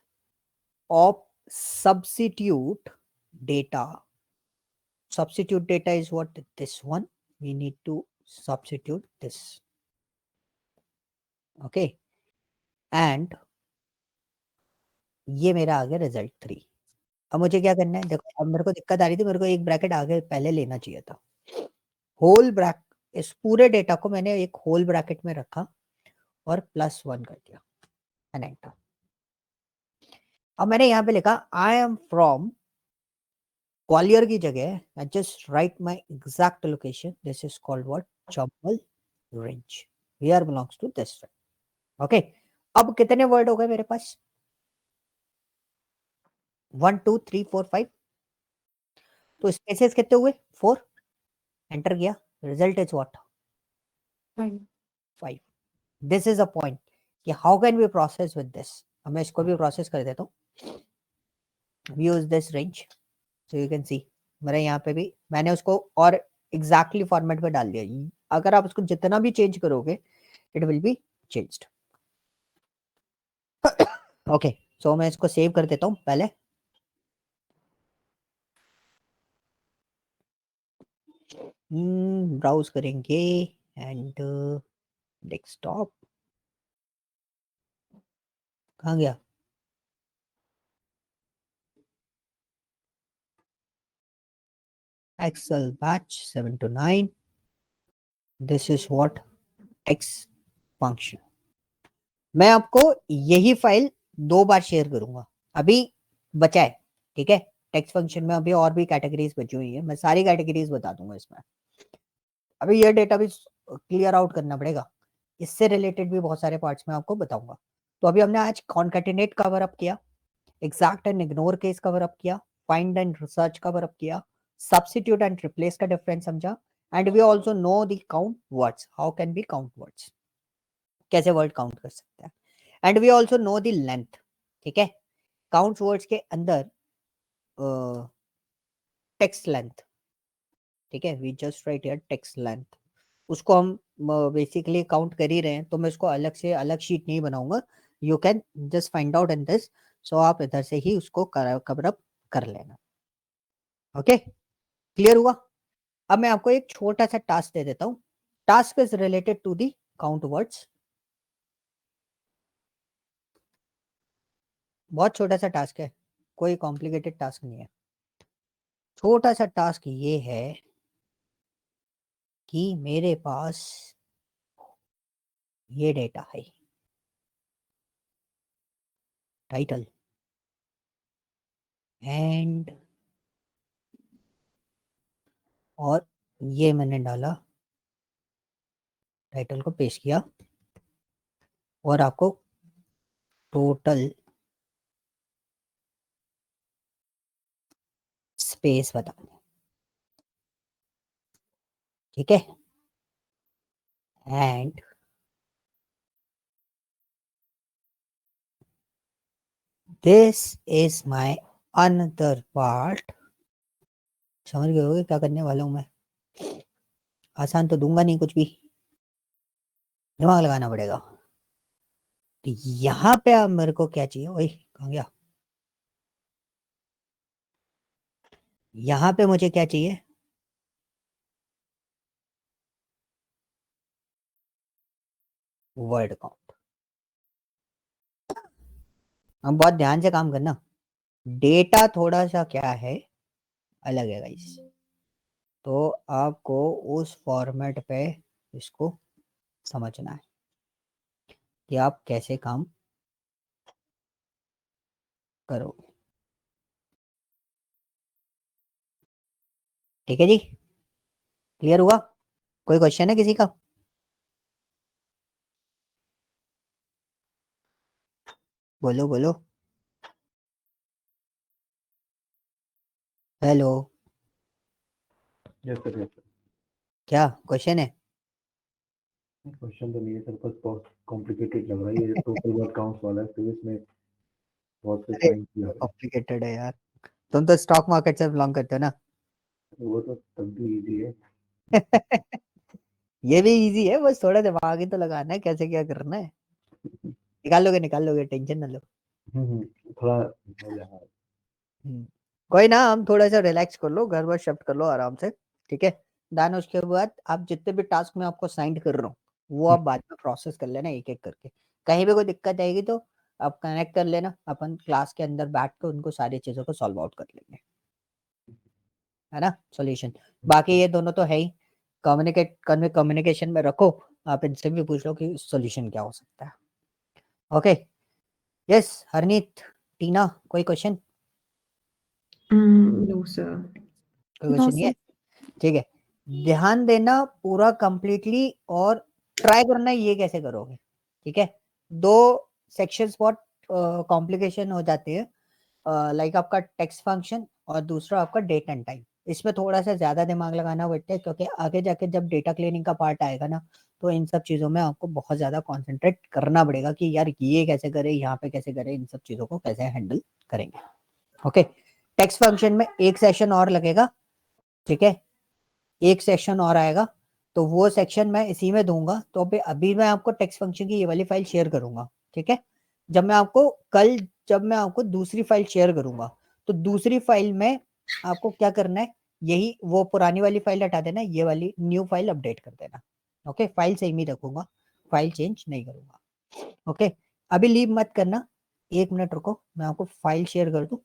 of substitute data. Substitute data is what, this one, we need to substitute this. Okay, and ये मेरा आ गया रिजल्ट 3. अब मुझे क्या करना है, देखो अब मेरे को दिक्कत आ रही थी, मेरे को एक ब्रैकेट आगे पहले लेना चाहिए था. होल ब्रैकेट, इस पूरे डेटा को मैंने एक होल ब्रैकेट में रखा और +1 कर दिया, एंड एंटर. अब मैंने यहाँ पे लिखा आई एम फ्रॉम ग्वालियर की जगह I just write my exact location, this is called what, Chambal range, here belongs to this. Okay, अब कितने वर्ड हो गए मेरे पास, 1 2 3 4 5, तो स्पेसेस कितने हुए, 4. एंटर किया, result is what, 5. This is a point कि how can we process with this. अब मैं इसको भी प्रोसेस कर देता हूँ. Use this range, so you can see मेरे यहाँ पे भी मैंने उसको और एग्जैक्टली फॉर्मेट में डाल दिया. अगर आप उसको जितना भी चेंज करोगे it will be changed. Okay, so मैं इसको सेव कर देता हूँ पहले. ब्राउज करेंगे एंड डेस्कटॉप कहाँ गया, Excel batch 7 to 9. This is what text function. मैं आपको यही फाइल 2 बार शेयर करूंगा, अभी बचा है. ठीक है, टेक्स्ट फंक्शन में अभी और भी कैटेगरीज बची हुई है, मैं सारी कैटेगरीज बता दूंगा इसमें. अभी ये डेटा भी क्लियर आउट करना पड़ेगा, इससे रिलेटेड भी बहुत सारे पार्ट्स में आपको बताऊंगा. तो अभी हमने आज कॉन्कैटिनेट कवर अप किया, exact and ignore case cover up किया, find and research cover up किया, सब्स्टिट्यूट एंड रिप्लेस का डिफरेंस समझा, and we also know the count words, how can be count words, कैसे वर्ड काउंट कर सकते हैं, and we also know the length. ठीक है, काउंट वर्ड्स के अंदर टेक्स्ट लेंथ. ठीक है, we just write here text length, उसको हम बेसिकली काउंट कर ही रहे हैं, तो मैं इसको अलग से अलग शीट नहीं बनाऊंगा, you can just find out in this. So आप इधर से ही उसको कवर अप कर लेना. ओके, क्लियर हुआ. अब मैं आपको एक छोटा सा टास्क दे देता हूँ. Task is related to the count words, बहुत छोटा सा टास्क है, कोई कॉम्प्लिकेटेड टास्क नहीं है. छोटा सा टास्क ये है कि मेरे पास ये डेटा है, टाइटल एंड, और ये मैंने डाला, टाइटल को पेश किया और आपको टोटल स्पेस बताना. ठीक है, and this is my another part समझ गए होगे क्या करने वाला हूँ मैं। आसान तो दूंगा नहीं कुछ भी, दिमाग लगाना पड़ेगा। तो यहाँ पे अब मेरे को क्या चाहिए, वही कहाँ गया, यहाँ पे मुझे क्या चाहिए, वर्ड काउंट। हम बहुत ध्यान से काम करना, डेटा थोड़ा सा क्या है, अलग है गाइस। तो आपको उस फॉर्मेट पे इसको समझना है कि आप कैसे काम करोगे। ठीक है जी, क्लियर हुआ? कोई क्वेश्चन है किसी का? बोलो बोलो। Hello, yes sir, yes sir. क्या क्वेश्चन है? क्वेश्चन तो नहीं है सर, बस बहुत कॉम्प्लिकेटेड लग रहा है ये टोटल वर्ड काउंट्स वाला है, तो इसमें बहुत से अरे पॉइंट किया है। कॉम्प्लिकेटेड है यार, तुम तो स्टॉक मार्केट से बिलोंग करते हो ना। वो तो तब भी इजी है। ये भी इजी है, बस थोड़ा दिमाग ही तो लगाना है, कैसे क्या करना है। निकाल लोगे टेंशन ना लो। थोड़ा हो जाएगा। कोई ना, हम थोड़ा सा रिलैक्स कर लो, घर वर शिफ्ट कर लो आराम से, ठीक है। देन उसके बाद आप जितने भी टास्क में आपको साइन कर रहा हूँ वो आप बाद में प्रोसेस कर लेना एक एक करके। कहीं भी कोई दिक्कत आएगी तो आप कनेक्ट कर लेना, अपन क्लास के अंदर बैठ कर उनको सारी चीजों को सॉल्व आउट कर लेंगे, है ना सॉल्यूशन। बाकी ये दोनों तो है ही, कम्युनिकेशन में रखो, आप इनसे भी पूछ लो कि सॉल्यूशन क्या हो सकता है। ओके, यस हरनीत, टीना, कोई क्वेश्चन? No, sir. कोई नो क्वेश्चन नहीं है? सर। ठीक है, ध्यान देना पूरा कंप्लीटली, और ट्राई करना ये कैसे करोगे, ठीक है। दो सेक्शंस बहुत कॉम्प्लिकेशन हो जाती है, लाइक आपका टेक्स्ट फंक्शन और दूसरा आपका डेट एंड टाइम। इसमें थोड़ा सा ज्यादा दिमाग लगाना पड़ता है, क्योंकि आगे जाके जब डेटा क्लीनिंग का पार्ट आएगा ना, तो इन सब चीजों में आपको बहुत ज्यादा कॉन्सेंट्रेट करना पड़ेगा कि यार ये कैसे करें, यहाँ पे कैसे करें, इन सब चीजों को कैसे हैंडल करेंगे। ओके, टेक्स्ट फंक्शन में एक सेशन और लगेगा, ठीक है, एक सेक्शन और आएगा, तो वो सेक्शन मैं इसी में दूंगा। तो अभी मैं आपको टेक्स्ट फंक्शन की ये वाली फाइल शेयर करूंगा, ठीक है। जब मैं आपको कल, जब मैं आपको दूसरी फाइल शेयर करूंगा, तो दूसरी फाइल में आपको क्या करना है, यही वो पुरानी वाली फाइल हटा देना, ये वाली न्यू फाइल अपडेट कर देना। ओके, फाइल सेम ही रखूंगा, फाइल चेंज नहीं करूंगा। ओके, अभी लीव मत करना, 1 मिनट रुको, मैं आपको फाइल शेयर कर दूं,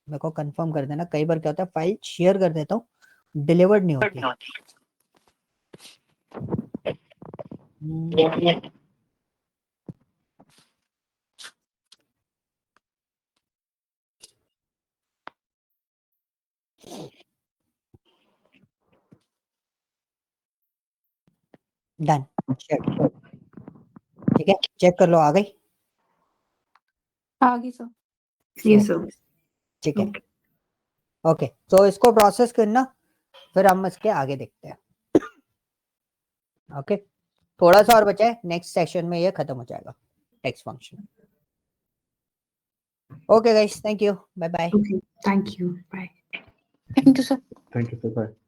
मेरे को कंफर्म कर देना। कई बार क्या होता है, फाइल शेयर कर देता हूँ, डिलीवर्ड नहीं होती। डन, ठीक है, चेक कर लो, आ गई। आगे सर। Yes, sir. ठीक है, Okay. ओके, तो इसको प्रोसेस करना, फिर हम इसके आगे देखते हैं। ओके, थोड़ा सा और बचा है, नेक्स्ट सेशन में ये खत्म हो जाएगा text function. Okay guys, thank you, bye bye. Okay. Thank you. Bye. Thank you sir. Thank you sir, bye.